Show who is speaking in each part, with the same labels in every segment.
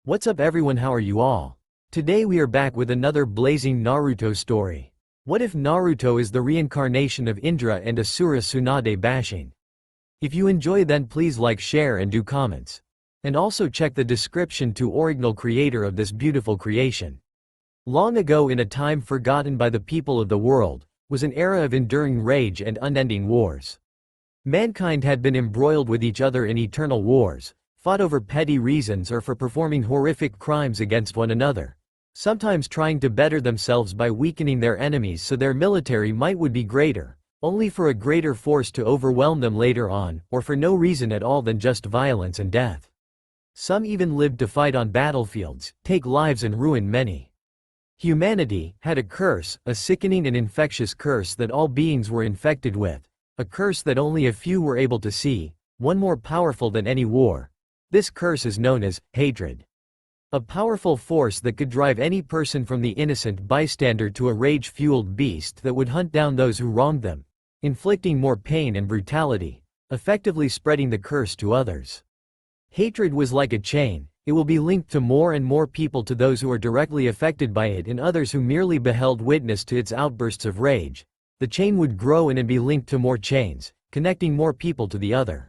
Speaker 1: What's up everyone, how are you all? Today we are back with another blazing Naruto story. What if Naruto is the reincarnation of Indra and Asura Tsunade bashing? If you enjoy, then please like, share and do comments. And also check the description to original creator of this beautiful creation. Long ago, in a time forgotten by the people of the world, was an era of enduring rage and unending wars. Mankind had been embroiled with each other in eternal wars, fought over petty reasons or for performing horrific crimes against one another, sometimes trying to better themselves by weakening their enemies so their military might would be greater, only for a greater force to overwhelm them later on, or for no reason at all than just violence and death. Some even lived to fight on battlefields, take lives and ruin many. Humanity had a curse, a sickening and infectious curse that all beings were infected with, a curse that only a few were able to see, one more powerful than any war. This curse is known as hatred. A powerful force that could drive any person from the innocent bystander to a rage-fueled beast that would hunt down those who wronged them, inflicting more pain and brutality, effectively spreading the curse to others. Hatred was like a chain. It will be linked to more and more people, to those who are directly affected by it and others who merely beheld witness to its outbursts of rage. The chain would grow and be linked to more chains, connecting more people to the other.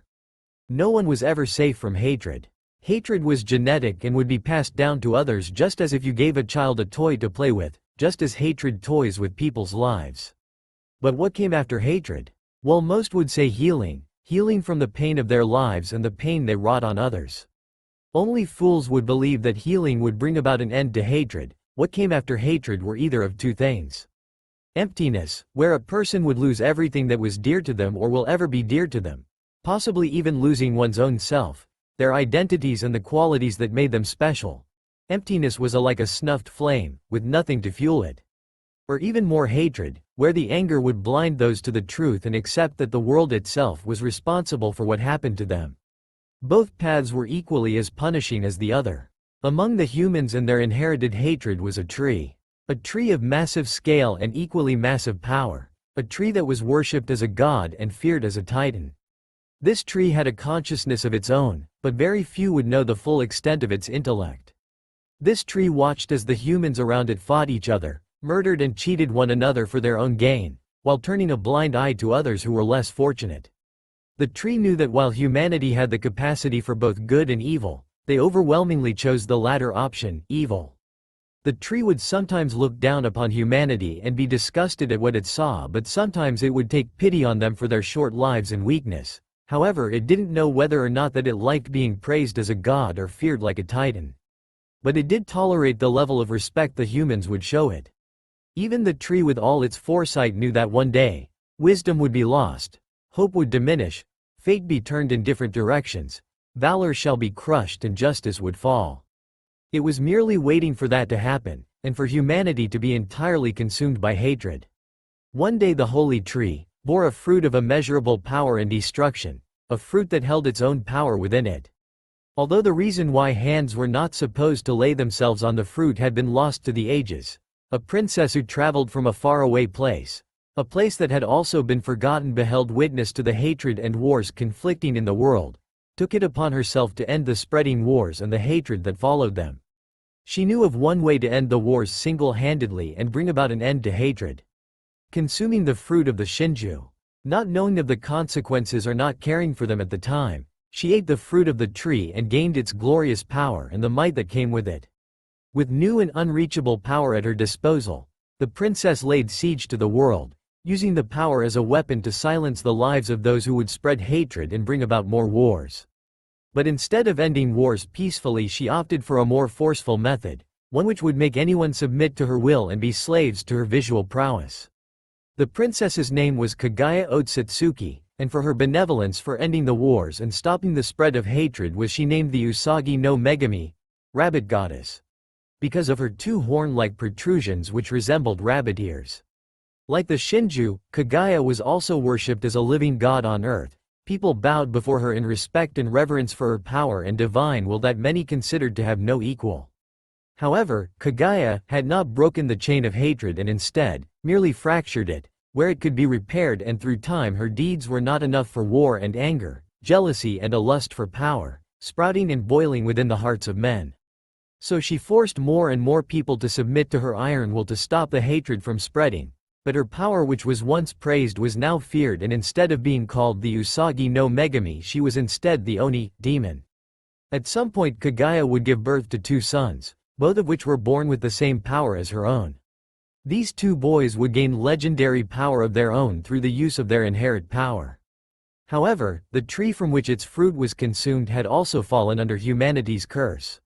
Speaker 1: No one was ever safe from hatred. Hatred was genetic and would be passed down to others, just as if you gave a child a toy to play with, just as hatred toys with people's lives. But what came after hatred? Well, most would say healing from the pain of their lives and the pain they wrought on others. Only fools would believe that healing would bring about an end to hatred. What came after hatred were either of two things. Emptiness, where a person would lose everything that was dear to them or will ever be dear to them, possibly even losing one's own self, their identities and the qualities that made them special. Emptiness was like a snuffed flame, with nothing to fuel it. Or even more, hatred, where the anger would blind those to the truth and accept that the world itself was responsible for what happened to them. Both paths were equally as punishing as the other. Among the humans and their inherited hatred was a tree. A tree of massive scale and equally massive power. A tree that was worshipped as a god and feared as a titan. This tree had a consciousness of its own, but very few would know the full extent of its intellect. This tree watched as the humans around it fought each other, murdered and cheated one another for their own gain, while turning a blind eye to others who were less fortunate. The tree knew that while humanity had the capacity for both good and evil, they overwhelmingly chose the latter option, evil. The tree would sometimes look down upon humanity and be disgusted at what it saw, but sometimes it would take pity on them for their short lives and weakness. However, it didn't know whether or not that it liked being praised as a god or feared like a titan. But it did tolerate the level of respect the humans would show it. Even the tree with all its foresight knew that one day, wisdom would be lost, hope would diminish, fate be turned in different directions, valor shall be crushed and justice would fall. It was merely waiting for that to happen, and for humanity to be entirely consumed by hatred. One day the holy tree bore a fruit of immeasurable power and destruction, a fruit that held its own power within it. Although the reason why hands were not supposed to lay themselves on the fruit had been lost to the ages, a princess who traveled from a faraway place, a place that had also been forgotten, beheld witness to the hatred and wars conflicting in the world, took it upon herself to end the spreading wars and the hatred that followed them. She knew of one way to end the wars single-handedly and bring about an end to hatred. Consuming the fruit of the Shinju. Not knowing of the consequences or not caring for them at the time, she ate the fruit of the tree and gained its glorious power and the might that came with it. With new and unreachable power at her disposal, the princess laid siege to the world, using the power as a weapon to silence the lives of those who would spread hatred and bring about more wars. But instead of ending wars peacefully, she opted for a more forceful method, one which would make anyone submit to her will and be slaves to her visual prowess. The princess's name was Kaguya Otsutsuki, and for her benevolence for ending the wars and stopping the spread of hatred was she named the Usagi no Megami, rabbit goddess, because of her two horn-like protrusions which resembled rabbit ears. Like the Shinju, Kaguya was also worshipped as a living god on earth. People bowed before her in respect and reverence for her power and divine will that many considered to have no equal. However, Kaguya had not broken the chain of hatred and instead, merely fractured it, where it could be repaired, and through time her deeds were not enough for war and anger, jealousy and a lust for power, sprouting and boiling within the hearts of men. So she forced more and more people to submit to her iron will to stop the hatred from spreading. But her power, which was once praised, was now feared, and instead of being called the Usagi no Megami, she was instead the Oni, demon. At some point Kaguya would give birth to 2 sons, both of which were born with the same power as her own. These 2 boys would gain legendary power of their own through the use of their inherent power. However, the tree from which its fruit was consumed had also fallen under humanity's curse.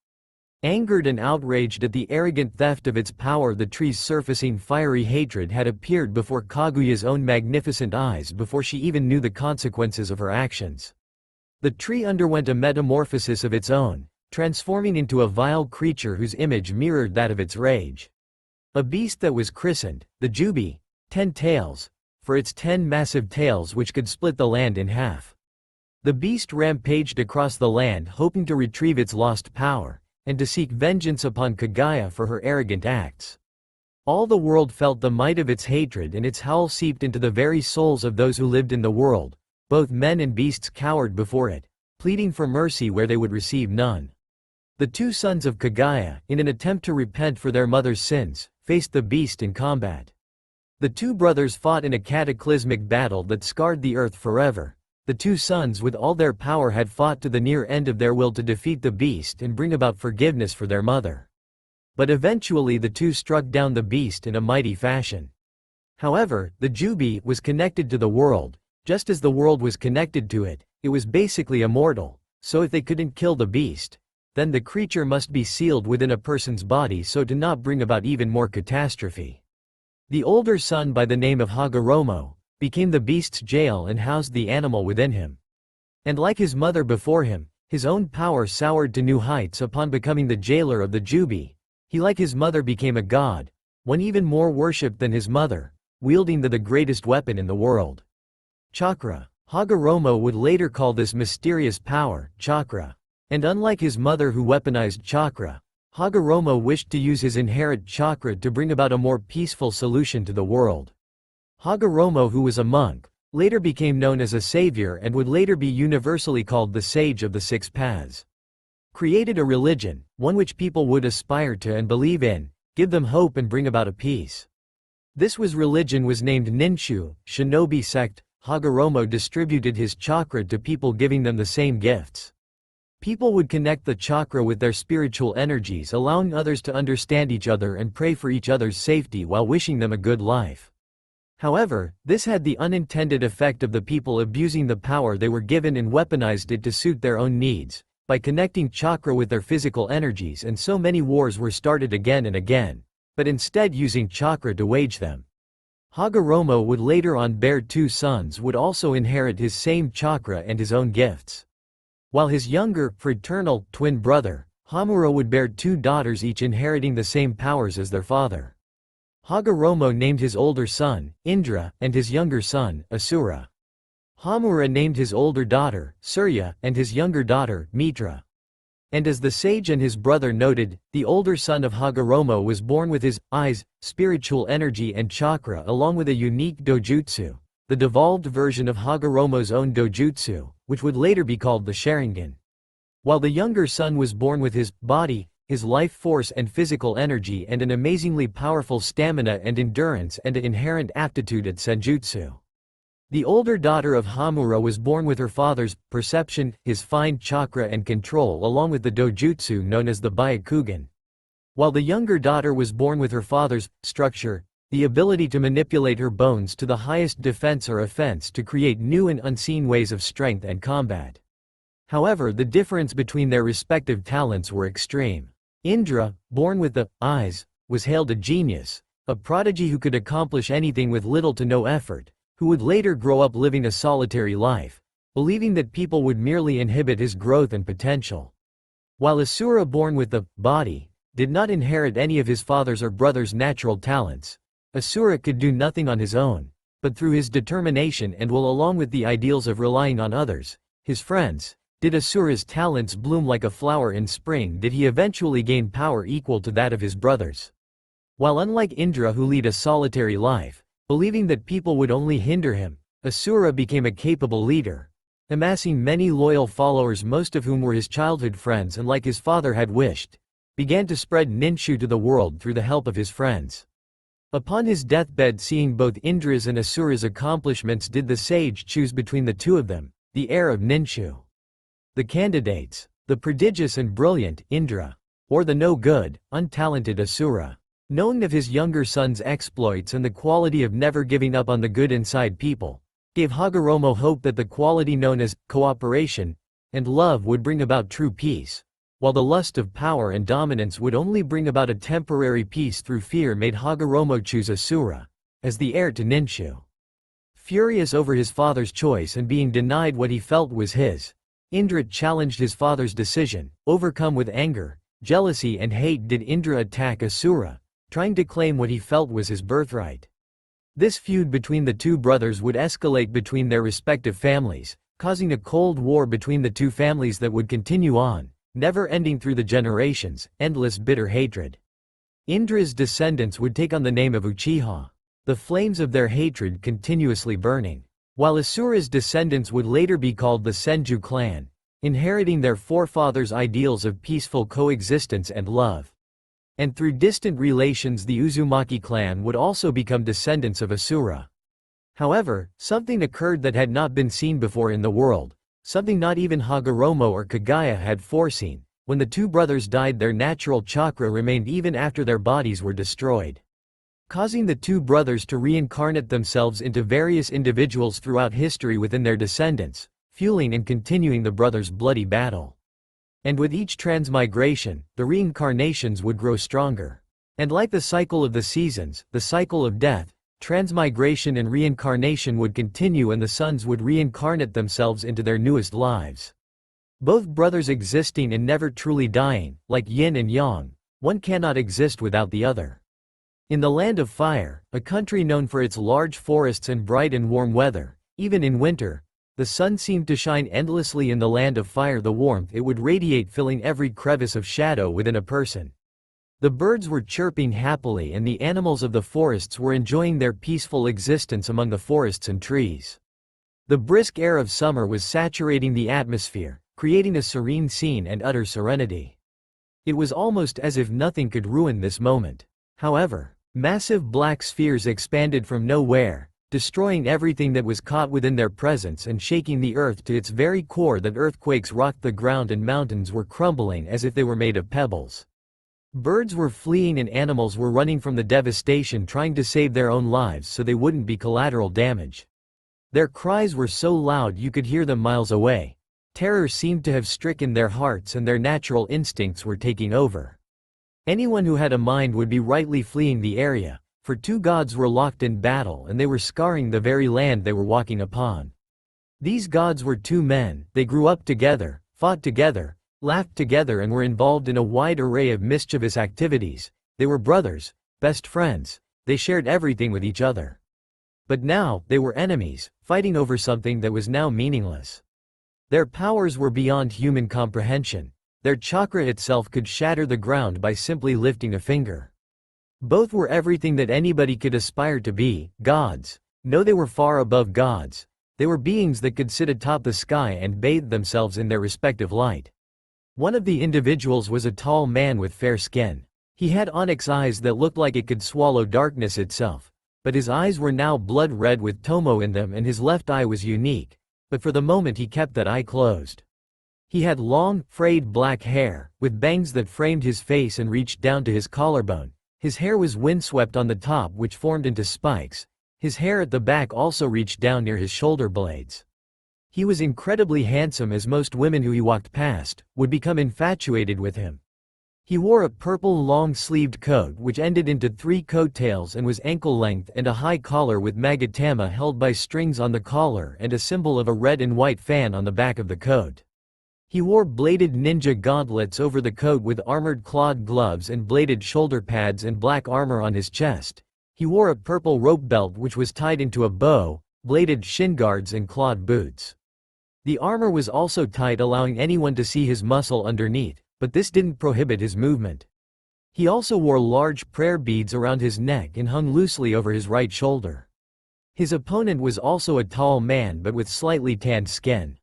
Speaker 1: Angered and outraged at the arrogant theft of its power, the tree's surfacing fiery hatred had appeared before Kaguya's own magnificent eyes before she even knew the consequences of her actions. The tree underwent a metamorphosis of its own, transforming into a vile creature whose image mirrored that of its rage. A beast that was christened the Jubi, 10 tails, for its 10 massive tails which could split the land in half. The beast rampaged across the land hoping to retrieve its lost power, and to seek vengeance upon Kaguya for her arrogant acts. All the world felt the might of its hatred, and its howl seeped into the very souls of those who lived in the world. Both men and beasts cowered before it, pleading for mercy where they would receive none. The 2 sons of Kaguya, in an attempt to repent for their mother's sins, faced the beast in combat. The 2 brothers fought in a cataclysmic battle that scarred the earth forever. The 2 sons with all their power had fought to the near end of their will to defeat the beast and bring about forgiveness for their mother. But eventually the 2 struck down the beast in a mighty fashion. However, the Jubi was connected to the world, just as the world was connected to it. It was basically immortal, so if they couldn't kill the beast, then the creature must be sealed within a person's body so to not bring about even more catastrophe. The older son, by the name of Hagoromo, became the beast's jail and housed the animal within him. And like his mother before him, his own power soared to new heights upon becoming the jailer of the Jubi. He, like his mother, became a god, one even more worshipped than his mother, wielding the greatest weapon in the world. Chakra. Hagoromo would later call this mysterious power, chakra. And unlike his mother who weaponized chakra, Hagoromo wished to use his inherent chakra to bring about a more peaceful solution to the world. Hagoromo, who was a monk, later became known as a savior and would later be universally called the Sage of the 6 Paths. Created a religion, one which people would aspire to and believe in, give them hope and bring about a peace. This religion was named Ninshu, Shinobi sect. Hagoromo distributed his chakra to people, giving them the same gifts. People would connect the chakra with their spiritual energies, allowing others to understand each other and pray for each other's safety while wishing them a good life. However, this had the unintended effect of the people abusing the power they were given and weaponized it to suit their own needs, by connecting chakra with their physical energies, and so many wars were started again and again, but instead using chakra to wage them. Hagoromo would later on bear 2 sons would also inherit his same chakra and his own gifts. While his younger, fraternal, twin brother, Hamura would bear 2 daughters, each inheriting the same powers as their father. Hagoromo named his older son, Indra, and his younger son, Asura. Hamura named his older daughter, Surya, and his younger daughter, Mitra. And as the sage and his brother noted, the older son of Hagoromo was born with his eyes, spiritual energy and chakra, along with a unique dojutsu, the devolved version of Hagoromo's own dojutsu, which would later be called the Sharingan. While the younger son was born with his body, his life force and physical energy, and an amazingly powerful stamina and endurance and an inherent aptitude at senjutsu. The older daughter of Hamura was born with her father's perception, his fine chakra and control, along with the dojutsu known as the Byakugan. While the younger daughter was born with her father's structure, the ability to manipulate her bones to the highest defense or offense to create new and unseen ways of strength and combat. However, the difference between their respective talents were extreme. Indra, born with the eyes, was hailed a genius, a prodigy who could accomplish anything with little to no effort, who would later grow up living a solitary life, believing that people would merely inhibit his growth and potential. While Asura, born with the body, did not inherit any of his father's or brother's natural talents. Asura could do nothing on his own, but through his determination and will, along with the ideals of relying on others, his friends, did Asura's talents bloom like a flower in spring, did he eventually gain power equal to that of his brothers. While unlike Indra, who led a solitary life, believing that people would only hinder him, Asura became a capable leader, amassing many loyal followers, most of whom were his childhood friends and, like his father had wished, began to spread ninshu to the world through the help of his friends. Upon his deathbed, seeing both Indra's and Asura's accomplishments, did the sage choose between the two of them, the heir of ninshu. The candidates: the prodigious and brilliant Indra, or the no-good, untalented Asura. Knowing of his younger son's exploits and the quality of never giving up on the good inside people, gave Hagoromo hope that the quality known as cooperation and love would bring about true peace, while the lust of power and dominance would only bring about a temporary peace through fear, made Hagoromo choose Asura as the heir to ninshu. Furious over his father's choice and being denied what he felt was his, Indra challenged his father's decision. Overcome with anger, jealousy and hate, did Indra attack Asura, trying to claim what he felt was his birthright. This feud between the two brothers would escalate between their respective families, causing a cold war between the two families that would continue on, never ending through the generations, endless bitter hatred. Indra's descendants would take on the name of Uchiha, the flames of their hatred continuously burning, while Asura's descendants would later be called the Senju clan, inheriting their forefathers' ideals of peaceful coexistence and love. And through distant relations, the Uzumaki clan would also become descendants of Asura. However, something occurred that had not been seen before in the world, something not even Hagoromo or Kagaya had foreseen. When the two brothers died, their natural chakra remained even after their bodies were destroyed, causing the two brothers to reincarnate themselves into various individuals throughout history within their descendants, fueling and continuing the brothers' bloody battle. And with each transmigration, the reincarnations would grow stronger. And like the cycle of the seasons, the cycle of death, transmigration and reincarnation would continue, and the sons would reincarnate themselves into their newest lives. Both brothers existing and never truly dying, like yin and yang, one cannot exist without the other. In the land of fire, a country known for its large forests and bright and warm weather, even in winter, the sun seemed to shine endlessly. In the land of fire, the warmth it would radiate, filling every crevice of shadow within a person. The birds were chirping happily, and the animals of the forests were enjoying their peaceful existence among the forests and trees. The brisk air of summer was saturating the atmosphere, creating a serene scene and utter serenity. It was almost as if nothing could ruin this moment. However, massive black spheres expanded from nowhere, destroying everything that was caught within their presence and shaking the earth to its very core. That earthquakes rocked the ground and mountains were crumbling as if they were made of pebbles. Birds were fleeing and animals were running from the devastation, trying to save their own lives so they wouldn't be collateral damage. Their cries were so loud you could hear them miles away. Terror seemed to have stricken their hearts, and their natural instincts were taking over. Anyone who had a mind would be rightly fleeing the area, for two gods were locked in battle and they were scarring the very land they were walking upon. These gods were two men. They grew up together, fought together, laughed together, and were involved in a wide array of mischievous activities. They were brothers, best friends, they shared everything with each other. But now, they were enemies, fighting over something that was now meaningless. Their powers were beyond human comprehension. Their chakra itself could shatter the ground by simply lifting a finger. Both were everything that anybody could aspire to be, gods. No, they were far above gods. They were beings that could sit atop the sky and bathe themselves in their respective light. One of the individuals was a tall man with fair skin. He had onyx eyes that looked like it could swallow darkness itself, but his eyes were now blood red with tomo in them, and his left eye was unique, but for the moment he kept that eye closed. He had long, frayed black hair, with bangs that framed his face and reached down to his collarbone. His hair was windswept on the top, which formed into spikes. His hair at the back also reached down near his shoulder blades. He was incredibly handsome, as most women who he walked past would become infatuated with him. He wore a purple long-sleeved coat which ended into 3 coattails and was ankle-length, and a high collar with magatama held by strings on the collar and a symbol of a red and white fan on the back of the coat. He wore bladed ninja gauntlets over the coat with armored clawed gloves and bladed shoulder pads and black armor on his chest. He wore a purple rope belt which was tied into a bow, bladed shin guards and clawed boots. The armor was also tight, allowing anyone to see his muscle underneath, but this didn't prohibit his movement. He also wore large prayer beads around his neck and hung loosely over his right shoulder. His opponent was also a tall man but with slightly tanned skin.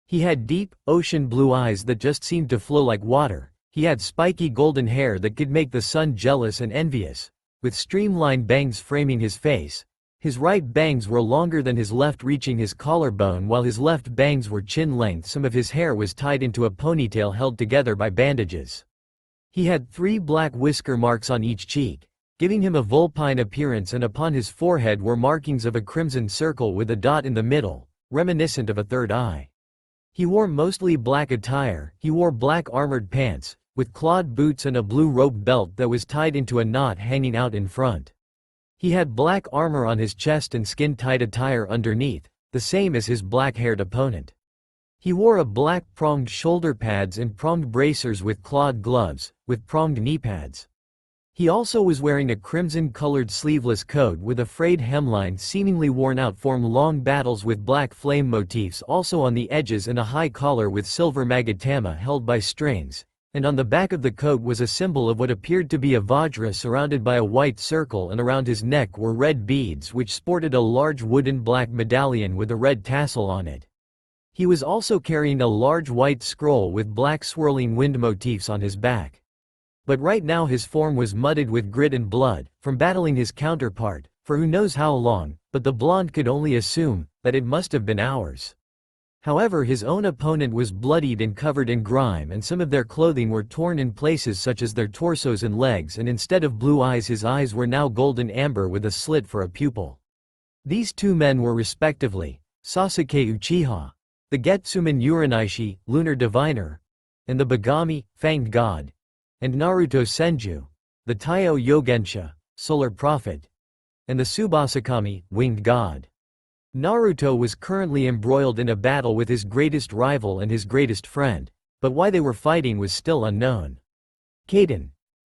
Speaker 1: He had deep, ocean blue eyes that just seemed to flow like water, He had spiky golden hair that could make the sun jealous and envious, with streamlined bangs framing his face. His right bangs were longer than his left, reaching his collarbone, while his left bangs were chin length. Some of his hair was tied into a ponytail held together by bandages. He had 3 black whisker marks on each cheek, giving him a vulpine appearance, and upon his forehead were markings of a crimson circle with a dot in the middle, reminiscent of a third eye. He wore mostly black attire. He wore black armored pants, with clawed boots and a blue rope belt that was tied into a knot hanging out in front. He had black armor on his chest and skin-tight attire underneath, the same as his black-haired opponent. He wore a black pronged shoulder pads and pronged bracers with clawed gloves, with pronged knee pads. He also was wearing a crimson-colored sleeveless coat with a frayed hemline seemingly worn out, from long battles with black flame motifs also on the edges, and a high collar with silver magatama held by strings, and on the back of the coat was a symbol of what appeared to be a vajra surrounded by a white circle, and around his neck were red beads which sported a large wooden black medallion with a red tassel on it. He was also carrying a large white scroll with black swirling wind motifs on his back. But right now his form was muddied with grit and blood, from battling his counterpart, for who knows how long, but the blonde could only assume that it must have been hours. However, his own opponent was bloodied and covered in grime, and some of their clothing were torn in places such as their torsos and legs, and instead of blue eyes his eyes were now golden amber with a slit for a pupil. These 2 men were respectively Sasuke Uchiha, the Getsuman Uranaishi, lunar diviner, and the Bagami, fanged god, and Naruto Senju, the Taiyo Yogensha, solar prophet, and the Tsubasakami, winged god. Naruto was currently embroiled in a battle with his greatest rival and his greatest friend, but why they were fighting was still unknown. Kaden.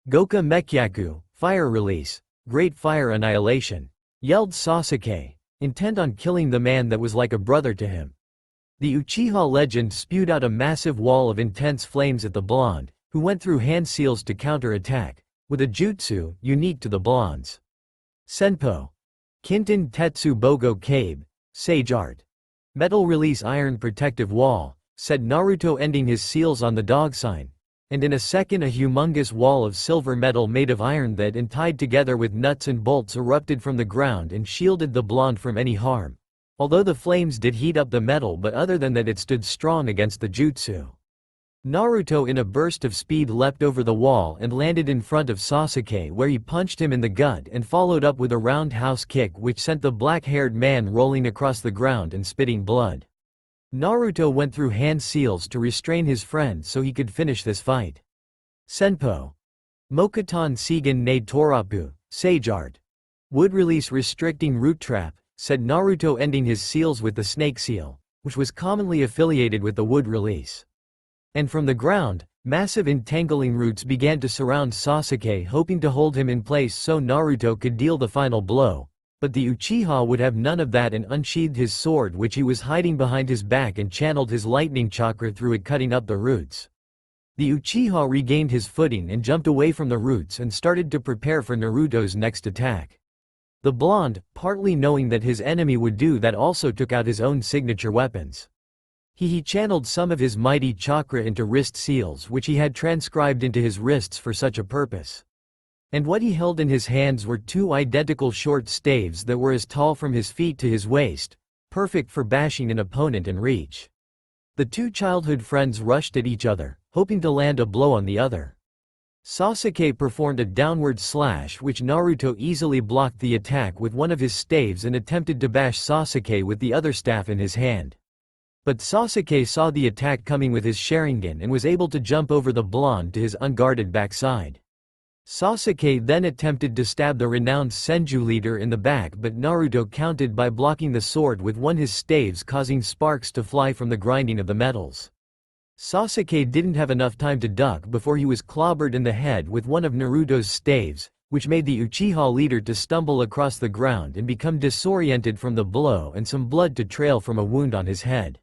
Speaker 1: Goka Mekyaku, fire release, great fire annihilation, yelled Sasuke, intent on killing the man that was like a brother to him. The Uchiha legend spewed out a massive wall of intense flames at the blonde, who went through hand seals to counter-attack, with a jutsu unique to the blondes. Senpo. Kinten Tetsu Bogo Cabe, Sage Art. Metal release iron protective wall, said Naruto, ending his seals on the dog sign, and in a second a humongous wall of silver metal made of iron that and tied together with nuts and bolts erupted from the ground and shielded the blonde from any harm, although the flames did heat up the metal, but other than that it stood strong against the jutsu. Naruto in a burst of speed leapt over the wall and landed in front of Sasuke, where he punched him in the gut and followed up with a roundhouse kick which sent the black-haired man rolling across the ground and spitting blood. Naruto went through hand seals to restrain his friend so he could finish this fight. Senpo. Mokuton Seigen ne Torapu, Sage Art. Wood release restricting root trap, said Naruto, ending his seals with the snake seal, which was commonly affiliated with the wood release. And from the ground, massive entangling roots began to surround Sasuke, hoping to hold him in place so Naruto could deal the final blow, but the Uchiha would have none of that and unsheathed his sword which he was hiding behind his back and channeled his lightning chakra through it, cutting up the roots. The Uchiha regained his footing and jumped away from the roots and started to prepare for Naruto's next attack. The blonde, partly knowing that his enemy would do that, also took out his own signature weapons. He channeled some of his mighty chakra into wrist seals which he had transcribed into his wrists for such a purpose. And what he held in his hands were 2 identical short staves that were as tall from his feet to his waist, perfect for bashing an opponent in reach. The 2 childhood friends rushed at each other, hoping to land a blow on the other. Sasuke performed a downward slash which Naruto easily blocked the attack with one of his staves and attempted to bash Sasuke with the other staff in his hand. But Sasuke saw the attack coming with his Sharingan and was able to jump over the blonde to his unguarded backside. Sasuke then attempted to stab the renowned Senju leader in the back, but Naruto countered by blocking the sword with one of his staves, causing sparks to fly from the grinding of the metals. Sasuke didn't have enough time to duck before he was clobbered in the head with one of Naruto's staves, which made the Uchiha leader to stumble across the ground and become disoriented from the blow, and some blood to trail from a wound on his head.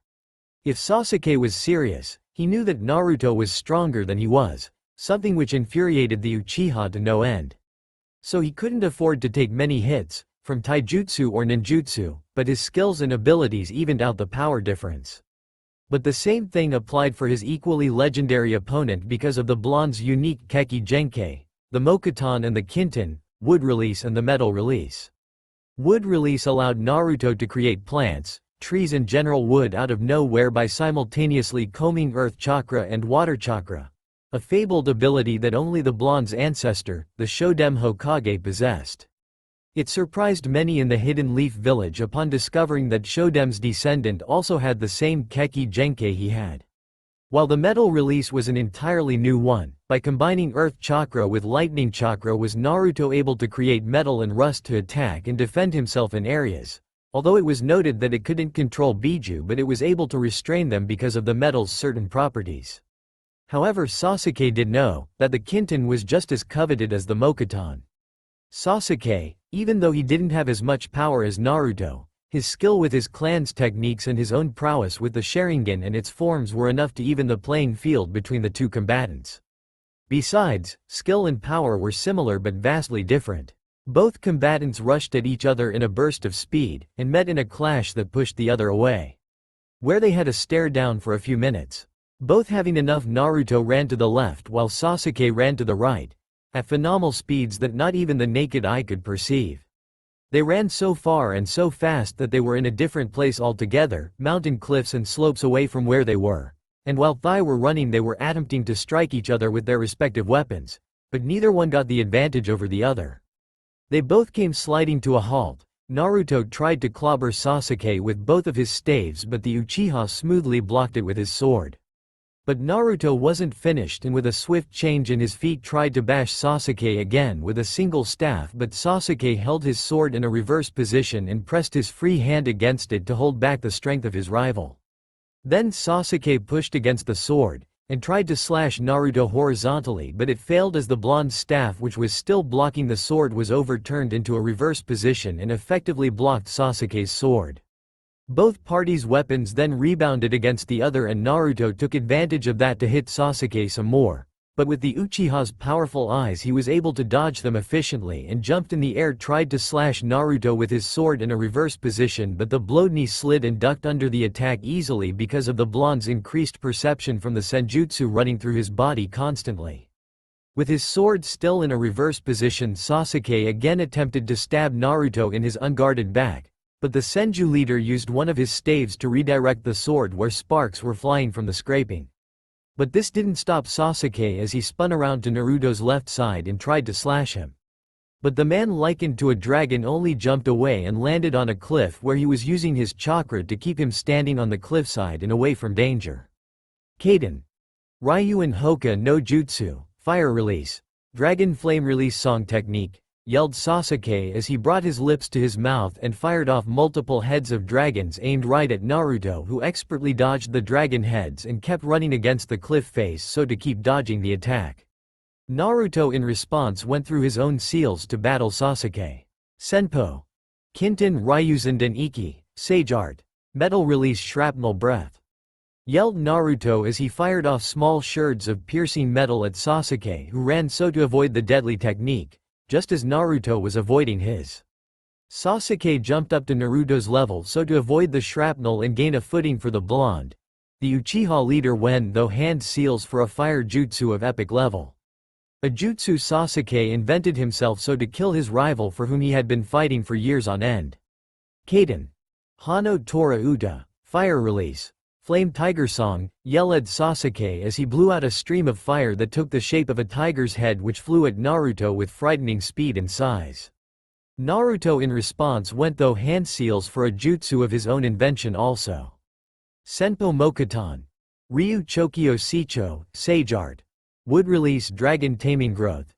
Speaker 1: If Sasuke was serious, he knew that Naruto was stronger than he was, something which infuriated the Uchiha to no end. So he couldn't afford to take many hits, from taijutsu or ninjutsu, but his skills and abilities evened out the power difference. But the same thing applied for his equally legendary opponent because of the blonde's unique Keki Genkai, the Mokuton and the Kinten, wood release and the metal release. Wood release allowed Naruto to create plants, trees and general wood out of nowhere by simultaneously combing earth chakra and water chakra, a fabled ability that only the blonde's ancestor, the Shodem Hokage, possessed. It surprised many in the Hidden Leaf village upon discovering that Shodem's descendant also had the same Keki Genkai he had. While the metal release was an entirely new one, by combining earth chakra with lightning chakra was Naruto able to create metal and rust to attack and defend himself in areas. Although it was noted that it couldn't control Biju, but it was able to restrain them because of the metal's certain properties. However, Sasuke did know that the Kinten was just as coveted as the Mokuton. Sasuke, even though he didn't have as much power as Naruto, his skill with his clan's techniques and his own prowess with the Sharingan and its forms were enough to even the playing field between the two combatants. Besides, skill and power were similar but vastly different. Both combatants rushed at each other in a burst of speed, and met in a clash that pushed the other away, where they had a stare down for a few minutes. Both having enough, Naruto ran to the left while Sasuke ran to the right, at phenomenal speeds that not even the naked eye could perceive. They ran so far and so fast that they were in a different place altogether, mountain cliffs and slopes away from where they were. And while they were running, they were attempting to strike each other with their respective weapons, but neither one got the advantage over the other. They both came sliding to a halt. Naruto tried to clobber Sasuke with both of his staves, but the Uchiha smoothly blocked it with his sword. But Naruto wasn't finished, and with a swift change in his feet tried to bash Sasuke again with a single staff, but Sasuke held his sword in a reverse position and pressed his free hand against it to hold back the strength of his rival. Then Sasuke pushed against the sword, and tried to slash Naruto horizontally, but it failed as the blonde staff, which was still blocking the sword, was overturned into a reverse position and effectively blocked Sasuke's sword. Both parties' weapons then rebounded against the other, and Naruto took advantage of that to hit Sasuke some more, but with the Uchiha's powerful eyes he was able to dodge them efficiently and jumped in the air, tried to slash Naruto with his sword in a reverse position, but the blonde knee slid and ducked under the attack easily because of the blonde's increased perception from the senjutsu running through his body constantly. With his sword still in a reverse position, Sasuke again attempted to stab Naruto in his unguarded back, but the Senju leader used one of his staves to redirect the sword where sparks were flying from the scraping. But this didn't stop Sasuke as he spun around to Naruto's left side and tried to slash him. But the man likened to a dragon only jumped away and landed on a cliff where he was using his chakra to keep him standing on the cliffside and away from danger. Kaden. Ryuan Hoka no Jutsu, fire release, dragon flame release song technique, yelled Sasuke as he brought his lips to his mouth and fired off multiple heads of dragons aimed right at Naruto, who expertly dodged the dragon heads and kept running against the cliff face so to keep dodging the attack. Naruto in response went through his own seals to battle Sasuke. Senpo. Kinten Ryuzen Den Iki, Sage Art. Metal release shrapnel breath, yelled Naruto as he fired off small sherds of piercing metal at Sasuke, who ran so to avoid the deadly technique, just as Naruto was avoiding his. Sasuke jumped up to Naruto's level so to avoid the shrapnel and gain a footing for the blonde. The Uchiha leader went though hand seals for a fire jutsu of epic level. A jutsu Sasuke invented himself so to kill his rival for whom he had been fighting for years on end. Kaden. Hano Tora Uta, fire release, flame tiger song, yelled Sasuke as he blew out a stream of fire that took the shape of a tiger's head which flew at Naruto with frightening speed and size. Naruto in response went though hand seals for a jutsu of his own invention also. Senpo Mokuton. Ryu Chokyo Shicho, Sage Art. Wood release dragon taming growth,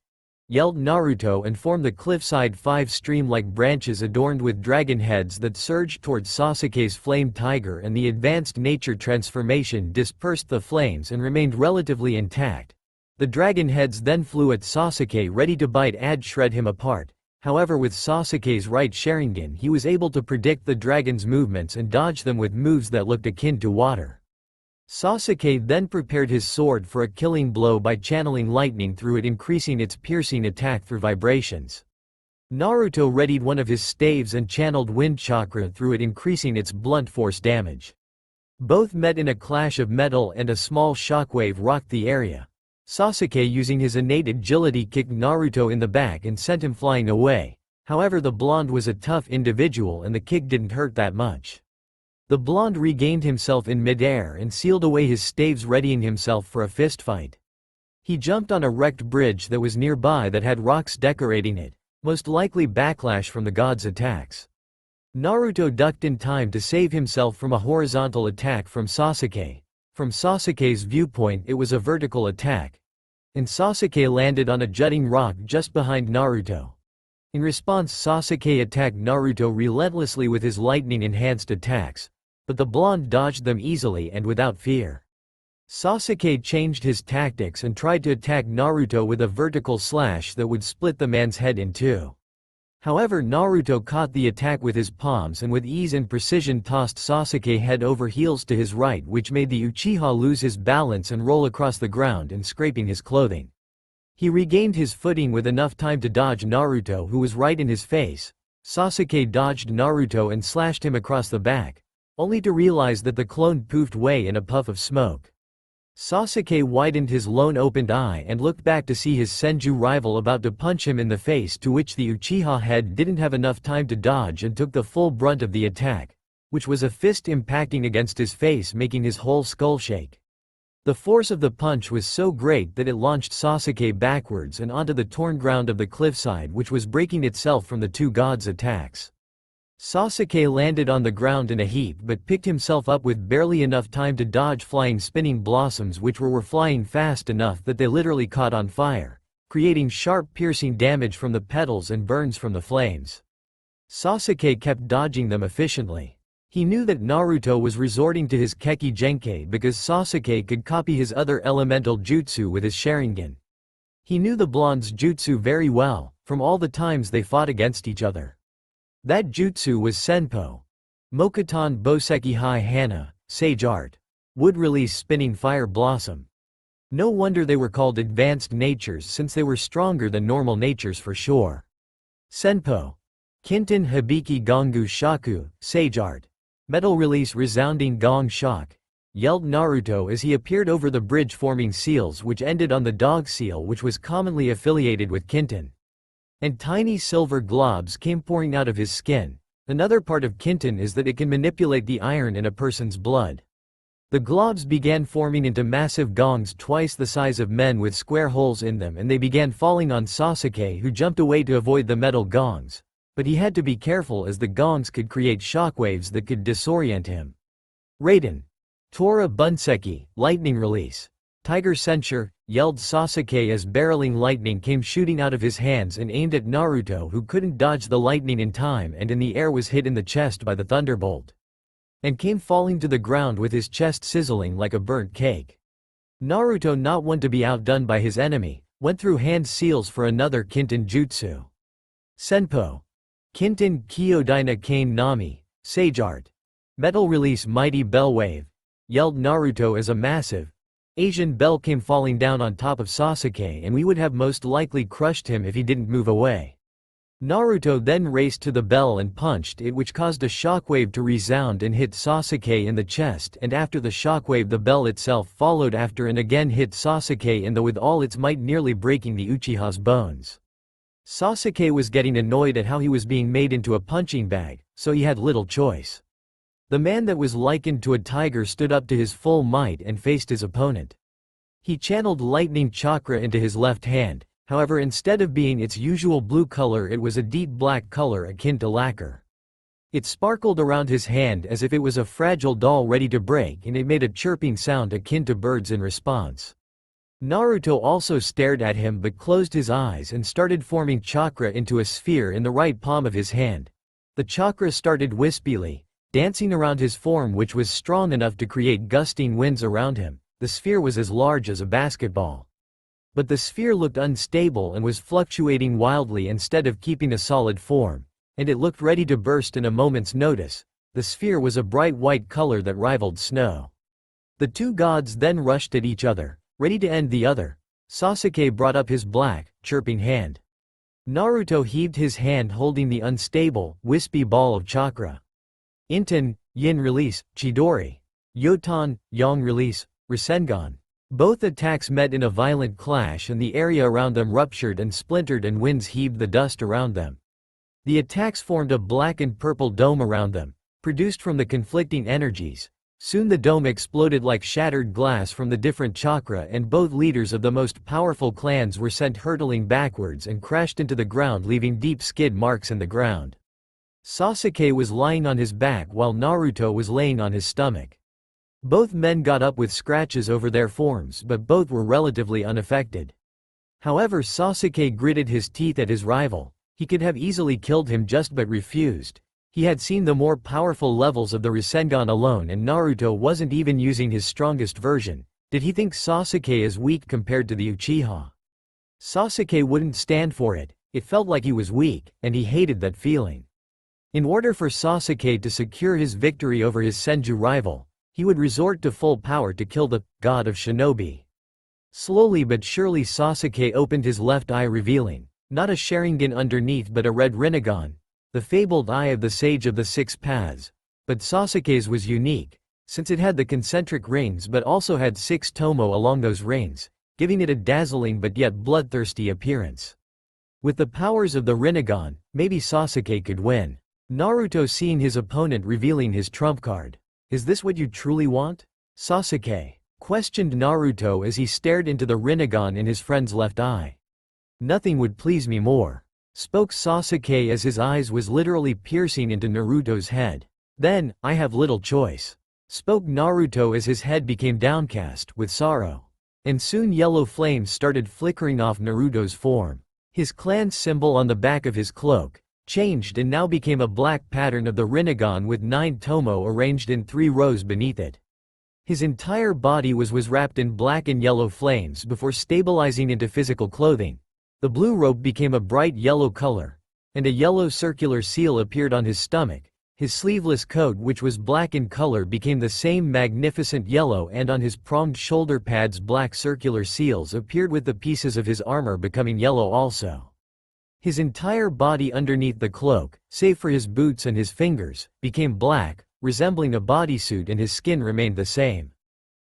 Speaker 1: yelled Naruto and formed the cliffside 5 stream-like branches adorned with dragon heads that surged towards Sasuke's flame tiger, and the advanced nature transformation dispersed the flames and remained relatively intact. The dragon heads then flew at Sasuke ready to bite and shred him apart. However, with Sasuke's right Sharingan he was able to predict the dragon's movements and dodge them with moves that looked akin to water. Sasuke then prepared his sword for a killing blow by channeling lightning through it, increasing its piercing attack through vibrations. Naruto readied one of his staves and channeled wind chakra through it, increasing its blunt force damage. Both met in a clash of metal and a small shockwave rocked the area. Sasuke, using his innate agility, kicked Naruto in the back and sent him flying away. However, the blonde was a tough individual and the kick didn't hurt that much. The blonde regained himself in midair and sealed away his staves, readying himself for a fistfight. He jumped on a wrecked bridge that was nearby that had rocks decorating it, most likely backlash from the god's attacks. Naruto ducked in time to save himself from a horizontal attack from Sasuke. From Sasuke's viewpoint, it was a vertical attack, and Sasuke landed on a jutting rock just behind Naruto. In response, Sasuke attacked Naruto relentlessly with his lightning-enhanced attacks, but the blonde dodged them easily and without fear. Sasuke changed his tactics and tried to attack Naruto with a vertical slash that would split the man's head in two. However, Naruto caught the attack with his palms and with ease and precision tossed Sasuke head over heels to his right, which made the Uchiha lose his balance and roll across the ground and scraping his clothing. He regained his footing with enough time to dodge Naruto, who was right in his face. Sasuke dodged Naruto and slashed him across the back, only to realize that the clone poofed away in a puff of smoke. Sasuke widened his lone opened eye and looked back to see his Senju rival about to punch him in the face, to which the Uchiha head didn't have enough time to dodge and took the full brunt of the attack, which was a fist impacting against his face, making his whole skull shake. The force of the punch was so great that it launched Sasuke backwards and onto the torn ground of the cliffside, which was breaking itself from the two gods' attacks. Sasuke landed on the ground in a heap but picked himself up with barely enough time to dodge flying spinning blossoms, which were flying fast enough that they literally caught on fire, creating sharp piercing damage from the petals and burns from the flames. Sasuke kept dodging them efficiently. He knew that Naruto was resorting to his Keki Genkai because Sasuke could copy his other elemental jutsu with his Sharingan. He knew the blonde's jutsu very well, from all the times they fought against each other. That jutsu was Senpo. Mokuton Boseki Hai Hana, Sage Art. Would release Spinning Fire Blossom. No wonder they were called advanced natures, since they were stronger than normal natures for sure. Senpo. Kinten Hibiki Gongu Shaku, Sage Art. Metal release Resounding Gong Shock, yelled Naruto as he appeared over the bridge, forming seals which ended on the dog seal, which was commonly affiliated with Kinten. And tiny silver globs came pouring out of his skin. Another part of Kinten is that it can manipulate the iron in a person's blood. The globs began forming into massive gongs twice the size of men with square holes in them, and they began falling on Sasuke, who jumped away to avoid the metal gongs. But he had to be careful as the gongs could create shockwaves that could disorient him. Raiden. Tora Bunseki, Lightning Release. Tiger Censure, yelled Sasuke as barreling lightning came shooting out of his hands and aimed at Naruto, who couldn't dodge the lightning in time and in the air was hit in the chest by the thunderbolt. And came falling to the ground with his chest sizzling like a burnt cake. Naruto, not one to be outdone by his enemy, went through hand seals for another Kinten jutsu. Senpo. Kinten Kyodina Kane Nami, Sage Art. Metal release Mighty Bell Wave, yelled Naruto as a massive Asian bell came falling down on top of Sasuke, and we would have most likely crushed him if he didn't move away. Naruto then raced to the bell and punched it, which caused a shockwave to resound and hit Sasuke in the chest, and after the shockwave the bell itself followed after and again hit Sasuke in the with all its might, nearly breaking the Uchiha's bones. Sasuke was getting annoyed at how he was being made into a punching bag, so he had little choice. The man that was likened to a tiger stood up to his full might and faced his opponent. He channeled lightning chakra into his left hand, however instead of being its usual blue color it was a deep black color akin to lacquer. It sparkled around his hand as if it was a fragile doll ready to break, and it made a chirping sound akin to birds in response. Naruto also stared at him but closed his eyes and started forming chakra into a sphere in the right palm of his hand. The chakra started wispily dancing around his form, which was strong enough to create gusting winds around him. The sphere was as large as a basketball. But the sphere looked unstable and was fluctuating wildly instead of keeping a solid form, and it looked ready to burst in a moment's notice. The sphere was a bright white color that rivaled snow. The two gods then rushed at each other, ready to end the other. Sasuke brought up his black, chirping hand. Naruto heaved his hand holding the unstable, wispy ball of chakra. Inten, Yin release, Chidori. Yotan, Yang release, Rasengan. Both attacks met in a violent clash and the area around them ruptured and splintered and winds heaved the dust around them. The attacks formed a black and purple dome around them, produced from the conflicting energies. Soon the dome exploded like shattered glass from the different chakra and both leaders of the most powerful clans were sent hurtling backwards and crashed into the ground leaving deep skid marks in the ground. Sasuke was lying on his back while Naruto was laying on his stomach. Both men got up with scratches over their forms but both were relatively unaffected. However, Sasuke gritted his teeth at his rival. He could have easily killed him but refused. He had seen the more powerful levels of the Rasengan alone and Naruto wasn't even using his strongest version. Did he think Sasuke is weak compared to the Uchiha? Sasuke wouldn't stand for it. It felt like he was weak, and he hated that feeling. In order for Sasuke to secure his victory over his Senju rival, he would resort to full power to kill the god of shinobi. Slowly but surely Sasuke opened his left eye revealing, not a Sharingan underneath but a red Rinnegan, the fabled eye of the Sage of the Six Paths. But Sasuke's was unique, since it had the concentric rings but also had 6 tomo along those rings, giving it a dazzling but yet bloodthirsty appearance. With the powers of the Rinnegan, maybe Sasuke could win. Naruto seeing his opponent revealing his trump card. Is this what you truly want? Sasuke questioned Naruto as he stared into the Rinnegan in his friend's left eye. Nothing would please me more, spoke Sasuke as his eyes was literally piercing into Naruto's head. Then, I have little choice, spoke Naruto as his head became downcast with sorrow. And soon yellow flames started flickering off Naruto's form. His clan symbol on the back of his cloak changed and now became a black pattern of the Rinnegan with 9 tomo arranged in 3 rows beneath it. His entire body was wrapped in black and yellow flames before stabilizing into physical clothing. The blue robe became a bright yellow color, and a yellow circular seal appeared on his stomach. His sleeveless coat, which was black in color, became the same magnificent yellow, and on his pronged shoulder pads black circular seals appeared with the pieces of his armor becoming yellow also. His entire body underneath the cloak, save for his boots and his fingers, became black, resembling a bodysuit, and his skin remained the same.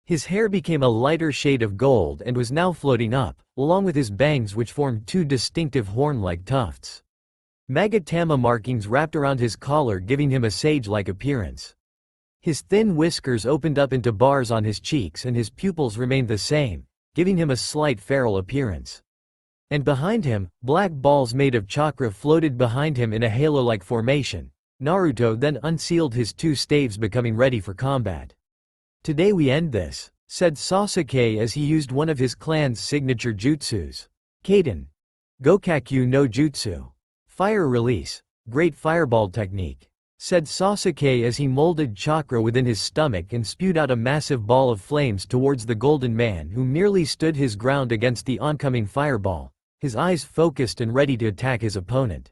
Speaker 1: His hair became a lighter shade of gold and was now floating up, along with his bangs which formed 2 distinctive horn-like tufts. Magatama markings wrapped around his collar giving him a sage-like appearance. His thin whiskers opened up into bars on his cheeks and his pupils remained the same, giving him a slight feral appearance. And behind him, black balls made of chakra floated behind him in a halo-like formation. Naruto then unsealed his 2 staves becoming ready for combat. Today we end this, said Sasuke as he used one of his clan's signature jutsus. Kaden. Gokakyu no Jutsu. Fire release. Great fireball technique, said Sasuke as he molded chakra within his stomach and spewed out a massive ball of flames towards the golden man who merely stood his ground against the oncoming fireball, his eyes focused and ready to attack his opponent.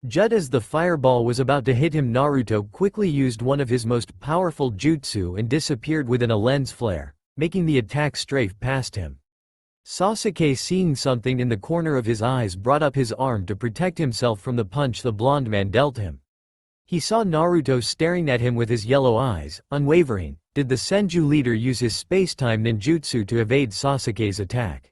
Speaker 1: Just as the fireball was about to hit him, Naruto quickly used one of his most powerful jutsu and disappeared within a lens flare, making the attack strafe past him. Sasuke, seeing something in the corner of his eyes, brought up his arm to protect himself from the punch the blonde man dealt him. He saw Naruto staring at him with his yellow eyes, unwavering. Did the Senju leader use his space-time ninjutsu to evade Sasuke's attack?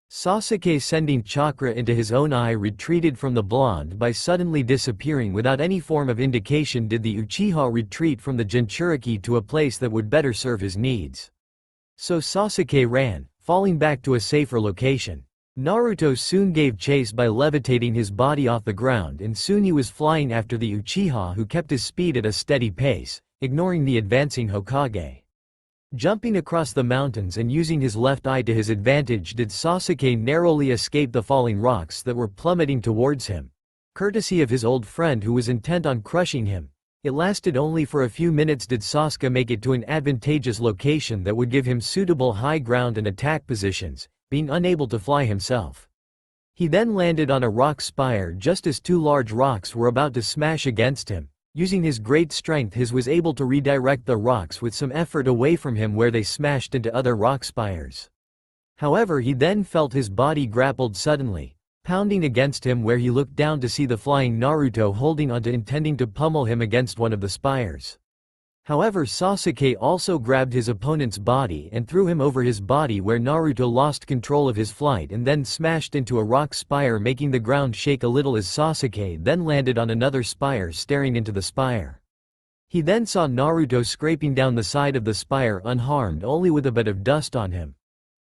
Speaker 1: Sasuke, sending chakra into his own eye, retreated from the blonde by suddenly disappearing without any form of indication. Did the Uchiha retreat from the Jinchuriki to a place that would better serve his needs? So Sasuke ran, falling back to a safer location. Naruto soon gave chase by levitating his body off the ground, and soon he was flying after the Uchiha, who kept his speed at a steady pace, ignoring the advancing Hokage. Jumping across the mountains and using his left eye to his advantage, did Sasuke narrowly escape the falling rocks that were plummeting towards him, courtesy of his old friend who was intent on crushing him. It lasted only for a few minutes. Did Sasuke make it to an advantageous location that would give him suitable high ground and attack positions, being unable to fly himself. He then landed on a rock spire just as 2 large rocks were about to smash against him. Using his great strength, he was able to redirect the rocks with some effort away from him where they smashed into other rock spires. However, he then felt his body grappled suddenly, pounding against him, where he looked down to see the flying Naruto holding onto, intending to pummel him against one of the spires. However, Sasuke also grabbed his opponent's body and threw him over his body, where Naruto lost control of his flight and then smashed into a rock spire, making the ground shake a little as Sasuke then landed on another spire, staring into the spire. He then saw Naruto scraping down the side of the spire unharmed, only with a bit of dust on him.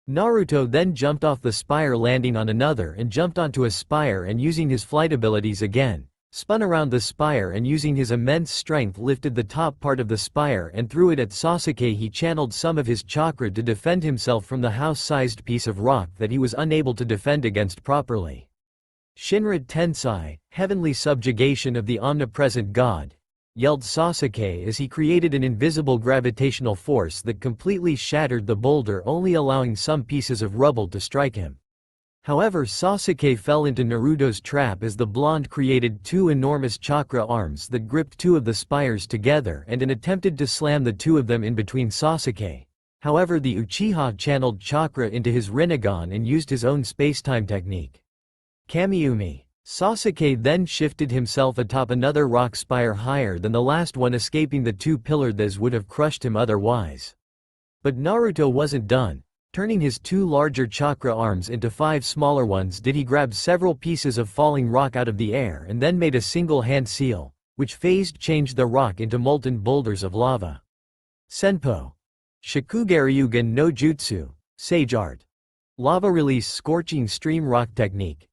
Speaker 1: Naruto then jumped off the spire, landing on another, and jumped onto a spire, and using his flight abilities again, spun around the spire and using his immense strength lifted the top part of the spire and threw it at Sasuke. He channeled some of his chakra to defend himself from the house-sized piece of rock that he was unable to defend against properly. Shinra Tensei, heavenly subjugation of the omnipresent god, yelled Sasuke as he created an invisible gravitational force that completely shattered the boulder, only allowing some pieces of rubble to strike him. However, Sasuke fell into Naruto's trap as the blonde created two enormous chakra arms that gripped two of the spires together and attempted to slam the two of them in between Sasuke. However, the Uchiha channeled chakra into his Rinnegan and used his own spacetime technique. Kamiumi. Sasuke then shifted himself atop another rock spire higher than the last one, escaping the two pillars that would have crushed him otherwise. But Naruto wasn't done. Turning his two larger chakra arms into 5 smaller ones, he grabbed several pieces of falling rock out of the air and then made a single hand seal, which phased changed the rock into molten boulders of lava. Senpo. Shikugaryugen no Jutsu, Sage Art. Lava release scorching stream rock technique.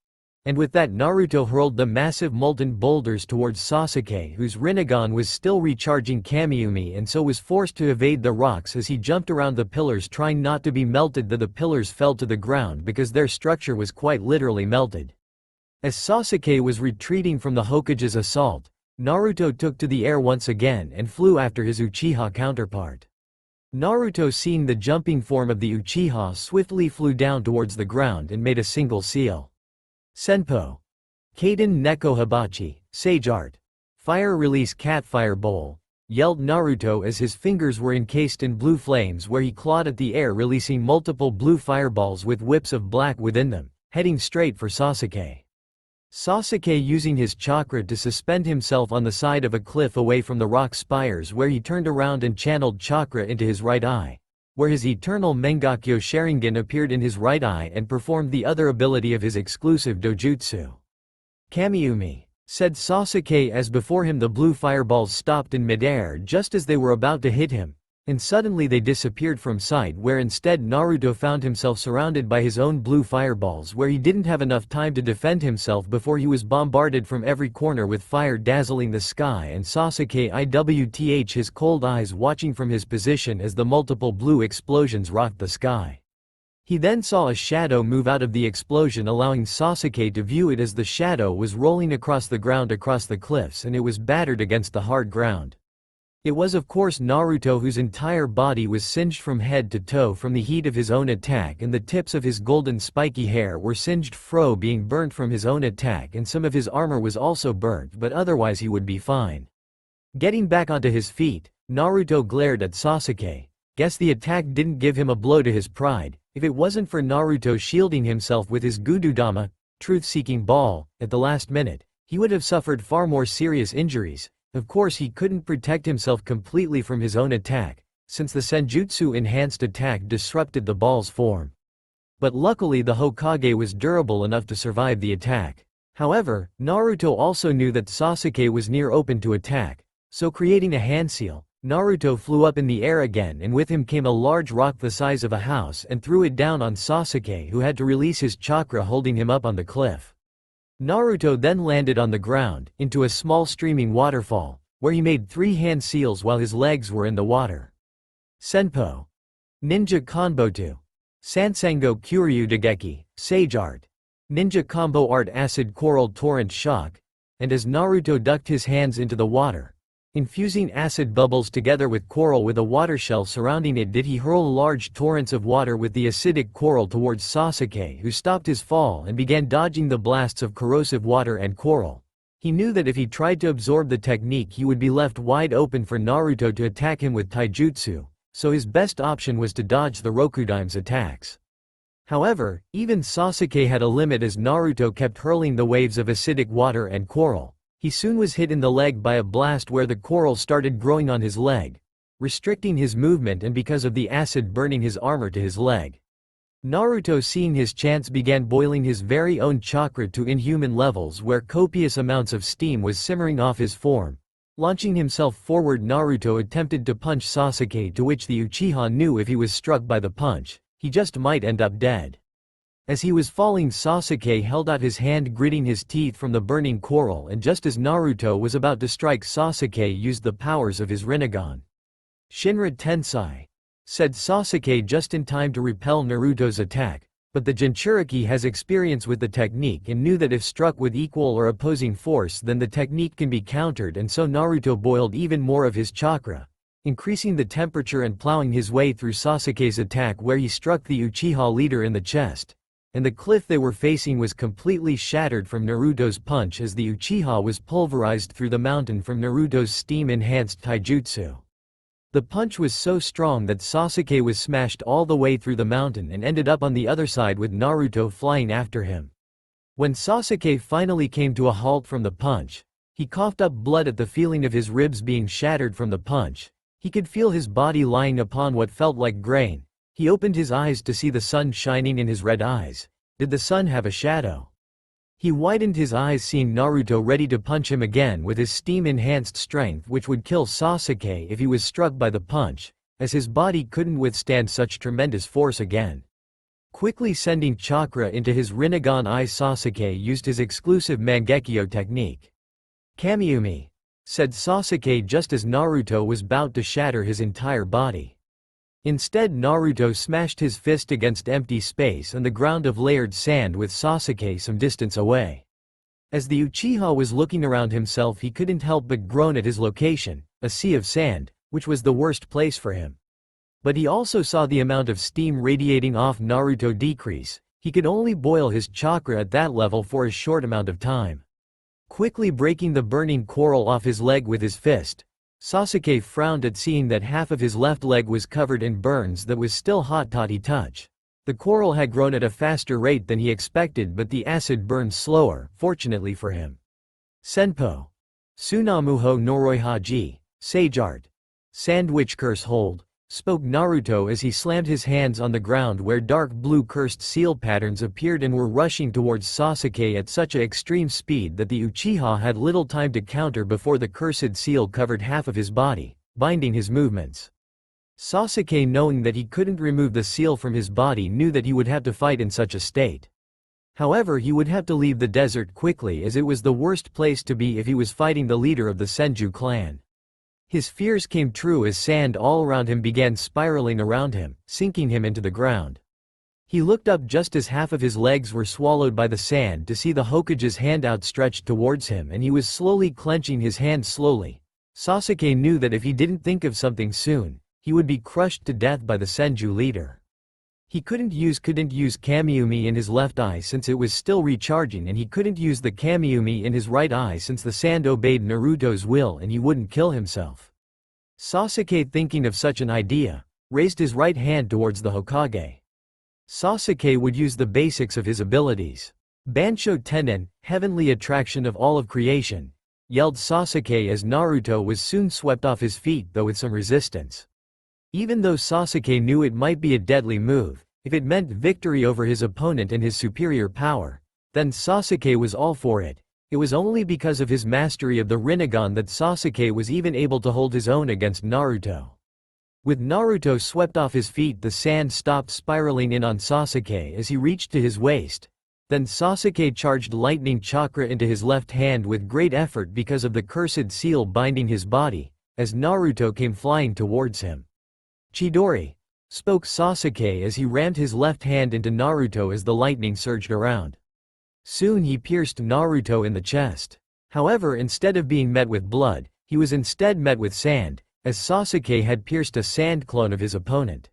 Speaker 1: And with that, Naruto hurled the massive molten boulders towards Sasuke, whose Rinnegan was still recharging Kamiumi and so was forced to evade the rocks as he jumped around the pillars, trying not to be melted. The pillars fell to the ground because their structure was quite literally melted. As Sasuke was retreating from the Hokage's assault, Naruto took to the air once again and flew after his Uchiha counterpart. Naruto, seeing the jumping form of the Uchiha, swiftly flew down towards the ground and made a single seal. Senpo. Kaden Neko Hibachi, Sage Art. Fire release Catfire Bowl, yelled Naruto as his fingers were encased in blue flames, where he clawed at the air, releasing multiple blue fireballs with whips of black within them, heading straight for Sasuke. Sasuke, using his chakra to suspend himself on the side of a cliff away from the rock spires, where he turned around and channeled chakra into his right eye, where his eternal Mangakyo Sharingan appeared in his right eye and performed the other ability of his exclusive dojutsu. Kamiumi, said Sasuke as before him the blue fireballs stopped in midair just as they were about to hit him, and suddenly they disappeared from sight, where instead Naruto found himself surrounded by his own blue fireballs, where he didn't have enough time to defend himself before he was bombarded from every corner with fire dazzling the sky, and Sasuke IWTH his cold eyes watching from his position as the multiple blue explosions rocked the sky. He then saw a shadow move out of the explosion, allowing Sasuke to view it as the shadow was rolling across the ground across the cliffs, and it was battered against the hard ground. It was of course Naruto, whose entire body was singed from head to toe from the heat of his own attack, and the tips of his golden spiky hair were singed being burnt from his own attack, and some of his armor was also burnt, but otherwise he would be fine. Getting back onto his feet, Naruto glared at Sasuke. Guess the attack didn't give him a blow to his pride. If it wasn't for Naruto shielding himself with his Gududama, truth-seeking ball, at the last minute, he would have suffered far more serious injuries. Of course, he couldn't protect himself completely from his own attack, since the Senjutsu enhanced attack disrupted the ball's form. But luckily the Hokage was durable enough to survive the attack. However, Naruto also knew that Sasuke was near open to attack, so creating a hand seal, Naruto flew up in the air again, and with him came a large rock the size of a house and threw it down on Sasuke, who had to release his chakra holding him up on the cliff. Naruto then landed on the ground, into a small streaming waterfall, where he made 3 hand seals while his legs were in the water. Senpo. Ninja Konbotu. Sansango Kuryu Degeki, Sage Art. Ninja Combo Art Acid Coral Torrent Shock, and as Naruto ducked his hands into the water, infusing acid bubbles together with coral with a water shell surrounding it, he hurl large torrents of water with the acidic coral towards Sasuke, who stopped his fall and began dodging the blasts of corrosive water and coral. He knew that if he tried to absorb the technique he would be left wide open for Naruto to attack him with taijutsu, so his best option was to dodge the Rokudaim's attacks. However, even Sasuke had a limit as Naruto kept hurling the waves of acidic water and coral. He soon was hit in the leg by a blast where the coral started growing on his leg, restricting his movement and because of the acid burning his armor to his leg. Naruto, seeing his chance, began boiling his very own chakra to inhuman levels where copious amounts of steam was simmering off his form. Launching himself forward, Naruto attempted to punch Sasuke, to which the Uchiha knew if he was struck by the punch, he just might end up dead. As he was falling, Sasuke held out his hand, gritting his teeth from the burning coral, and just as Naruto was about to strike, Sasuke used the powers of his Rinnegan. Shinra Tensei, said Sasuke, just in time to repel Naruto's attack, but the Jinchuriki has experience with the technique and knew that if struck with equal or opposing force then the technique can be countered, and so Naruto boiled even more of his chakra, increasing the temperature and plowing his way through Sasuke's attack, where he struck the Uchiha leader in the chest, and the cliff they were facing was completely shattered from Naruto's punch as the Uchiha was pulverized through the mountain from Naruto's steam-enhanced taijutsu. The punch was so strong that Sasuke was smashed all the way through the mountain and ended up on the other side with Naruto flying after him. When Sasuke finally came to a halt from the punch, he coughed up blood at the feeling of his ribs being shattered from the punch. He could feel his body lying upon what felt like grain. He opened his eyes to see the sun shining in his red eyes. Did the sun have a shadow? He widened his eyes, seeing Naruto ready to punch him again with his steam-enhanced strength, which would kill Sasuke if he was struck by the punch, as his body couldn't withstand such tremendous force again. Quickly sending chakra into his Rinnegan eye, Sasuke used his exclusive Mangekyo technique. Kamiumi, said Sasuke just as Naruto was about to shatter his entire body. Instead, Naruto smashed his fist against empty space and the ground of layered sand with Sasuke some distance away. As the Uchiha was looking around himself, he couldn't help but groan at his location, a sea of sand, which was the worst place for him. But he also saw the amount of steam radiating off Naruto decrease. He could only boil his chakra at that level for a short amount of time. Quickly breaking the burning coral off his leg with his fist, Sasuke frowned at seeing that half of his left leg was covered in burns that was still hot to touch. The coral had grown at a faster rate than he expected, but the acid burned slower, fortunately for him. Senpo. Tsunamuho Noroi Haji, Sage Art. Sandwich Curse Hold, spoke Naruto as he slammed his hands on the ground where dark blue cursed seal patterns appeared and were rushing towards Sasuke at such an extreme speed that the Uchiha had little time to counter before the cursed seal covered half of his body, binding his movements. Sasuke, knowing that he couldn't remove the seal from his body, knew that he would have to fight in such a state. However, he would have to leave the desert quickly, as it was the worst place to be if he was fighting the leader of the Senju clan. His fears came true as sand all around him began spiraling around him, sinking him into the ground. He looked up just as half of his legs were swallowed by the sand to see the Hokage's hand outstretched towards him, and he was slowly clenching his hand slowly. Sasuke knew that if he didn't think of something soon, he would be crushed to death by the Senju leader. He couldn't use Kamiumi in his left eye since it was still recharging, and he couldn't use the Kamiumi in his right eye since the sand obeyed Naruto's will and he wouldn't kill himself. Sasuke, thinking of such an idea, raised his right hand towards the Hokage. Sasuke would use the basics of his abilities. Bansho Tennen, heavenly attraction of all of creation, yelled Sasuke as Naruto was soon swept off his feet, though with some resistance. Even though Sasuke knew it might be a deadly move, if it meant victory over his opponent and his superior power, then Sasuke was all for it. It was only because of his mastery of the Rinnegan that Sasuke was even able to hold his own against Naruto. With Naruto swept off his feet, the sand stopped spiraling in on Sasuke as he reached to his waist. Then Sasuke charged lightning chakra into his left hand with great effort because of the cursed seal binding his body, as Naruto came flying towards him. Chidori, spoke Sasuke as he rammed his left hand into Naruto as the lightning surged around. Soon he pierced Naruto in the chest. However, instead of being met with blood, he was instead met with sand, as Sasuke had pierced a sand clone of his opponent.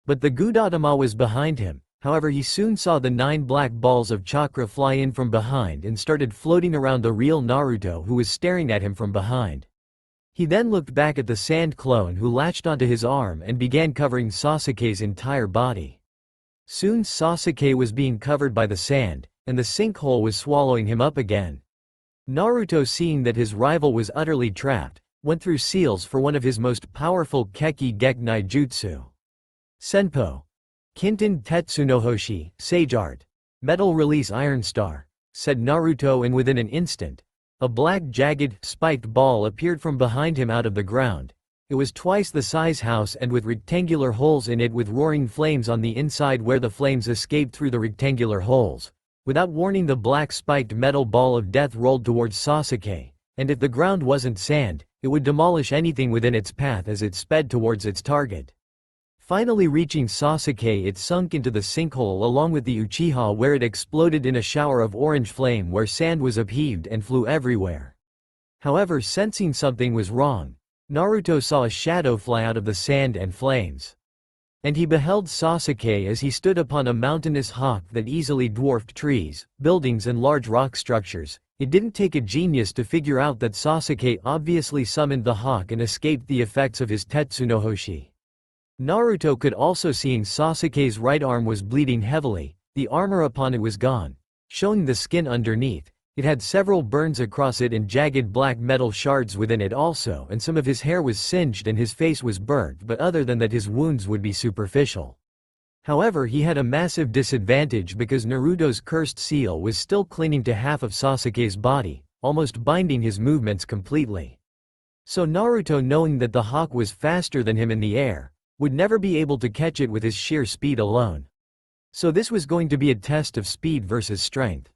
Speaker 1: But the Gudetama was behind him. However, he soon saw the 9 black balls of chakra fly in from behind and started floating around the real Naruto, who was staring at him from behind. He then looked back at the sand clone, who latched onto his arm and began covering Sasuke's entire body. Soon Sasuke was being covered by the sand, and the sinkhole was swallowing him up again. Naruto, seeing that his rival was utterly trapped, went through seals for one of his most powerful Keki Geknai Jutsu. Senpo. Kinten Tetsunohoshi, Sage Art. Metal Release Iron Star, said Naruto, and within an instant, a black jagged, spiked ball appeared from behind him out of the ground. It was twice the size house and with rectangular holes in it with roaring flames on the inside where the flames escaped through the rectangular holes. Without warning, the black spiked metal ball of death rolled towards Sasuke, and if the ground wasn't sand, it would demolish anything within its path as it sped towards its target. Finally reaching Sasuke, it sunk into the sinkhole along with the Uchiha, where it exploded in a shower of orange flame where sand was upheaved and flew everywhere. However, sensing something was wrong, Naruto saw a shadow fly out of the sand and flames. And he beheld Sasuke as he stood upon a mountainous hawk that easily dwarfed trees, buildings and large rock structures. It didn't take a genius to figure out that Sasuke obviously summoned the hawk and escaped the effects of his Tetsunohoshi. Naruto could also see Sasuke's right arm was bleeding heavily, the armor upon it was gone, showing the skin underneath. It had several burns across it and jagged black metal shards within it also, and some of his hair was singed and his face was burnt, but other than that his wounds would be superficial. However, he had a massive disadvantage because Naruto's cursed seal was still clinging to half of Sasuke's body, almost binding his movements completely. So Naruto, knowing that the hawk was faster than him in the air, would never be able to catch it with his sheer speed alone. So this was going to be a test of speed versus strength.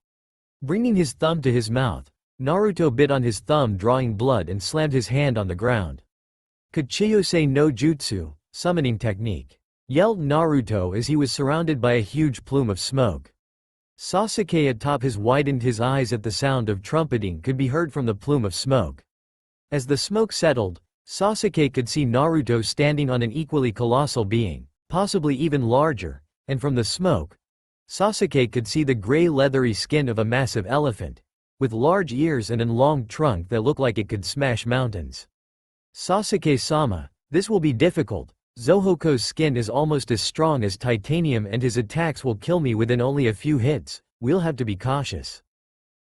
Speaker 1: Bringing his thumb to his mouth, Naruto bit on his thumb, drawing blood, and slammed his hand on the ground. Kachiyose no Jutsu, summoning technique, yelled Naruto as he was surrounded by a huge plume of smoke. Sasuke atop his widened his eyes at the sound of trumpeting could be heard from the plume of smoke. As the smoke settled, Sasuke could see Naruto standing on an equally colossal being, possibly even larger, and from the smoke, Sasuke could see the gray leathery skin of a massive elephant, with large ears and a long trunk that looked like it could smash mountains. Sasuke-sama, this will be difficult. Zohoko's skin is almost as strong as titanium and his attacks will kill me within only a few hits, we'll have to be cautious.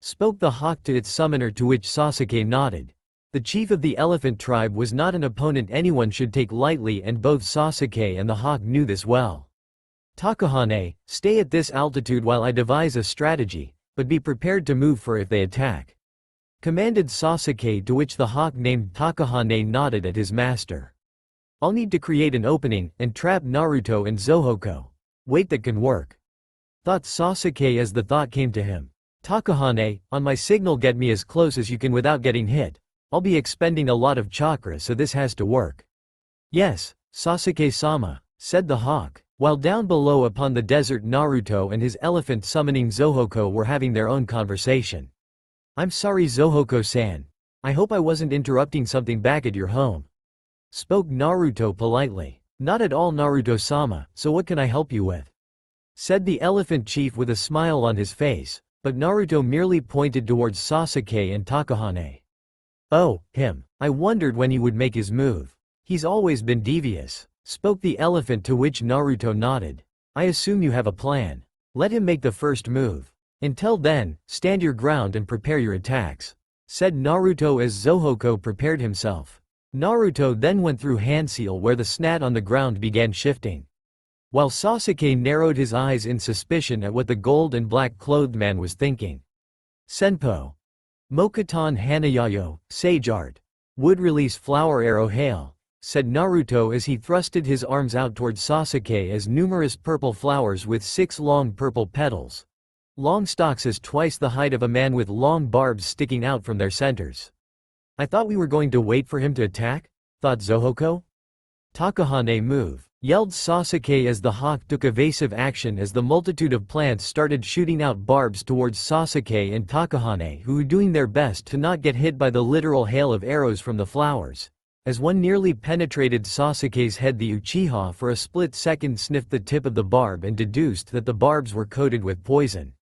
Speaker 1: Spoke the hawk to its summoner, to which Sasuke nodded. The chief of the elephant tribe was not an opponent anyone should take lightly, and both Sasuke and the hawk knew this well. Takahane, stay at this altitude while I devise a strategy, but be prepared to move for if they attack, commanded Sasuke, to which the hawk named Takahane nodded at his master. I'll need to create an opening and trap Naruto and Zohoko. Wait, that can work, thought Sasuke as the thought came to him. Takahane, on my signal get me as close as you can without getting hit. I'll be expending a lot of chakra, so this has to work. Yes, Sasuke-sama, said the hawk. While down below upon the desert, Naruto and his elephant summoning Zohoko were having their own conversation. I'm sorry, Zohoko-san. I hope I wasn't interrupting something back at your home, spoke Naruto politely. Not at all, Naruto-sama, so what can I help you with? Said the elephant chief with a smile on his face, but Naruto merely pointed towards Sasuke and Takahane. Oh, him. I wondered when he would make his move. He's always been devious, spoke the elephant, to which Naruto nodded. I assume you have a plan. Let him make the first move. Until then, stand your ground and prepare your attacks, said Naruto as Zohoko prepared himself. Naruto then went through handseal where the snat on the ground began shifting, while Sasuke narrowed his eyes in suspicion at what the gold and black clothed man was thinking. Senpo. Mokuton Hanayayo, Sage Art. Would release flower arrow hail, said Naruto as he thrusted his arms out towards Sasuke as numerous purple flowers with 6 long purple petals, long stalks as twice the height of a man with long barbs sticking out from their centers. I thought we were going to wait for him to attack, thought Zohoko. Takahane move, yelled Sasuke as the hawk took evasive action as the multitude of plants started shooting out barbs towards Sasuke and Takahane, who were doing their best to not get hit by the literal hail of arrows from the flowers. As one nearly penetrated Sasuke's head, the Uchiha for a split second sniffed the tip of the barb and deduced that the barbs were coated with poison.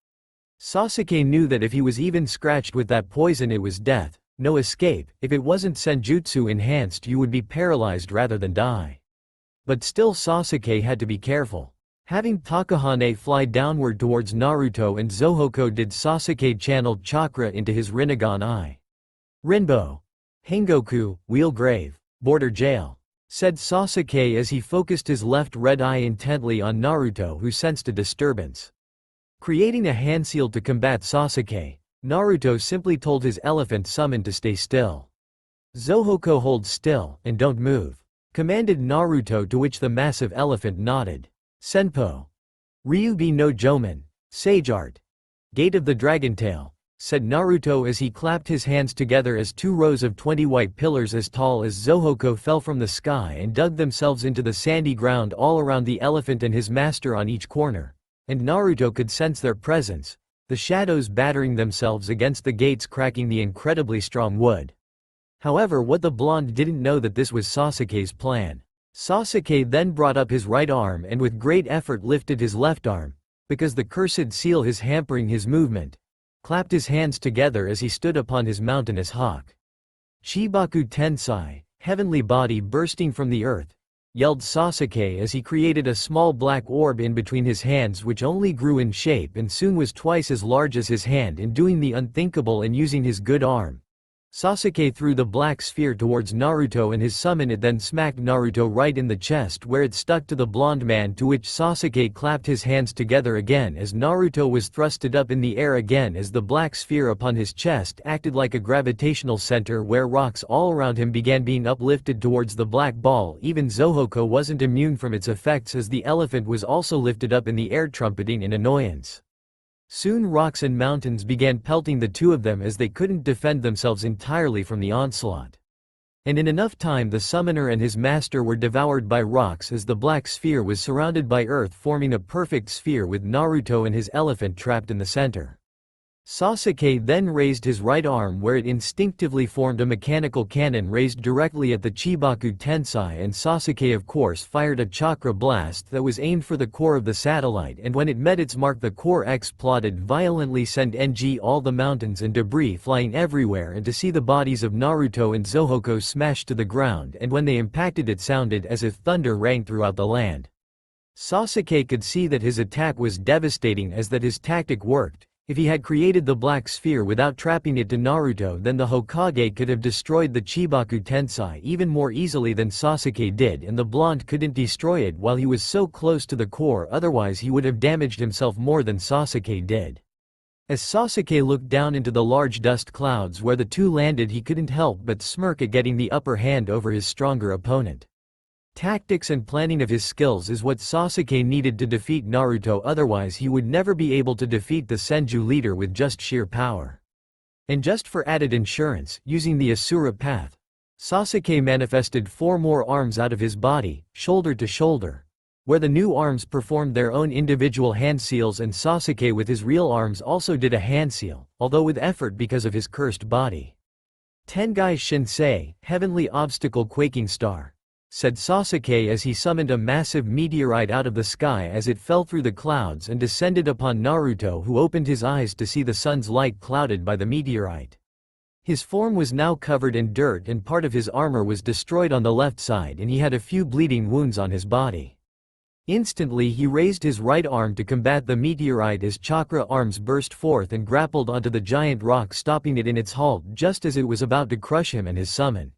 Speaker 1: Sasuke knew that if he was even scratched with that poison it was death, no escape. If it wasn't senjutsu enhanced you would be paralyzed rather than die. But still Sasuke had to be careful. Having Takahane fly downward towards Naruto and Zohoko did Sasuke channeled chakra into his Rinnegan eye. Rinbo. Hengoku, wheel grave, border jail, said Sasuke as he focused his left red eye intently on Naruto, who sensed a disturbance. Creating a hand seal to combat Sasuke, Naruto simply told his elephant summon to stay still. "Zohoko, hold still, and don't move," commanded Naruto, to which the massive elephant nodded. "Senpo. Ryubi no Jomen, Sage Art. Gate of the Dragon Tail," said Naruto as he clapped his hands together as 2 rows of 20 white pillars as tall as Zohoko fell from the sky and dug themselves into the sandy ground all around the elephant and his master on each corner. And Naruto could sense their presence, the shadows battering themselves against the gates, cracking the incredibly strong wood. However, what the blonde didn't know that this was Sasuke's plan. Sasuke then brought up his right arm and with great effort lifted his left arm, because the cursed seal is hampering his movement, clapped his hands together as he stood upon his mountainous hawk. "Chibaku Tensai, heavenly body bursting from the earth," yelled Sasuke as he created a small black orb in between his hands, which only grew in shape and soon was twice as large as his hand. In doing the unthinkable and using his good arm, Sasuke threw the black sphere towards Naruto and his summon. It then smacked Naruto right in the chest where it stuck to the blonde man, to which Sasuke clapped his hands together again as Naruto was thrusted up in the air again, as the black sphere upon his chest acted like a gravitational center where rocks all around him began being uplifted towards the black ball. Even Zohoko wasn't immune from its effects, as the elephant was also lifted up in the air, trumpeting in annoyance. Soon rocks and mountains began pelting the two of them as they couldn't defend themselves entirely from the onslaught. And in enough time the summoner and his master were devoured by rocks, as the black sphere was surrounded by earth, forming a perfect sphere with Naruto and his elephant trapped in the center. Sasuke then raised his right arm where it instinctively formed a mechanical cannon raised directly at the Chibaku Tensai, and Sasuke of course fired a chakra blast that was aimed for the core of the satellite, and when it met its mark the core exploded violently, sent all the mountains and debris flying everywhere, and to see the bodies of Naruto and Zohoko smashed to the ground, and when they impacted it sounded as if thunder rang throughout the land. Sasuke could see that his attack was devastating, as that his tactic worked. If he had created the black sphere without trapping it to Naruto, then the Hokage could have destroyed the Chibaku Tensai even more easily than Sasuke did, and the blonde couldn't destroy it while he was so close to the core, otherwise he would have damaged himself more than Sasuke did. As Sasuke looked down into the large dust clouds where the two landed, he couldn't help but smirk at getting the upper hand over his stronger opponent. Tactics and planning of his skills is what Sasuke needed to defeat Naruto, otherwise he would never be able to defeat the Senju leader with just sheer power. And just for added insurance, using the Asura path, Sasuke manifested 4 more arms out of his body, shoulder to shoulder, where the new arms performed their own individual hand seals, and Sasuke with his real arms also did a hand seal, although with effort because of his cursed body. "Tengai Shinsei, heavenly obstacle quaking star," said Sasuke as he summoned a massive meteorite out of the sky as it fell through the clouds and descended upon Naruto, who opened his eyes to see the sun's light clouded by the meteorite. His form was now covered in dirt and part of his armor was destroyed on the left side, and he had a few bleeding wounds on his body. Instantly he raised his right arm to combat the meteorite as chakra arms burst forth and grappled onto the giant rock, stopping it in its halt just as it was about to crush him and his summon.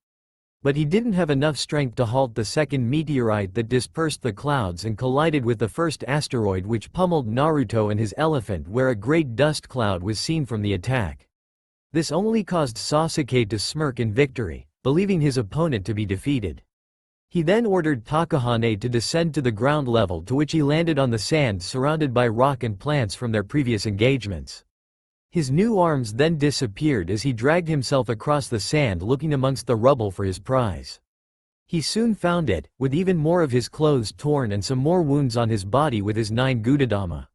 Speaker 1: But he didn't have enough strength to halt the second meteorite that dispersed the clouds and collided with the first asteroid, which pummeled Naruto and his elephant, where a great dust cloud was seen from the attack. This only caused Sasuke to smirk in victory, believing his opponent to be defeated. He then ordered Takahane to descend to the ground level, to which he landed on the sand surrounded by rock and plants from their previous engagements. His new arms then disappeared as he dragged himself across the sand, looking amongst the rubble for his prize. He soon found it, with even more of his clothes torn and some more wounds on his body, with his 9 Gudadama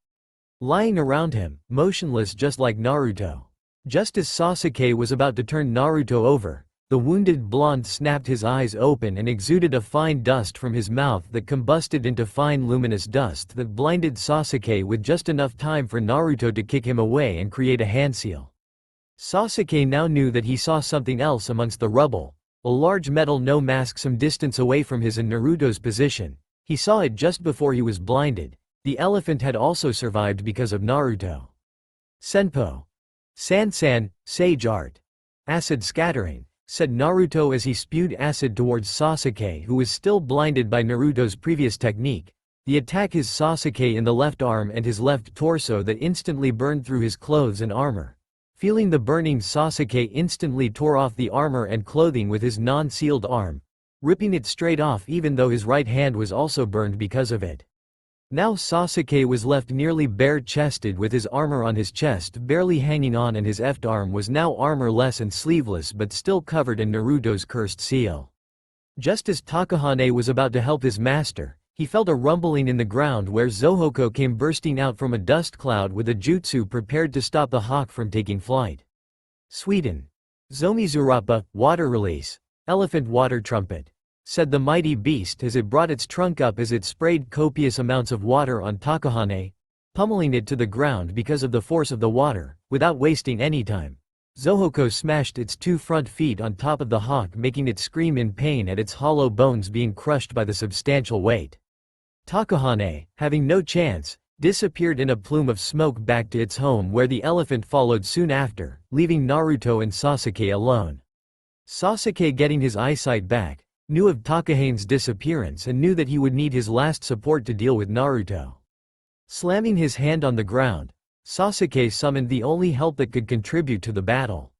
Speaker 1: lying around him, motionless just like Naruto. Just as Sasuke was about to turn Naruto over, the wounded blonde snapped his eyes open and exuded a fine dust from his mouth that combusted into fine luminous dust that blinded Sasuke with just enough time for Naruto to kick him away and create a hand seal. Sasuke now knew that he saw something else amongst the rubble, a large metal no mask some distance away from his and Naruto's position. He saw it just before he was blinded. The elephant had also survived because of Naruto. Senpo. Sansan, Sage Art. Acid Scattering, said Naruto as he spewed acid towards Sasuke, who was still blinded by Naruto's previous technique. The attack hit Sasuke in the left arm and his left torso that instantly burned through his clothes and armor. Feeling the burning, Sasuke instantly tore off the armor and clothing with his non-sealed arm, ripping it straight off even though his right hand was also burned because of it. Now Sasuke was left nearly bare-chested with his armor on his chest barely hanging on, and his left arm was now armorless and sleeveless but still covered in Naruto's cursed seal. Just as Takahane was about to help his master, he felt a rumbling in the ground where Zohoko came bursting out from a dust cloud with a jutsu prepared to stop the hawk from taking flight. Sweden. Zomizurappa, water release. Elephant water trumpet, said the mighty beast as it brought its trunk up as it sprayed copious amounts of water on Takahane, pummeling it to the ground because of the force of the water. Without wasting any time, Zohoko smashed its 2 front feet on top of the hawk, making it scream in pain at its hollow bones being crushed by the substantial weight. Takahane, having no chance, disappeared in a plume of smoke back to its home, where the elephant followed soon after, leaving Naruto and Sasuke alone. Sasuke, getting his eyesight back, knew of Takahane's disappearance and knew that he would need his last support to deal with Naruto. Slamming his hand on the ground, Sasuke summoned the only help that could contribute to the battle.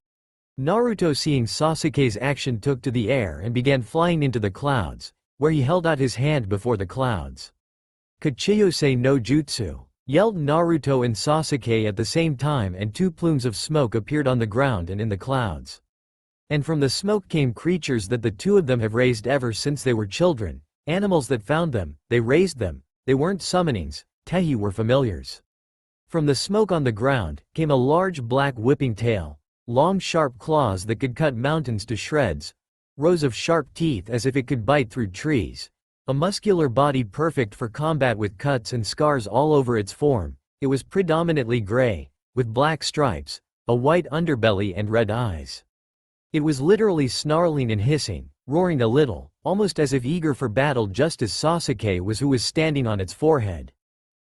Speaker 1: Naruto, seeing Sasuke's action, took to the air and began flying into the clouds, where he held out his hand before the clouds. Kachiyose no Jutsu, yelled Naruto and Sasuke at the same time, and 2 plumes of smoke appeared on the ground and in the clouds. And from the smoke came creatures that the 2 of them have raised ever since they were children, animals that found them, they raised them, they weren't summonings, Tehi were familiars. From the smoke on the ground, came a large black whipping tail, long sharp claws that could cut mountains to shreds, rows of sharp teeth as if it could bite through trees, a muscular body perfect for combat with cuts and scars all over its form. It was predominantly gray, with black stripes, a white underbelly and red eyes. It was literally snarling and hissing, roaring a little, almost as if eager for battle, just as Sasuke was, who was standing on its forehead.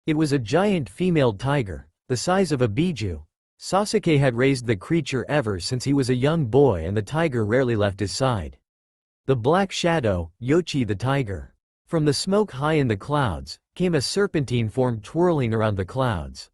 Speaker 1: It was a giant female tiger, the size of a biju. Sasuke had raised the creature ever since he was a young boy, and the tiger rarely left his side. The Black Shadow, Yochi the tiger. From the smoke high in the clouds, came a serpentine form twirling around the clouds.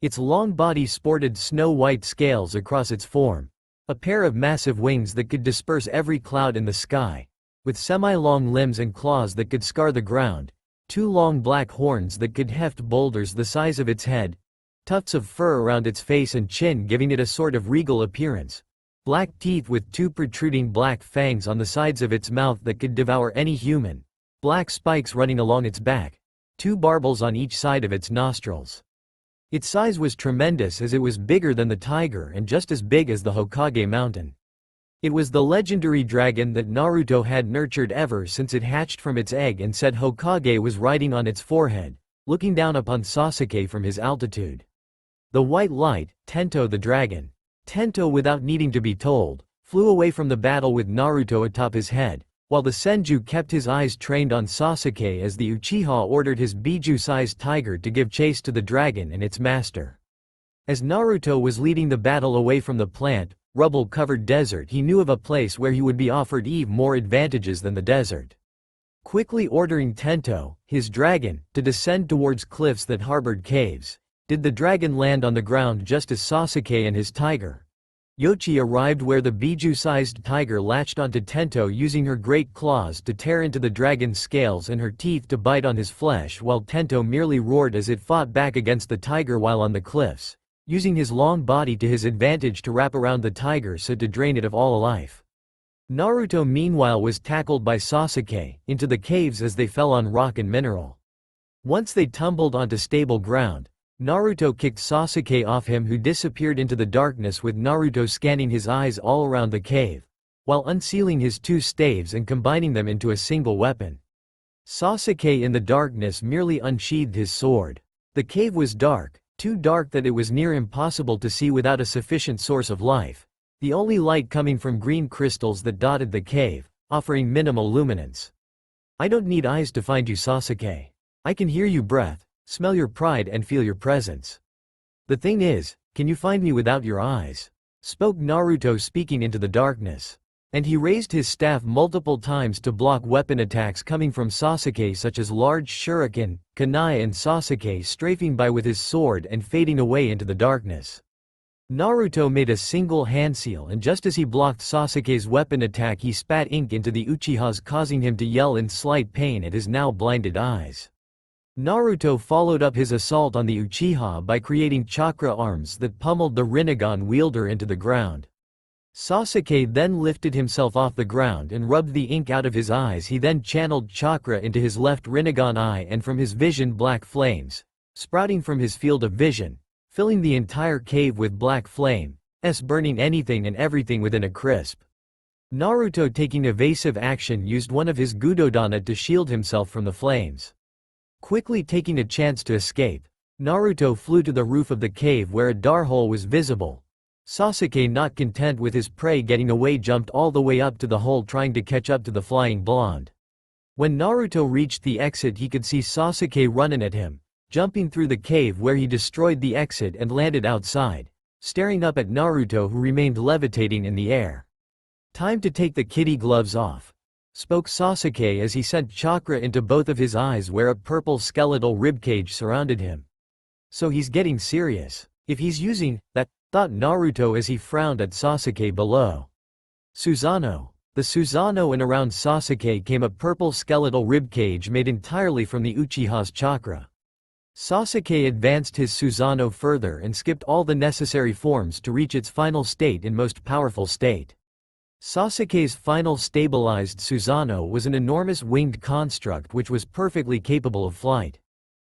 Speaker 1: Its long body sported snow-white scales across its form, a pair of massive wings that could disperse every cloud in the sky, with semi-long limbs and claws that could scar the ground, 2 long black horns that could heft boulders the size of its head, tufts of fur around its face and chin giving it a sort of regal appearance, black teeth with 2 protruding black fangs on the sides of its mouth that could devour any human, black spikes running along its back, 2 barbels on each side of its nostrils. Its size was tremendous, as it was bigger than the tiger and just as big as the Hokage mountain. It was the legendary dragon that Naruto had nurtured ever since it hatched from its egg, and said Hokage was riding on its forehead, looking down upon Sasuke from his altitude. The white light, Tento the dragon. Tento, without needing to be told, flew away from the battle with Naruto atop his head, while the Senju kept his eyes trained on Sasuke as the Uchiha ordered his Biju-sized tiger to give chase to the dragon and its master. As Naruto was leading the battle away from the plant, rubble-covered desert, he knew of a place where he would be offered even more advantages than the desert. Quickly ordering Tento, his dragon, to descend towards cliffs that harbored caves, did the dragon land on the ground just as Sasuke and his tiger, Yochi, arrived, where the Biju-sized tiger latched onto Tento, using her great claws to tear into the dragon's scales and her teeth to bite on his flesh, while Tento merely roared as it fought back against the tiger while on the cliffs, using his long body to his advantage to wrap around the tiger so to drain it of all life. Naruto meanwhile was tackled by Sasuke into the caves as they fell on rock and mineral. Once they tumbled onto stable ground, Naruto kicked Sasuke off him, who disappeared into the darkness, with Naruto scanning his eyes all around the cave, while unsealing his 2 staves and combining them into a single weapon. Sasuke in the darkness merely unsheathed his sword. The cave was dark, too dark that it was near impossible to see without a sufficient source of life, the only light coming from green crystals that dotted the cave, offering minimal luminance. "I don't need eyes to find you, Sasuke. I can hear your breath, smell your pride and feel your presence. The thing is, can you find me without your eyes?" spoke Naruto, speaking into the darkness. And he raised his staff multiple times to block weapon attacks coming from Sasuke, such as large shuriken, kunai, and Sasuke strafing by with his sword and fading away into the darkness. Naruto made a single hand seal, and just as he blocked Sasuke's weapon attack, he spat ink into the Uchihas, causing him to yell in slight pain at his now blinded eyes. Naruto followed up his assault on the Uchiha by creating chakra arms that pummeled the Rinnegan wielder into the ground. Sasuke then lifted himself off the ground and rubbed the ink out of his eyes. He then channeled chakra into his left Rinnegan eye, and from his vision black flames, sprouting from his field of vision, filling the entire cave with black flame, burning anything and everything within a crisp. Naruto, taking evasive action, used one of his Gudodana to shield himself from the flames. Quickly taking a chance to escape, Naruto flew to the roof of the cave where a door hole was visible. Sasuke, not content with his prey getting away, jumped all the way up to the hole trying to catch up to the flying blonde. When Naruto reached the exit, he could see Sasuke running at him, jumping through the cave where he destroyed the exit and landed outside, staring up at Naruto, who remained levitating in the air. "Time to take the kitty gloves off," spoke Sasuke as he sent chakra into both of his eyes where a purple skeletal ribcage surrounded him. So he's getting serious. If he's using that, thought Naruto as he frowned at Sasuke below. Susanoo. The Susanoo, and around Sasuke came a purple skeletal ribcage made entirely from the Uchiha's chakra. Sasuke advanced his Susanoo further and skipped all the necessary forms to reach its final state and most powerful state. Sasuke's final stabilized Susanoo was an enormous winged construct which was perfectly capable of flight.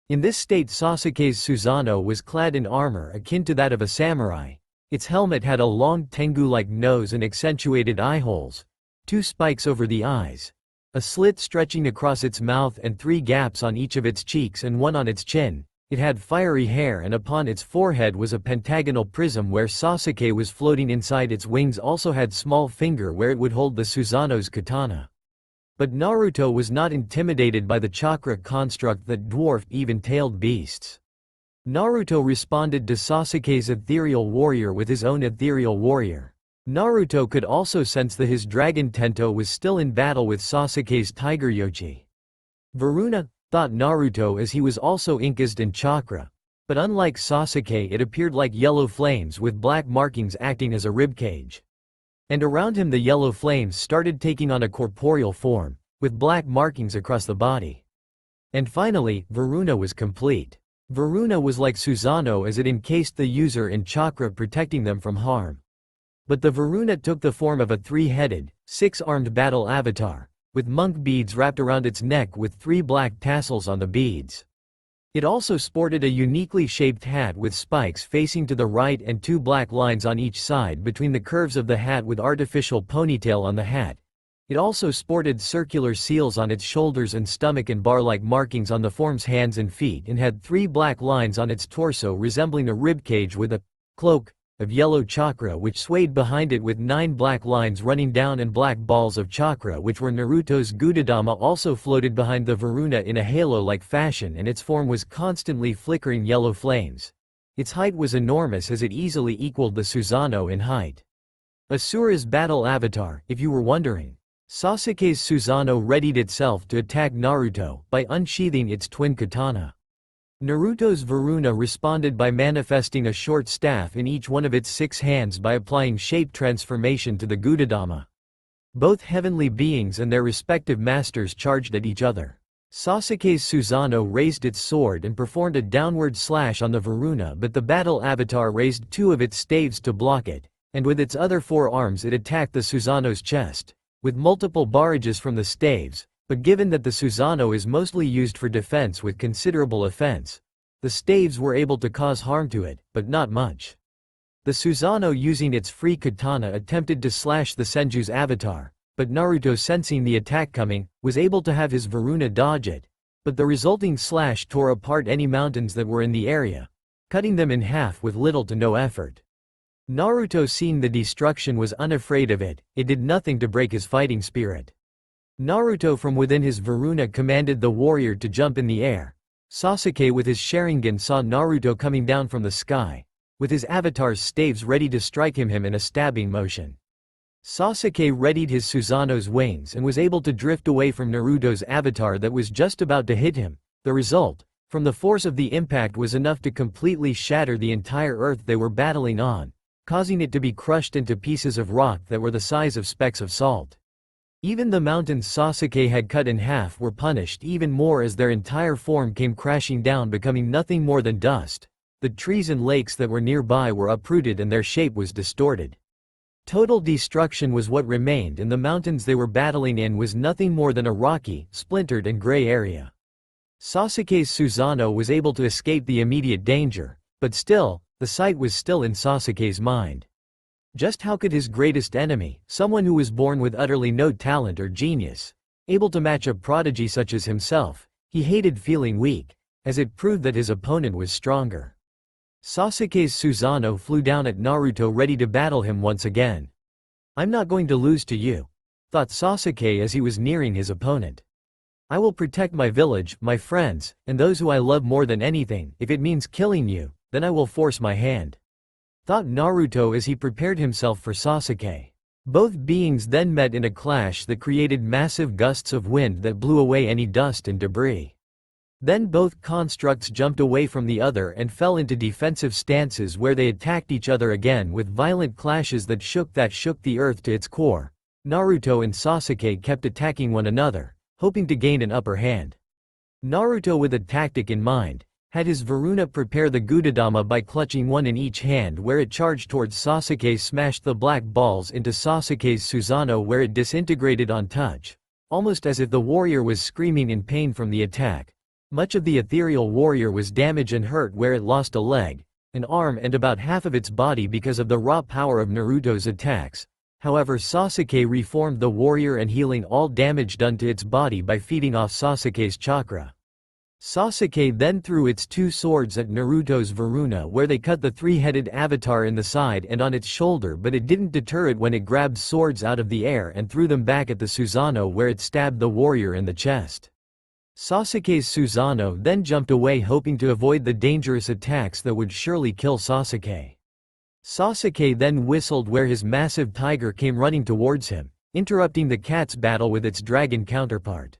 Speaker 1: In this state, Sasuke's Susanoo was clad in armor akin to that of a samurai. Its helmet had a long tengu-like nose and accentuated eye holes, 2 spikes over the eyes, a slit stretching across its mouth, and 3 gaps on each of its cheeks and 1 on its chin. It had fiery hair, and upon its forehead was a pentagonal prism where Sasuke was floating inside. Its wings also had small finger where it would hold the Susanoo's katana. But Naruto was not intimidated by the chakra construct that dwarfed even tailed beasts. Naruto responded to Sasuke's ethereal warrior with his own ethereal warrior. Naruto could also sense that his dragon Tento was still in battle with Sasuke's tiger Yochi. Varuna, thought Naruto as he was also encased in chakra. But unlike Sasuke, it appeared like yellow flames with black markings acting as a ribcage. And around him the yellow flames started taking on a corporeal form, with black markings across the body. And finally, Varuna was complete. Varuna was like Susanoo as it encased the user in chakra, protecting them from harm. But the Varuna took the form of a 3-headed, 6-armed battle avatar, with monk beads wrapped around its neck with 3 black tassels on the beads. It also sported a uniquely shaped hat with spikes facing to the right and 2 black lines on each side between the curves of the hat with artificial ponytail on the hat. It also sported circular seals on its shoulders and stomach and bar-like markings on the form's hands and feet, and had 3 black lines on its torso resembling a ribcage with a cloak of yellow chakra which swayed behind it, with 9 black lines running down, and black balls of chakra which were Naruto's Gudodama also floated behind the Varuna in a halo-like fashion, and its form was constantly flickering yellow flames. Its height was enormous as it easily equaled the Susanoo in height. Asura's battle avatar, if you were wondering. Sasuke's Susanoo readied itself to attack Naruto by unsheathing its twin katana. Naruto's Varuna responded by manifesting a short staff in each one of its 6 hands by applying shape transformation to the Gudodama. Both heavenly beings and their respective masters charged at each other. Sasuke's Susanoo raised its sword and performed a downward slash on the Varuna, but the battle avatar raised 2 of its staves to block it, and with its other 4 arms it attacked the Susanoo's chest, with multiple barrages from the staves. But given that the Susanoo is mostly used for defense with considerable offense, the staves were able to cause harm to it, but not much. The Susanoo, using its free katana, attempted to slash the Senju's avatar, but Naruto, sensing the attack coming, was able to have his Varuna dodge it, but the resulting slash tore apart any mountains that were in the area, cutting them in half with little to no effort. Naruto, seeing the destruction, was unafraid of it. It did nothing to break his fighting spirit. Naruto from within his Varuna commanded the warrior to jump in the air. Sasuke with his Sharingan saw Naruto coming down from the sky, with his avatar's staves ready to strike him in a stabbing motion. Sasuke readied his Susanoo's wings and was able to drift away from Naruto's avatar that was just about to hit him. The result, from the force of the impact, was enough to completely shatter the entire earth they were battling on, causing it to be crushed into pieces of rock that were the size of specks of salt. Even the mountains Sasuke had cut in half were punished even more as their entire form came crashing down, becoming nothing more than dust. The trees and lakes that were nearby were uprooted and their shape was distorted. Total destruction was what remained, and the mountains they were battling in was nothing more than a rocky, splintered and gray area. Sasuke's Susanoo was able to escape the immediate danger, but still, the sight was still in Sasuke's mind. Just how could his greatest enemy, someone who was born with utterly no talent or genius, able to match a prodigy such as himself? He hated feeling weak, as it proved that his opponent was stronger. Sasuke's Susanoo flew down at Naruto, ready to battle him once again. "I'm not going to lose to you," thought Sasuke as he was nearing his opponent. "I will protect my village, my friends, and those who I love more than anything. If it means killing you, then I will force my hand," thought Naruto as he prepared himself for Sasuke. Both beings then met in a clash that created massive gusts of wind that blew away any dust and debris. Then both constructs jumped away from the other and fell into defensive stances where they attacked each other again with violent clashes that shook the earth to its core. Naruto and Sasuke kept attacking one another, hoping to gain an upper hand. Naruto, with a tactic in mind, had his Varuna prepare the Gudadama by clutching one in each hand where it charged towards Sasuke, smashed the black balls into Sasuke's Susanoo where it disintegrated on touch, almost as if the warrior was screaming in pain from the attack. Much of the ethereal warrior was damaged and hurt where it lost a leg, an arm and about half of its body because of the raw power of Naruto's attacks. However, Sasuke reformed the warrior and healing all damage done to its body by feeding off Sasuke's chakra. Sasuke then threw its two swords at Naruto's Varuna where they cut the three-headed avatar in the side and on its shoulder, but it didn't deter it when it grabbed swords out of the air and threw them back at the Susanoo where it stabbed the warrior in the chest. Sasuke's Susanoo then jumped away, hoping to avoid the dangerous attacks that would surely kill Sasuke. Sasuke then whistled where his massive tiger came running towards him, interrupting the cat's battle with its dragon counterpart.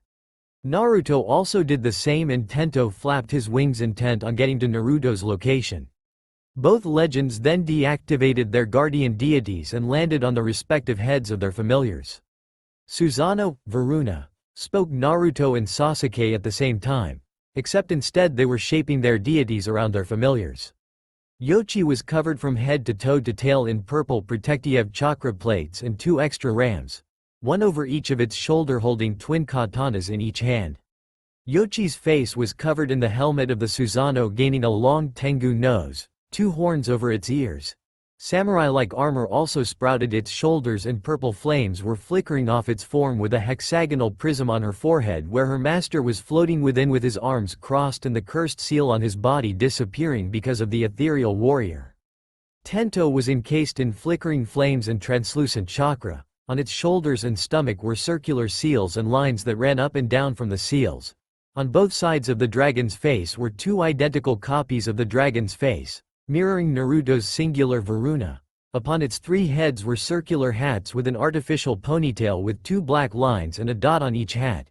Speaker 1: Naruto also did the same and Tento flapped his wings intent on getting to Naruto's location. Both legends then deactivated their guardian deities and landed on the respective heads of their familiars. "Susanoo, Varuna," spoke Naruto and Sasuke at the same time, except instead they were shaping their deities around their familiars. Yoshi was covered from head to toe to tail in purple protective chakra plates and two extra rams, one over each of its shoulder, holding twin katanas in each hand. Yoshi's face was covered in the helmet of the Susanoo, gaining a long Tengu nose, two horns over its ears. Samurai-like armor also sprouted its shoulders and purple flames were flickering off its form with a hexagonal prism on her forehead where her master was floating within with his arms crossed and the cursed seal on his body disappearing because of the ethereal warrior. Tento was encased in flickering flames and translucent chakra. On its shoulders and stomach were circular seals and lines that ran up and down from the seals. On both sides of the dragon's face were two identical copies of the dragon's face, mirroring Naruto's singular Varuna. Upon its three heads were circular hats with an artificial ponytail with two black lines and a dot on each hat.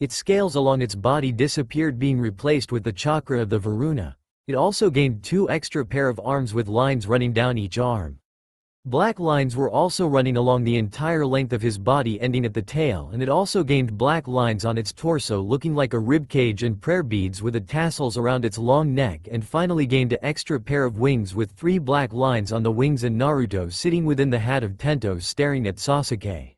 Speaker 1: Its scales along its body disappeared, being replaced with the chakra of the Varuna. It also gained two extra pair of arms with lines running down each arm. Black lines were also running along the entire length of his body ending at the tail, and it also gained black lines on its torso looking like a ribcage and prayer beads with the tassels around its long neck, and finally gained an extra pair of wings with three black lines on the wings, and Naruto sitting within the hat of Tento staring at Sasuke.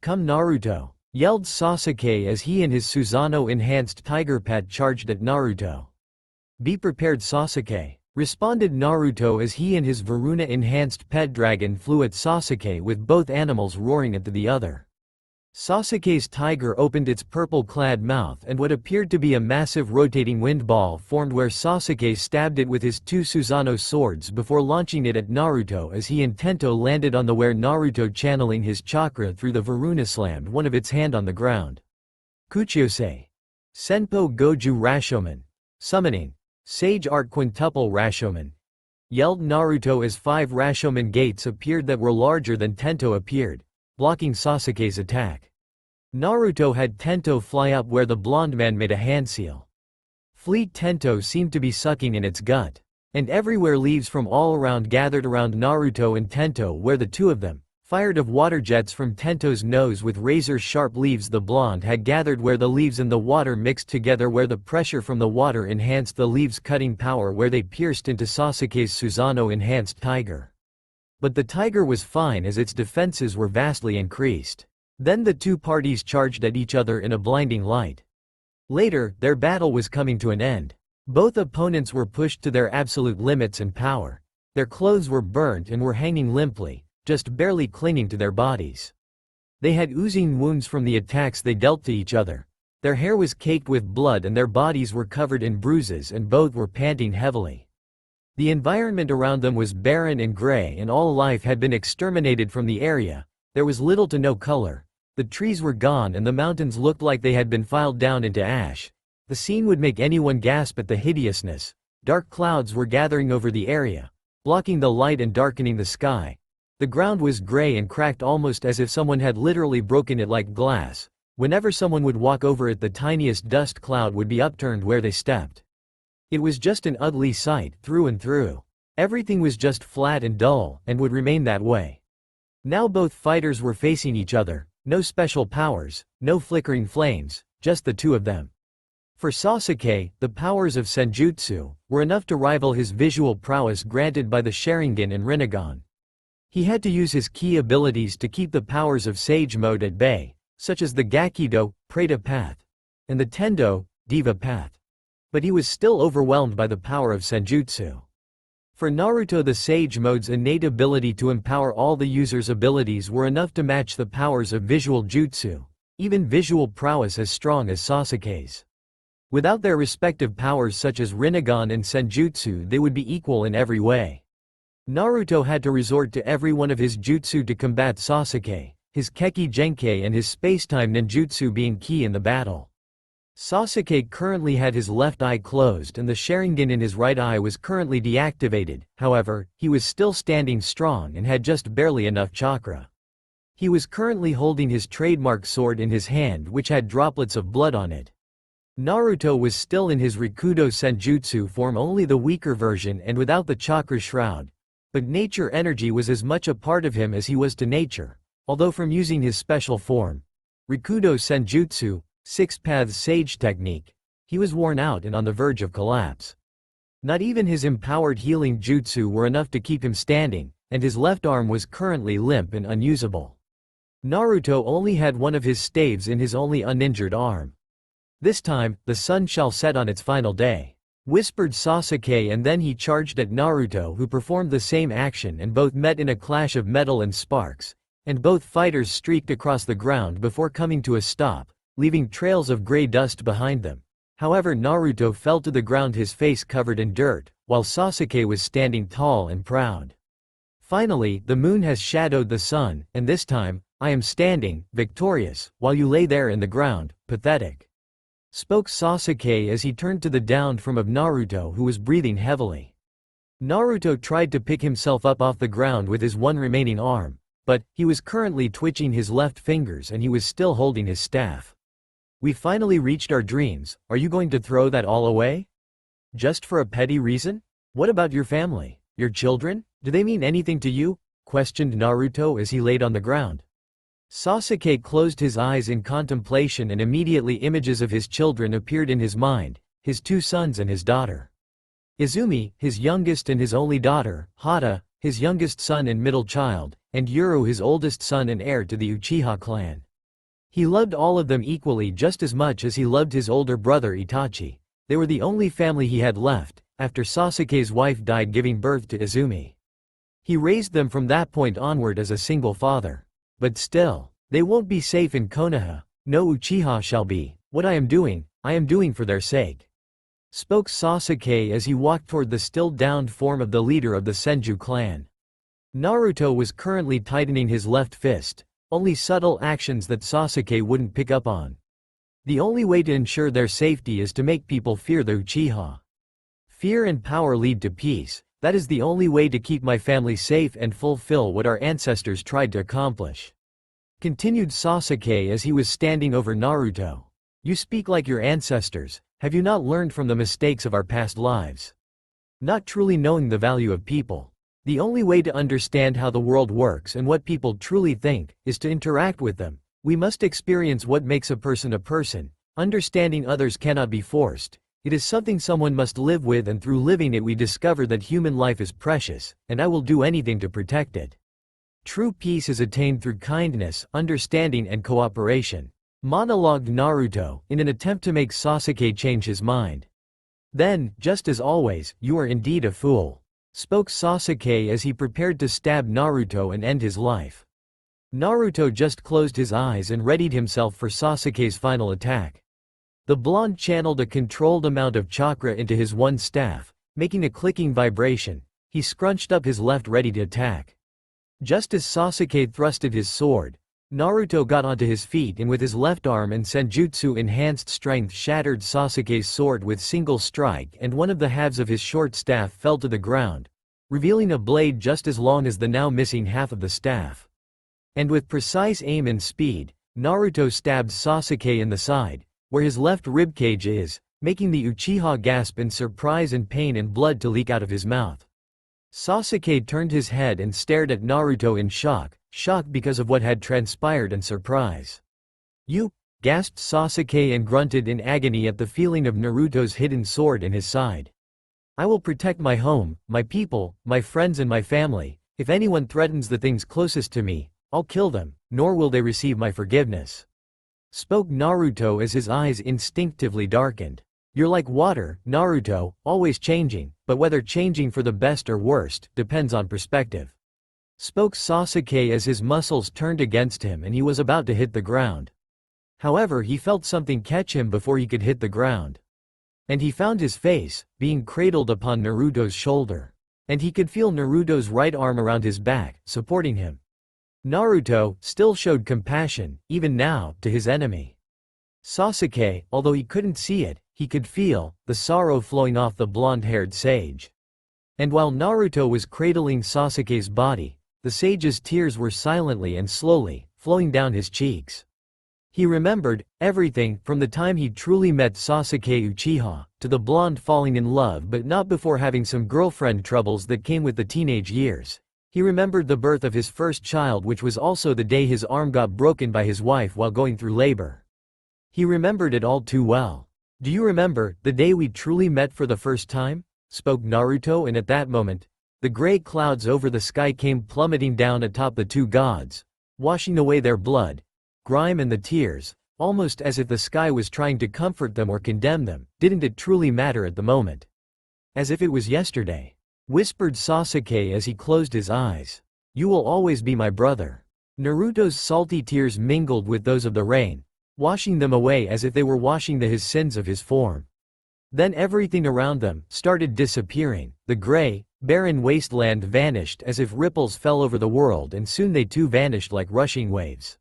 Speaker 1: "Come Naruto," yelled Sasuke as he and his Susanoo enhanced tiger pet charged at Naruto. "Be prepared Sasuke," responded Naruto as he and his Varuna enhanced pet dragon flew at Sasuke with both animals roaring at the other. Sasuke's tiger opened its purple-clad mouth and what appeared to be a massive rotating wind ball formed where Sasuke stabbed it with his two Susanoo swords before launching it at Naruto as he and Tento landed on the where Naruto, channeling his chakra through the Varuna, slammed one of its hand on the ground. Kuchiyose. Senpo Goju Rashomon. Summoning. Sage Art Quintuple Rashomon. Yelled Naruto as five Rashomon gates appeared that were larger than Tento appeared, blocking Sasuke's attack. Naruto had Tento fly up where the blonde man made a hand seal. Fleet Tento seemed to be sucking in its gut. And everywhere leaves from all around gathered around Naruto and Tento where the two of them fired of water jets from Tento's nose with razor-sharp leaves the blonde had gathered where the leaves and the water mixed together where the pressure from the water enhanced the leaves' cutting power where they pierced into Sasuke's Susanoo-enhanced tiger. But the tiger was fine as its defenses were vastly increased. Then the two parties charged at each other in a blinding light. Later, their battle was coming to an end. Both opponents were pushed to their absolute limits and power. Their clothes were burnt and were hanging limply, just barely clinging to their bodies. They had oozing wounds from the attacks they dealt to each other. Their hair was caked with blood and their bodies were covered in bruises and both were panting heavily. The environment around them was barren and gray and all life had been exterminated from the area. There was little to no color. The trees were gone and the mountains looked like they had been filed down into ash. The scene would make anyone gasp at the hideousness. Dark clouds were gathering over the area, blocking the light and darkening the sky. The ground was gray and cracked almost as if someone had literally broken it like glass. Whenever someone would walk over it, the tiniest dust cloud would be upturned where they stepped. It was just an ugly sight, through and through. Everything was just flat and dull, and would remain that way. Now both fighters were facing each other, no special powers, no flickering flames, just the two of them. For Sasuke, the powers of Senjutsu were enough to rival his visual prowess granted by the Sharingan and Rinnegan. He had to use his key abilities to keep the powers of Sage Mode at bay, such as the Gakido, Preta Path, and the Tendo, Diva Path. But he was still overwhelmed by the power of Senjutsu. For Naruto, the Sage Mode's innate ability to empower all the user's abilities were enough to match the powers of visual jutsu, even visual prowess as strong as Sasuke's. Without their respective powers such as Rinnegan and Senjutsu, they would be equal in every way. Naruto had to resort to every one of his jutsu to combat Sasuke, his Keki Genkai and his spacetime ninjutsu being key in the battle. Sasuke currently had his left eye closed and the Sharingan in his right eye was currently deactivated. However, he was still standing strong and had just barely enough chakra. He was currently holding his trademark sword in his hand, which had droplets of blood on it. Naruto was still in his Rikudo Senjutsu form, only the weaker version and without the chakra shroud. But nature energy was as much a part of him as he was to nature, although from using his special form, Rikudo Senjutsu, Six Paths Sage technique, he was worn out and on the verge of collapse. Not even his empowered healing jutsu were enough to keep him standing, and his left arm was currently limp and unusable. Naruto only had one of his staves in his only uninjured arm. This time, the sun shall set on its final day, whispered Sasuke, and then he charged at Naruto, who performed the same action, and both met in a clash of metal and sparks, and both fighters streaked across the ground before coming to a stop, leaving trails of gray dust behind them. However, Naruto fell to the ground, his face covered in dirt, while Sasuke was standing tall and proud. Finally, the moon has shadowed the sun, and this time, I am standing, victorious, while you lay there in the ground, pathetic, spoke Sasuke as he turned to the downed form of Naruto, who was breathing heavily. Naruto tried to pick himself up off the ground with his one remaining arm, but he was currently twitching his left fingers and he was still holding his staff. We finally reached our dreams. Are you going to throw that all away? Just for a petty reason? What about your family, your children? Do they mean anything to you? Questioned Naruto as he laid on the ground. Sasuke closed his eyes in contemplation and immediately images of his children appeared in his mind, his two sons and his daughter. Izumi, his youngest and his only daughter, Hata, his youngest son and middle child, and Yuru, his oldest son and heir to the Uchiha clan. He loved all of them equally, just as much as he loved his older brother Itachi. They were the only family he had left, after Sasuke's wife died giving birth to Izumi. He raised them from that point onward as a single father. But still, they won't be safe in Konoha. No Uchiha shall be. What I am doing for their sake, spoke Sasuke as he walked toward the still downed form of the leader of the Senju clan. Naruto was currently tightening his left fist, only subtle actions that Sasuke wouldn't pick up on. The only way to ensure their safety is to make people fear the Uchiha. Fear and power lead to peace. That is the only way to keep my family safe and fulfill what our ancestors tried to accomplish. Continued Sasuke as he was standing over Naruto. You speak like your ancestors, have you not learned from the mistakes of our past lives? Not truly knowing the value of people. The only way to understand how the world works and what people truly think, is to interact with them. We must experience what makes a person a person. Understanding others cannot be forced. It is something someone must live with, and through living it we discover that human life is precious, and I will do anything to protect it. True peace is attained through kindness, understanding and cooperation. Monologued Naruto, in an attempt to make Sasuke change his mind. Then, just as always, you are indeed a fool. Spoke Sasuke as he prepared to stab Naruto and end his life. Naruto just closed his eyes and readied himself for Sasuke's final attack. The blonde channeled a controlled amount of chakra into his one staff, making a clicking vibration. He scrunched up his left ready to attack. Just as Sasuke thrusted his sword, Naruto got onto his feet and with his left arm and senjutsu-enhanced strength shattered Sasuke's sword with single strike, and one of the halves of his short staff fell to the ground, revealing a blade just as long as the now missing half of the staff. And with precise aim and speed, Naruto stabbed Sasuke in the side, where his left ribcage is, making the Uchiha gasp in surprise and pain and blood to leak out of his mouth. Sasuke turned his head and stared at Naruto in shock because of what had transpired and surprise. You, gasped Sasuke and grunted in agony at the feeling of Naruto's hidden sword in his side. I will protect my home, my people, my friends and my family. If anyone threatens the things closest to me, I'll kill them, nor will they receive my forgiveness. Spoke Naruto as his eyes instinctively darkened. You're like water, Naruto, always changing, but whether changing for the best or worst, depends on perspective. Spoke Sasuke as his muscles turned against him and he was about to hit the ground. However, he felt something catch him before he could hit the ground. And he found his face, being cradled upon Naruto's shoulder. And he could feel Naruto's right arm around his back, supporting him. Naruto still showed compassion, even now, to his enemy. Sasuke, although he couldn't see it, he could feel the sorrow flowing off the blonde-haired sage. And while Naruto was cradling Sasuke's body, the sage's tears were silently and slowly flowing down his cheeks. He remembered everything from the time he truly met Sasuke Uchiha, to the blonde falling in love but not before having some girlfriend troubles that came with the teenage years. He remembered the birth of his first child, which was also the day his arm got broken by his wife while going through labor. He remembered it all too well. Do you remember the day we truly met for the first time? Spoke Naruto, and at that moment, the gray clouds over the sky came plummeting down atop the two gods, washing away their blood, grime and the tears, almost as if the sky was trying to comfort them or condemn them. Didn't it truly matter at the moment? As if it was yesterday. Whispered Sasuke as he closed his eyes. You will always be my brother. Naruto's salty tears mingled with those of the rain, washing them away as if they were washing his sins of his form. Then everything around them started disappearing. The gray, barren wasteland vanished as if ripples fell over the world, and soon they too vanished like rushing waves.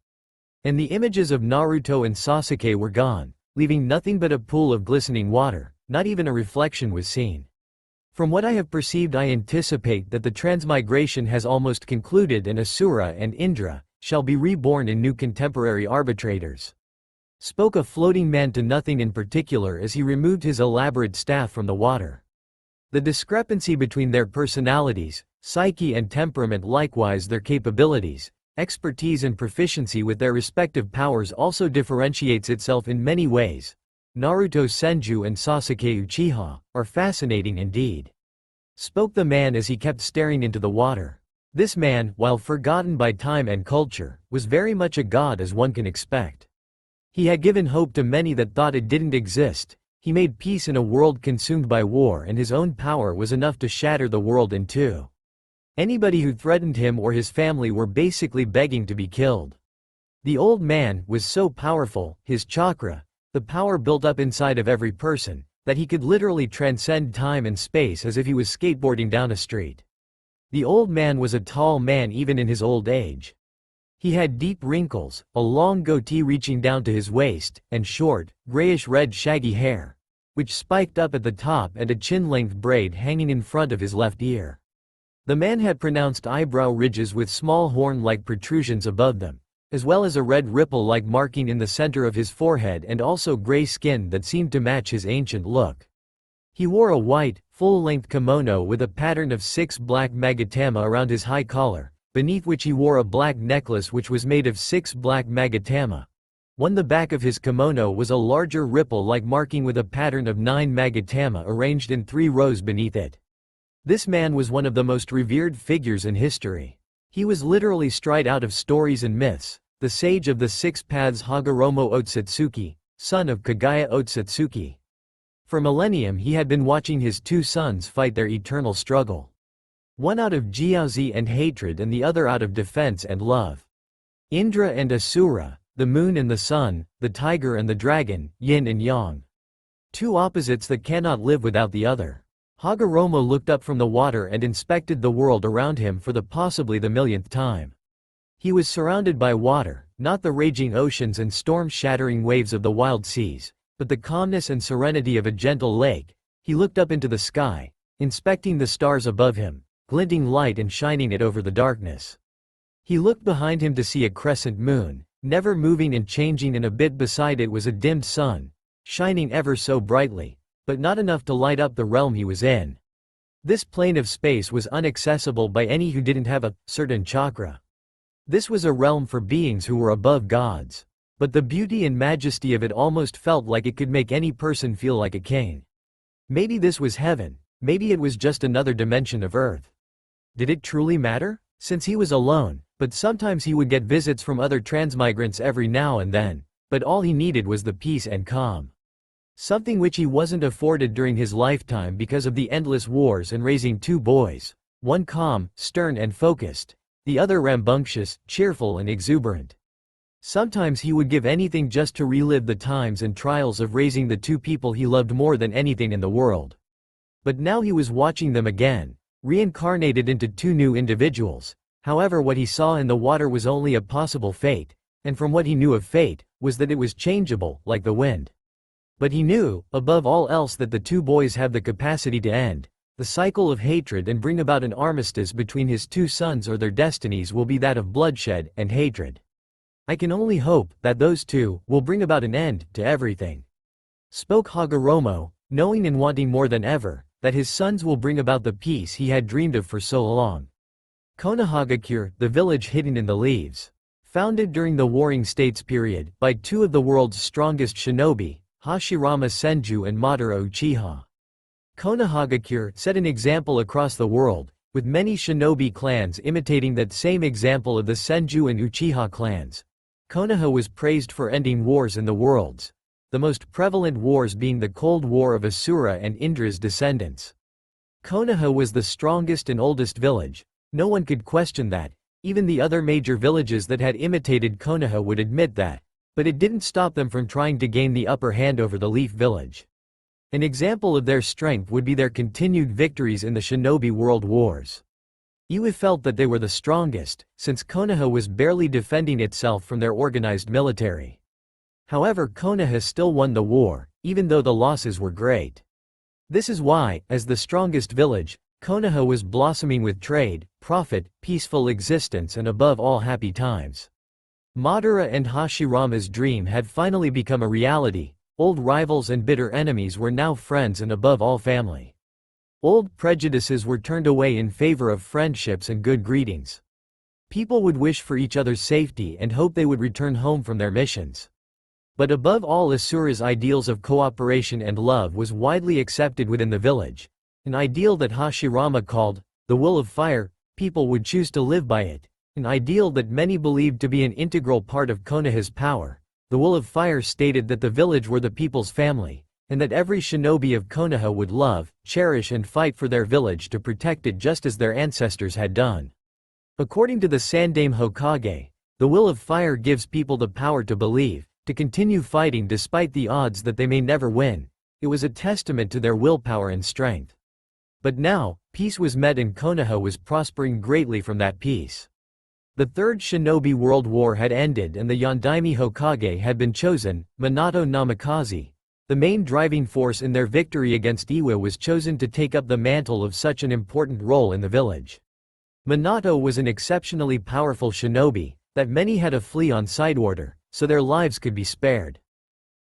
Speaker 1: And the images of Naruto and Sasuke were gone, leaving nothing but a pool of glistening water. Not even a reflection was seen. From what I have perceived, I anticipate that the transmigration has almost concluded and Asura and Indra shall be reborn in new contemporary arbitrators. Spoke a floating man to nothing in particular as he removed his elaborate staff from the water. The discrepancy between their personalities, psyche and temperament, likewise their capabilities, expertise and proficiency with their respective powers, also differentiates itself in many ways. Naruto Senju and Sasuke Uchiha are fascinating indeed. Spoke the man as he kept staring into the water. This man, while forgotten by time and culture, was very much a god as one can expect. He had given hope to many that thought it didn't exist. He made peace in a world consumed by war, and his own power was enough to shatter the world in two. Anybody who threatened him or his family were basically begging to be killed. The old man was so powerful, his chakra, the power built up inside of every person, that he could literally transcend time and space as if he was skateboarding down a street. The old man was a tall man even in his old age. He had deep wrinkles, a long goatee reaching down to his waist, and short, grayish-red shaggy hair, which spiked up at the top, and a chin-length braid hanging in front of his left ear. The man had pronounced eyebrow ridges with small horn-like protrusions above them, as well as a red ripple-like marking in the center of his forehead and also gray skin that seemed to match his ancient look. He wore a white, full-length kimono with a pattern of 6 black magatama around his high collar, beneath which he wore a black necklace which was made of 6 black magatama. On the back of his kimono was a larger ripple-like marking with a pattern of 9 magatama arranged in 3 rows beneath it. This man was one of the most revered figures in history. He was literally straight out of stories and myths, the sage of the 6 paths Hagoromo Otsutsuki, son of Kagaya Otsutsuki. For millennium he had been watching his 2 sons fight their eternal struggle. One out of jiaozi and hatred and the other out of defense and love. Indra and Asura, the moon and the sun, the tiger and the dragon, yin and yang. 2 opposites that cannot live without the other. Hagoromo looked up from the water and inspected the world around him for possibly the millionth time. He was surrounded by water, not the raging oceans and storm-shattering waves of the wild seas, but the calmness and serenity of a gentle lake. He looked up into the sky, inspecting the stars above him, glinting light and shining it over the darkness. He looked behind him to see a crescent moon, never moving and changing, and a bit beside it was a dimmed sun, shining ever so brightly, but not enough to light up the realm he was in. This plane of space was inaccessible by any who didn't have a certain chakra. This was a realm for beings who were above gods. But the beauty and majesty of it almost felt like it could make any person feel like a king. Maybe this was heaven, maybe it was just another dimension of Earth. Did it truly matter? Since he was alone, but sometimes he would get visits from other transmigrants every now and then, but all he needed was the peace and calm. Something which he wasn't afforded during his lifetime because of the endless wars and raising 2 boys, one calm, stern and focused, the other rambunctious, cheerful and exuberant. Sometimes he would give anything just to relive the times and trials of raising the 2 people he loved more than anything in the world. But now he was watching them again, reincarnated into 2 new individuals. However, what he saw in the water was only a possible fate, and from what he knew of fate, was that it was changeable, like the wind. But he knew, above all else, that the 2 boys have the capacity to end the cycle of hatred and bring about an armistice between his 2 sons, or their destinies will be that of bloodshed and hatred. I can only hope that those 2 will bring about an end to everything. Spoke Hagoromo, knowing and wanting more than ever that his sons will bring about the peace he had dreamed of for so long. Konohagakure, the village hidden in the leaves. Founded during the Warring States period by 2 of the world's strongest shinobi, Hashirama Senju and Madara Uchiha. Konohagakure set an example across the world, with many shinobi clans imitating that same example of the Senju and Uchiha clans. Konoha was praised for ending wars in the worlds, the most prevalent wars being the Cold War of Asura and Indra's descendants. Konoha was the strongest and oldest village, no one could question that, even the other major villages that had imitated Konoha would admit that, but it didn't stop them from trying to gain the upper hand over the Leaf Village. An example of their strength would be their continued victories in the Shinobi World Wars. Iwa felt that they were the strongest, since Konoha was barely defending itself from their organized military. However, Konoha still won the war, even though the losses were great. This is why, as the strongest village, Konoha was blossoming with trade, profit, peaceful existence and above all happy times. Madara and Hashirama's dream had finally become a reality. Old rivals and bitter enemies were now friends and above all family. Old prejudices were turned away in favor of friendships and good greetings. People would wish for each other's safety and hope they would return home from their missions. But above all, Asura's ideals of cooperation and love was widely accepted within the village, an ideal that Hashirama called the will of fire. People would choose to live by it, an ideal that many believed to be an integral part of Konoha's power. The will of fire stated that the village were the people's family, and that every shinobi of Konoha would love, cherish and fight for their village to protect it just as their ancestors had done. According to the Sandaime Hokage, the will of fire gives people the power to believe, to continue fighting despite the odds that they may never win. It was a testament to their willpower and strength. But now, peace was met and Konoha was prospering greatly from that peace. The Third Shinobi World War had ended and the Yondaime Hokage had been chosen. Minato Namikaze, the main driving force in their victory against Iwa, was chosen to take up the mantle of such an important role in the village. Minato was an exceptionally powerful shinobi that many had to flee on side order, so their lives could be spared.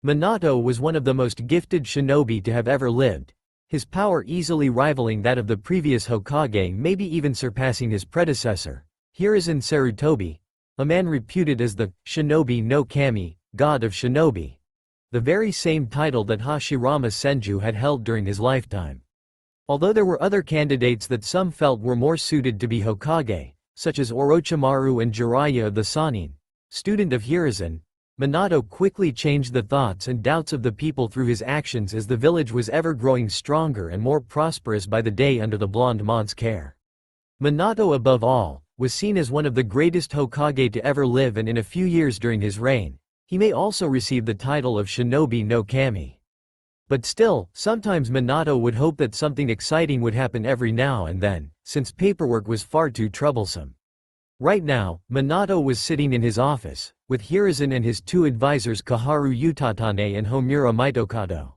Speaker 1: Minato was one of the most gifted shinobi to have ever lived, his power easily rivaling that of the previous Hokage, maybe even surpassing his predecessor, Hiruzen Sarutobi, a man reputed as the Shinobi no Kami, god of shinobi, the very same title that Hashirama Senju had held during his lifetime. Although there were other candidates that some felt were more suited to be Hokage, such as Orochimaru and Jiraiya of the Sannin, student of Hiruzen, Minato quickly changed the thoughts and doubts of the people through his actions as the village was ever growing stronger and more prosperous by the day under the blonde Mon's care. Minato, above all, was seen as one of the greatest Hokage to ever live, and in a few years during his reign, he may also receive the title of Shinobi no Kami. But still, sometimes Minato would hope that something exciting would happen every now and then, since paperwork was far too troublesome. Right now, Minato was sitting in his office, with Hiruzen and his two advisors Kaharu Utatane and Homura Mitokado.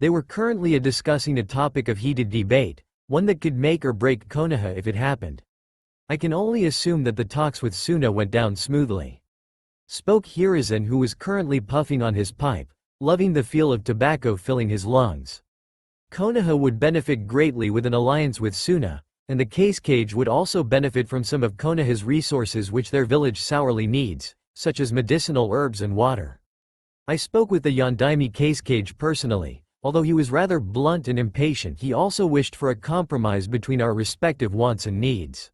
Speaker 1: They were currently discussing a topic of heated debate, one that could make or break Konoha if it happened. I can only assume that the talks with Suna went down smoothly. Spoke Hiruzen, who was currently puffing on his pipe, loving the feel of tobacco filling his lungs. Konoha would benefit greatly with an alliance with Suna, and the Case Cage would also benefit from some of Konoha's resources which their village sorely needs, such as medicinal herbs and water. I spoke with the Yondaime Case Cage personally. Although he was rather blunt and impatient, he also wished for a compromise between our respective wants and needs.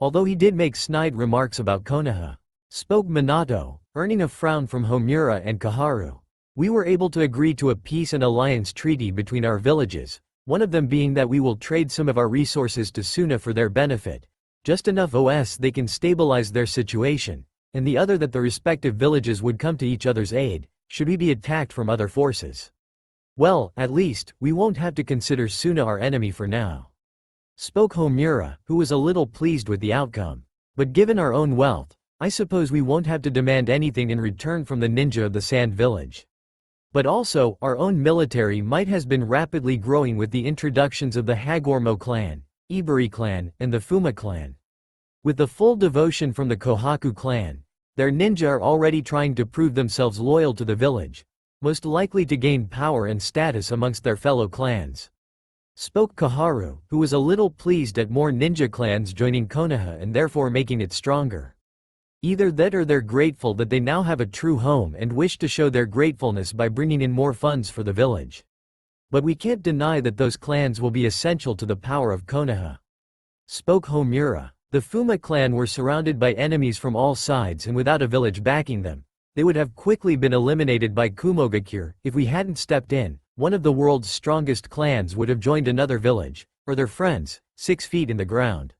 Speaker 1: Although he did make snide remarks about Konoha. Spoke Minato, earning a frown from Homura and Kaharu. We were able to agree to a peace and alliance treaty between our villages, one of them being that we will trade some of our resources to Suna for their benefit, just enough they can stabilize their situation, and the other that the respective villages would come to each other's aid, should we be attacked from other forces. Well, at least, we won't have to consider Suna our enemy for now. Spoke Homura, who was a little pleased with the outcome. But given our own wealth, I suppose we won't have to demand anything in return from the ninja of the Sand Village. But also, our own military might has been rapidly growing with the introductions of the Hagoromo clan, Iburi clan, and the Fuma clan. With the full devotion from the Kohaku clan, their ninja are already trying to prove themselves loyal to the village, most likely to gain power and status amongst their fellow clans. Spoke Kaharu, who was a little pleased at more ninja clans joining Konoha and therefore making it stronger. Either that or they're grateful that they now have a true home and wish to show their gratefulness by bringing in more funds for the village. But we can't deny that those clans will be essential to the power of Konoha. Spoke Homura. The Fuma clan were surrounded by enemies from all sides, and without a village backing them, they would have quickly been eliminated by Kumogakure. If we hadn't stepped in, one of the world's strongest clans would have joined another village, or their friends, 6 feet in the ground.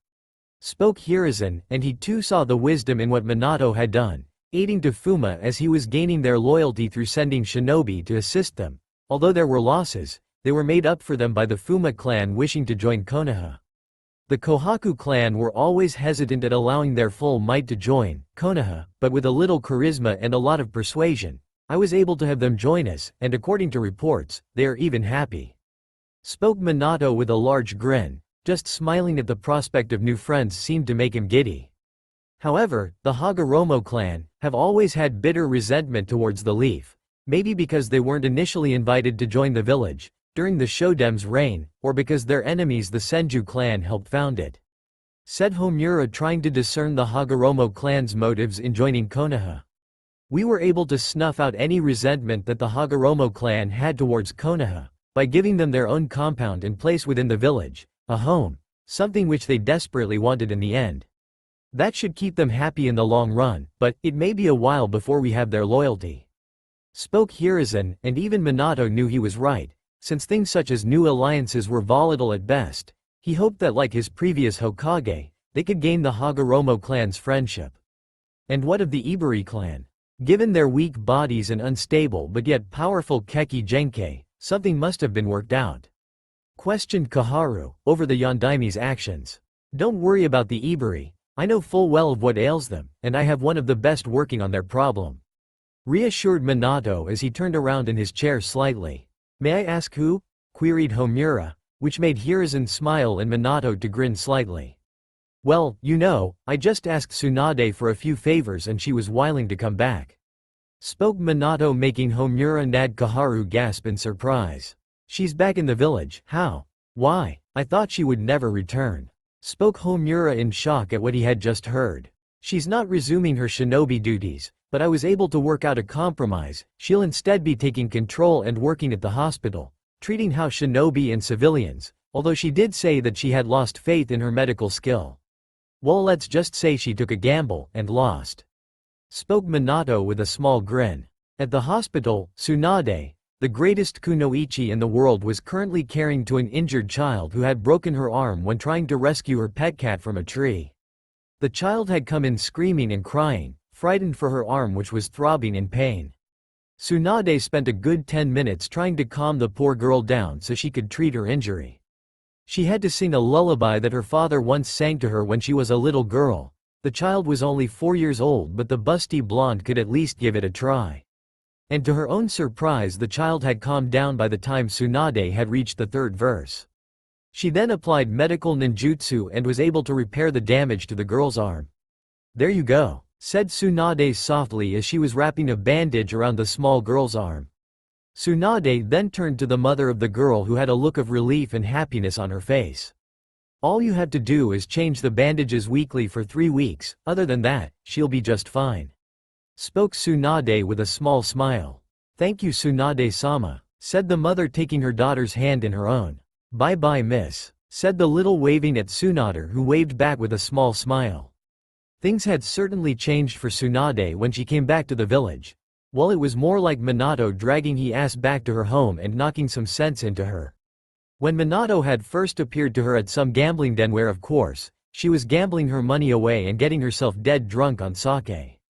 Speaker 1: Spoke Hiruzen, and he too saw the wisdom in what Minato had done, aiding to Fuma as he was gaining their loyalty through sending shinobi to assist them. Although there were losses, they were made up for them by the Fuma clan wishing to join Konoha. The Kohaku clan were always hesitant at allowing their full might to join Konoha, but with a little charisma and a lot of persuasion, I was able to have them join us, and according to reports, they are even happy. Spoke Minato with a large grin. Just smiling at the prospect of new friends seemed to make him giddy. However, the Hagoromo clan have always had bitter resentment towards the Leaf, maybe because they weren't initially invited to join the village during the Shodem's reign, or because their enemies the Senju clan helped found it. Said Homura, trying to discern the Hagoromo clan's motives in joining Konoha. We were able to snuff out any resentment that the Hagoromo clan had towards Konoha, by giving them their own compound and place within the village, a home, something which they desperately wanted in the end. That should keep them happy in the long run, but it may be a while before we have their loyalty. Spoke Hiruzen, and even Minato knew he was right. Since things such as new alliances were volatile at best, he hoped that like his previous Hokage, they could gain the Hagoromo clan's friendship. And what of the Iburi clan? Given their weak bodies and unstable but yet powerful Keki Genkai, something must have been worked out. Questioned Kaharu, over the Yondaime's actions. Don't worry about the Iburi, I know full well of what ails them, and I have one of the best working on their problem. Reassured Minato as he turned around in his chair slightly. May I ask who? Queried Homura, which made Hiruzen smile and Minato to grin slightly. Well, I just asked Tsunade for a few favors and she was willing to come back. Spoke Minato, making Homura Nadkaharu gasp in surprise. She's back in the village, how? Why? I thought she would never return. Spoke Homura in shock at what he had just heard. She's not resuming her shinobi duties, but I was able to work out a compromise. She'll instead be taking control and working at the hospital, treating house shinobi and civilians, although she did say that she had lost faith in her medical skill. Well, let's just say she took a gamble and lost. Spoke Minato with a small grin. At the hospital, Tsunade, the greatest kunoichi in the world, was currently caring to an injured child who had broken her arm when trying to rescue her pet cat from a tree. The child had come in screaming and crying, frightened for her arm which was throbbing in pain. Tsunade spent a good 10 minutes trying to calm the poor girl down so she could treat her injury. She had to sing a lullaby that her father once sang to her when she was a little girl. The child was only 4 years old, but the busty blonde could at least give it a try. And to her own surprise, the child had calmed down by the time Tsunade had reached the 3rd verse. She then applied medical ninjutsu and was able to repair the damage to the girl's arm. "There you go," said Tsunade softly as she was wrapping a bandage around the small girl's arm. Tsunade then turned to the mother of the girl, who had a look of relief and happiness on her face. "All you have to do is change the bandages weekly for 3 weeks, other than that, she'll be just fine," spoke Tsunade with a small smile. "Thank you, Tsunade-sama," said the mother, taking her daughter's hand in her own. "Bye-bye, miss," said the little, waving at Tsunade, who waved back with a small smile. Things had certainly changed for Tsunade when she came back to the village. Well, it was more like Minato dragging his ass back to her home and knocking some sense into her. When Minato had first appeared to her at some gambling den where, of course, she was gambling her money away and getting herself dead drunk on sake.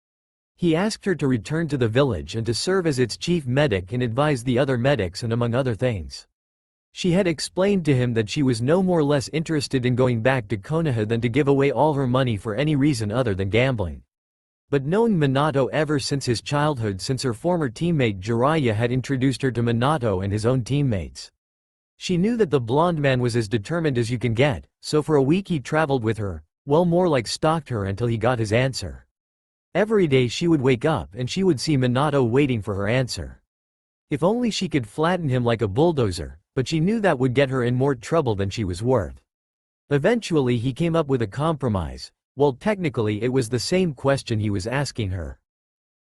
Speaker 1: He asked her to return to the village and to serve as its chief medic and advise the other medics, and among other things. She had explained to him that she was no more less interested in going back to Konoha than to give away all her money for any reason other than gambling. But knowing Minato ever since his childhood, since her former teammate Jiraiya had introduced her to Minato and his own teammates, she knew that the blonde man was as determined as you can get, so for a week he traveled with her, well, more like stalked her until he got his answer. Every day she would wake up and she would see Minato waiting for her answer. If only she could flatten him like a bulldozer, but she knew that would get her in more trouble than she was worth. Eventually he came up with a compromise. Well, technically it was the same question he was asking her.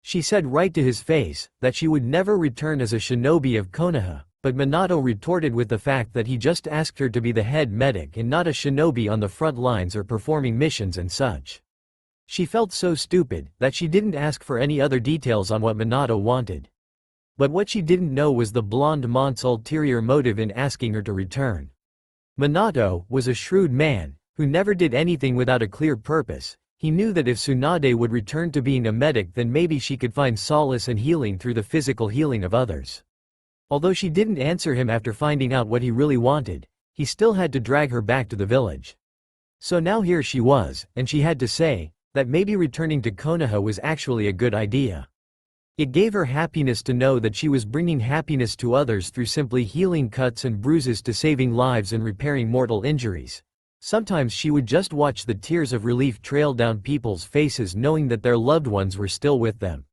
Speaker 1: She said right to his face that she would never return as a shinobi of Konoha, but Minato retorted with the fact that he just asked her to be the head medic and not a shinobi on the front lines or performing missions and such. She felt so stupid that she didn't ask for any other details on what Minato wanted. But what she didn't know was the blonde mont's ulterior motive in asking her to return. Minato was a shrewd man, who never did anything without a clear purpose. He knew that if Tsunade would return to being a medic, then maybe she could find solace and healing through the physical healing of others. Although she didn't answer him after finding out what he really wanted, he still had to drag her back to the village. So now here she was, and she had to say that maybe returning to Konoha was actually a good idea. It gave her happiness to know that she was bringing happiness to others through simply healing cuts and bruises to saving lives and repairing mortal injuries. Sometimes she would just watch the tears of relief trail down people's faces, knowing that their loved ones were still with them.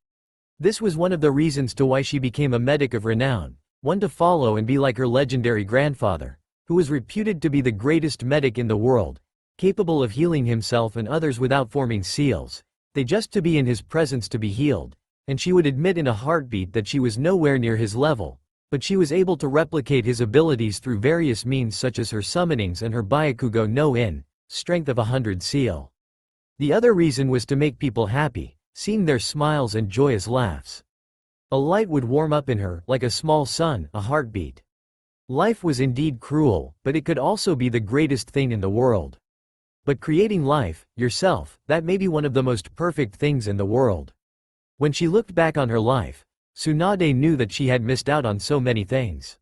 Speaker 1: This was one of the reasons to why she became a medic of renown, one to follow and be like her legendary grandfather, who was reputed to be the greatest medic in the world, capable of healing himself and others without forming seals. They just to be in his presence to be healed. And she would admit in a heartbeat that she was nowhere near his level, but she was able to replicate his abilities through various means such as her summonings and her Byakugo no In, strength of 100 seal. The other reason was to make people happy, seeing their smiles and joyous laughs. A light would warm up in her, like a small sun, a heartbeat. Life was indeed cruel, but it could also be the greatest thing in the world. But creating life, yourself, that may be one of the most perfect things in the world. When she looked back on her life, Tsunade knew that she had missed out on so many things.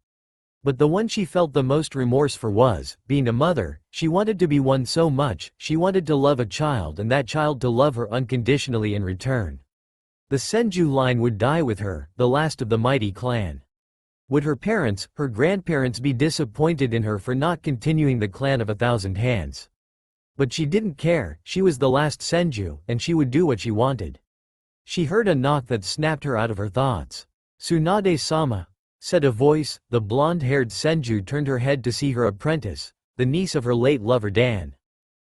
Speaker 1: But the one she felt the most remorse for was being a mother. She wanted to be one so much. She wanted to love a child and that child to love her unconditionally in return. The Senju line would die with her, the last of the mighty clan. Would her parents, her grandparents, be disappointed in her for not continuing the clan of 1,000 hands? But she didn't care, she was the last Senju, and she would do what she wanted. She heard a knock that snapped her out of her thoughts. "Tsunade-sama," said a voice. The blonde-haired Senju turned her head to see her apprentice, the niece of her late lover Dan.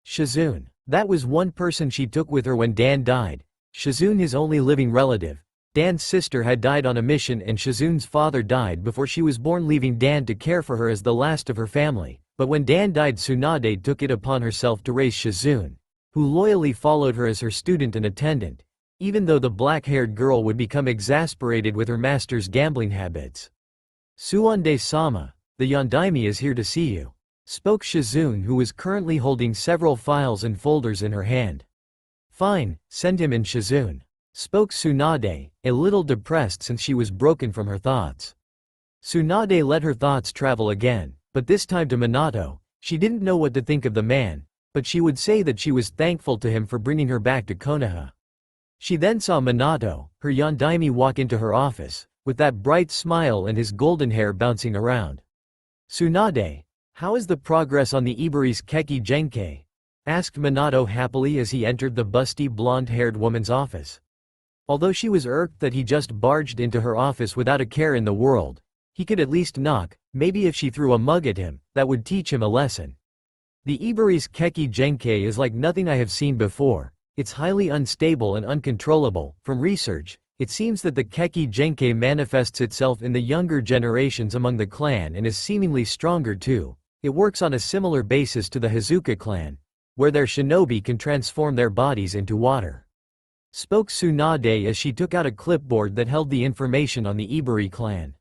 Speaker 1: Shizune. That was one person she took with her when Dan died. Shizune, his only living relative. Dan's sister had died on a mission and Shizune's father died before she was born, leaving Dan to care for her as the last of her family. But when Dan died, Tsunade took it upon herself to raise Shizune, who loyally followed her as her student and attendant, even though the black-haired girl would become exasperated with her master's gambling habits. "Tsunade-sama, the Yondaime is here to see you," spoke Shizune, who was currently holding several files and folders in her hand. "Fine, send him in." Shizune spoke Tsunade, a little depressed since she was broken from her thoughts. Tsunade let her thoughts travel again, but this time to Minato. She didn't know what to think of the man, but she would say that she was thankful to him for bringing her back to Konoha. She then saw Minato, her Yondaime, walk into her office, with that bright smile and his golden hair bouncing around. "Tsunade, how is the progress on the Ibari's Keki Genkei?" asked Minato happily as he entered the busty blonde-haired woman's office. Although she was irked that he just barged into her office without a care in the world, he could at least knock. Maybe if she threw a mug at him, that would teach him a lesson. "The Ibari's Keki Genkei is like nothing I have seen before. It's highly unstable and uncontrollable. From research, it seems that the Keki Genkei manifests itself in the younger generations among the clan and is seemingly stronger too. It works on a similar basis to the Hazuka clan, where their shinobi can transform their bodies into water," spoke Tsunade as she took out a clipboard that held the information on the Ibari clan.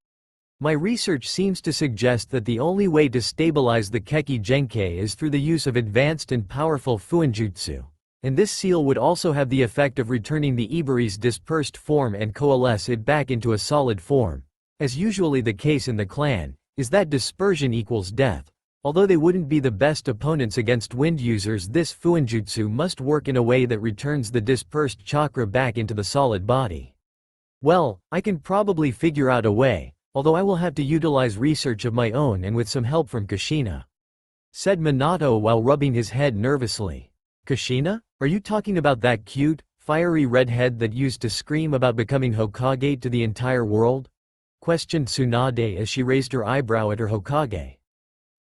Speaker 1: "My research seems to suggest that the only way to stabilize the Keki Genkei is through the use of advanced and powerful Fuinjutsu. And this seal would also have the effect of returning the Ibari's dispersed form and coalesce it back into a solid form. As usually the case in the clan, is that dispersion equals death. Although they wouldn't be the best opponents against wind users, this Fuinjutsu must work in a way that returns the dispersed chakra back into the solid body. Well, I can probably figure out a way, although I will have to utilize research of my own and with some help from Kushina," said Minato while rubbing his head nervously. "Kushina? Are you talking about that cute, fiery redhead that used to scream about becoming Hokage to the entire world?" questioned Tsunade as she raised her eyebrow at her Hokage.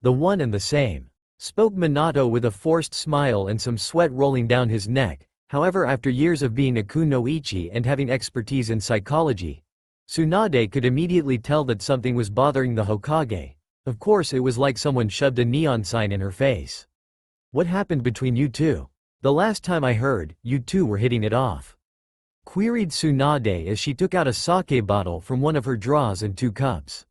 Speaker 1: "The one and the same," spoke Minato with a forced smile and some sweat rolling down his neck. However, after years of being a kunoichi and having expertise in psychology, Tsunade could immediately tell that something was bothering the Hokage. Of course, it was like someone shoved a neon sign in her face. "What happened between you two? The last time I heard, you two were hitting it off," queried Tsunade as she took out a sake bottle from one of her drawers and 2 cups.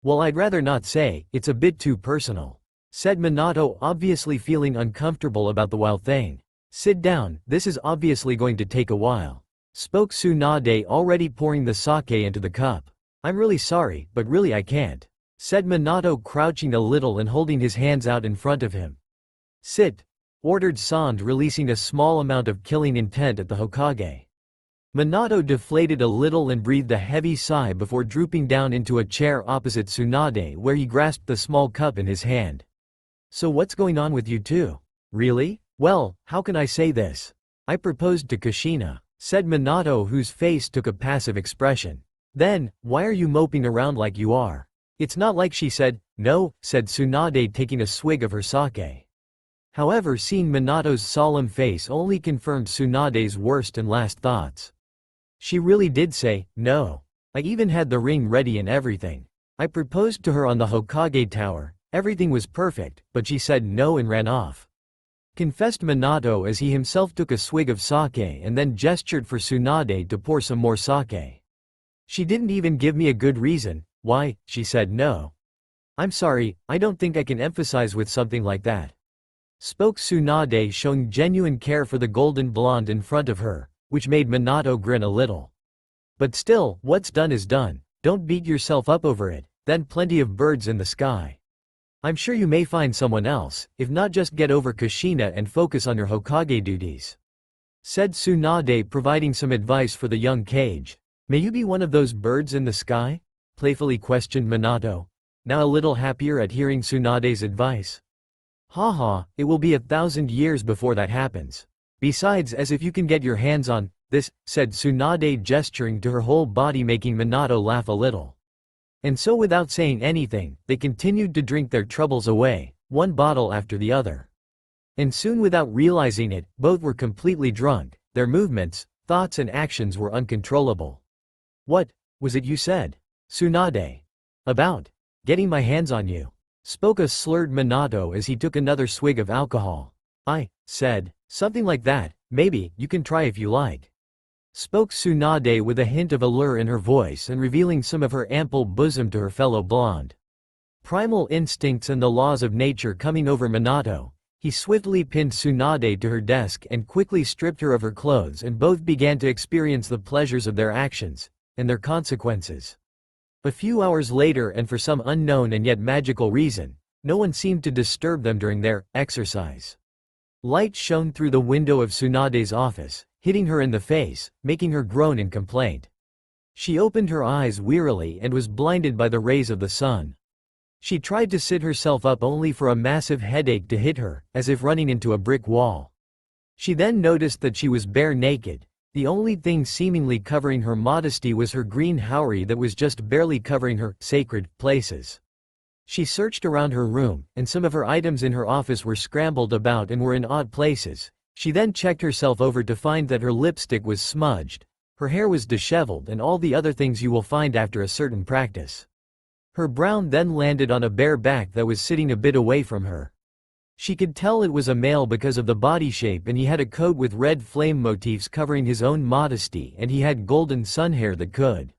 Speaker 1: "Well, I'd rather not say, it's a bit too personal," said Minato, obviously feeling uncomfortable about the whole thing. "Sit down, this is obviously going to take a while," spoke Tsunade, already pouring the sake into the cup. "I'm really sorry, but really I can't," said Minato, crouching a little and holding his hands out in front of him. "Sit," ordered Sand, releasing a small amount of killing intent at the Hokage. Minato deflated a little and breathed a heavy sigh before drooping down into a chair opposite Tsunade, where he grasped the small cup in his hand. "So what's going on with you two? Really? Well, how can I say this? I proposed to Kushina," said Minato, whose face took a passive expression. "Then, why are you moping around like you are? It's not like she said no," said Tsunade, taking a swig of her sake. However, seeing Minato's solemn face only confirmed Tsunade's worst and last thoughts. "She really did say no. I even had the ring ready and everything. I proposed to her on the Hokage Tower, everything was perfect, but she said no and ran off," confessed Minato as he himself took a swig of sake and then gestured for Tsunade to pour some more sake. "She didn't even give me a good reason why she said no. I'm sorry, I don't think I can emphasize with something like that," spoke Tsunade, showing genuine care for the golden blonde in front of her, which made Minato grin a little. "But still, what's done is done. Don't beat yourself up over it. Then plenty of birds in the sky. I'm sure you may find someone else, if not just get over Kushina and focus on your Hokage duties," said Tsunade, providing some advice for the young Kage. "May you be one of those birds in the sky?" playfully questioned Minato, now a little happier at hearing Tsunade's advice. Haha, it will be 1,000 years before that happens. Besides, as if you can get your hands on this, said Tsunade, gesturing to her whole body, making Minato laugh a little. And so without saying anything, they continued to drink their troubles away, one bottle after the other. And soon, without realizing it, both were completely drunk. Their movements, thoughts and actions were uncontrollable. What was it you said, Tsunade? About getting my hands on you, spoke a slurred Minato as he took another swig of alcohol. I said something like that. Maybe you can try if you like, spoke Tsunade with a hint of allure in her voice and revealing some of her ample bosom to her fellow blonde. Primal instincts and the laws of nature coming over Minato, he swiftly pinned Tsunade to her desk and quickly stripped her of her clothes, and both began to experience the pleasures of their actions and their consequences. A few hours later, and for some unknown and yet magical reason, no one seemed to disturb them during their exercise. Light shone through the window of Tsunade's office, hitting her in the face, making her groan in complaint. She opened her eyes wearily and was blinded by the rays of the sun. She tried to sit herself up only for a massive headache to hit her, as if running into a brick wall. She then noticed that she was bare naked. The only thing seemingly covering her modesty was her green haori that was just barely covering her sacred places. She searched around her room, and some of her items in her office were scrambled about and were in odd places. She then checked herself over to find that her lipstick was smudged, her hair was disheveled, and all the other things you will find after a certain practice. Her brow then landed on a bare back that was sitting a bit away from her. She could tell it was a male because of the body shape, and he had a coat with red flame motifs covering his own modesty, and he had golden sun hair that could.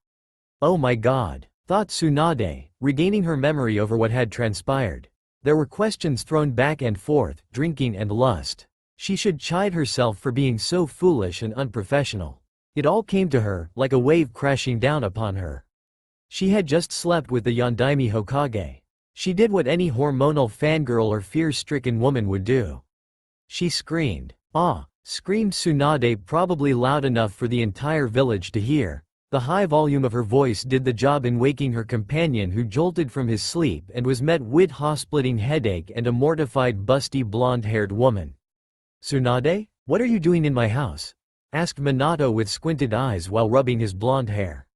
Speaker 1: Oh my god, thought Tsunade, regaining her memory over what had transpired. There were questions thrown back and forth, drinking and lust. She should chide herself for being so foolish and unprofessional. It all came to her, like a wave crashing down upon her. She had just slept with the Yondaime Hokage. She did what any hormonal fangirl or fear-stricken woman would do. She screamed. Ah! Screamed Tsunade, probably loud enough for the entire village to hear. The high volume of her voice did the job in waking her companion, who jolted from his sleep and was met with a headache and a mortified, busty, blonde-haired woman. Tsunade, what are you doing in my house? Asked Minato with squinted eyes while rubbing his blonde hair.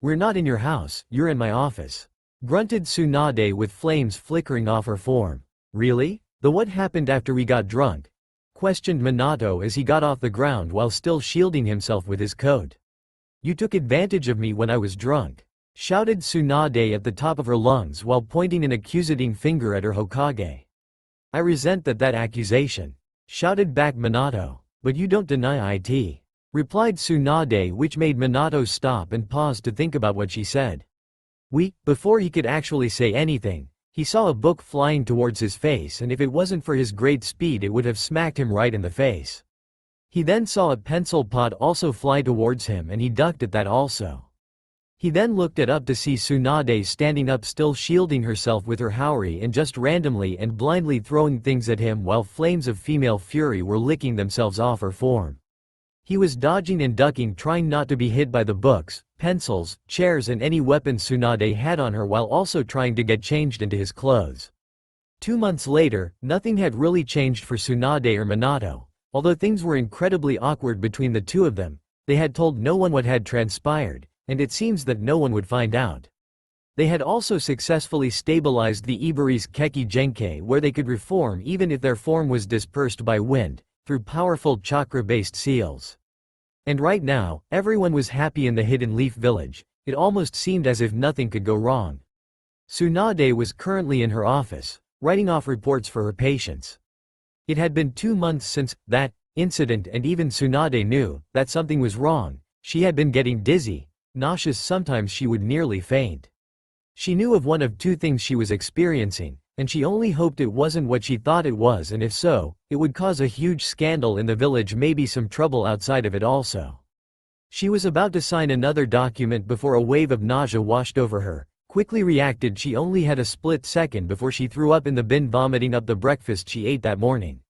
Speaker 1: We're not in your house, you're in my office, grunted Tsunade with flames flickering off her form. Really? Then what happened after we got drunk? Questioned Minato as he got off the ground while still shielding himself with his coat. You took advantage of me when I was drunk, shouted Tsunade at the top of her lungs while pointing an accusing finger at her Hokage. I resent that accusation, shouted back Minato. But you don't deny it, replied Tsunade, which made Minato stop and pause to think about what she said. Before he could actually say anything, he saw a book flying towards his face, and if it wasn't for his great speed it would have smacked him right in the face. He then saw a pencil pot also fly towards him, and he ducked at that also. He then looked up to see Tsunade standing up, still shielding herself with her haori and just randomly and blindly throwing things at him while flames of female fury were licking themselves off her form. He was dodging and ducking, trying not to be hit by the books, pencils, chairs and any weapons Tsunade had on her, while also trying to get changed into his clothes. 2 months later, nothing had really changed for Tsunade or Minato. Although things were incredibly awkward between the two of them, they had told no one what had transpired, and it seems that no one would find out. They had also successfully stabilized the Ibari's Keki Genkai, where they could reform even if their form was dispersed by wind, through powerful chakra-based seals. And right now, everyone was happy in the Hidden Leaf Village. It almost seemed as if nothing could go wrong. Tsunade was currently in her office, writing off reports for her patients. It had been 2 months since that incident, and even Tsunade knew that something was wrong. She had been getting dizzy, nauseous, sometimes she would nearly faint. She knew of one of two things she was experiencing, and she only hoped it wasn't what she thought it was, and if so, it would cause a huge scandal in the village, maybe some trouble outside of it also. She was about to sign another document before a wave of nausea washed over her. Quickly reacted, she only had a split second before she threw up in the bin, vomiting up the breakfast she ate that morning.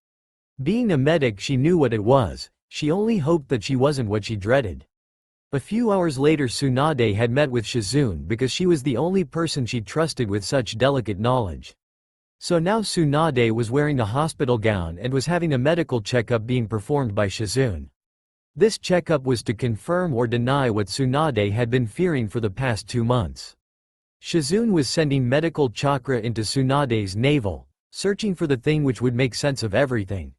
Speaker 1: Being a medic, she knew what it was. She only hoped that she wasn't what she dreaded. A few hours later, Tsunade had met with Shizune because she was the only person she trusted with such delicate knowledge. So now Tsunade was wearing a hospital gown and was having a medical checkup being performed by Shizune. This checkup was to confirm or deny what Tsunade had been fearing for the past 2 months. Shizune was sending medical chakra into Tsunade's navel, searching for the thing which would make sense of everything.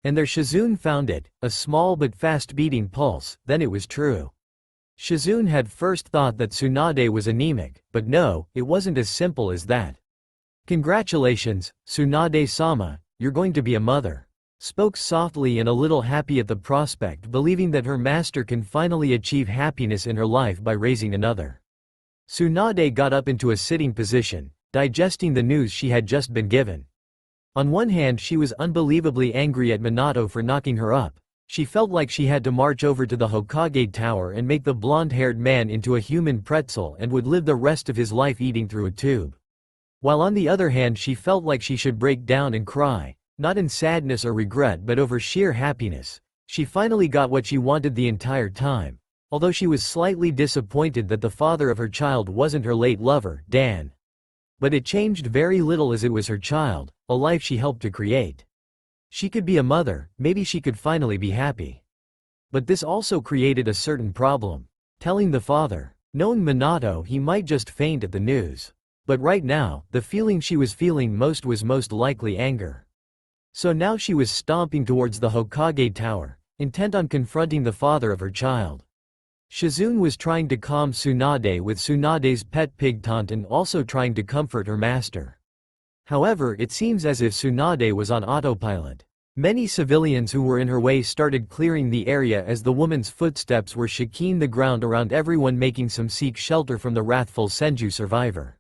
Speaker 1: And there Shizune found it, a small but fast-beating pulse. Then it was true. Shizune had first thought that Tsunade was anemic, but no, it wasn't as simple as that. "Congratulations, Tsunade-sama, you're going to be a mother," spoke softly and a little happy at the prospect, believing that her master can finally achieve happiness in her life by raising another. Tsunade got up into a sitting position, digesting the news she had just been given. On one hand, she was unbelievably angry at Minato for knocking her up. She felt like she had to march over to the Hokage Tower and make the blonde-haired man into a human pretzel and would live the rest of his life eating through a tube. While on the other hand, she felt like she should break down and cry, not in sadness or regret but over sheer happiness. She finally got what she wanted the entire time, although she was slightly disappointed that the father of her child wasn't her late lover, Dan. But it changed very little as it was her child, a life she helped to create. She could be a mother, maybe she could finally be happy. But this also created a certain problem. Telling the father. Knowing Minato, he might just faint at the news. But right now, the feeling she was feeling most was most likely anger. So now she was stomping towards the Hokage Tower, intent on confronting the father of her child. Shizune was trying to calm Tsunade with Tsunade's pet pig Taunton also trying to comfort her master. However, it seems as if Tsunade was on autopilot. Many civilians who were in her way started clearing the area as the woman's footsteps were shaking the ground around everyone, making some seek shelter from the wrathful Senju survivor.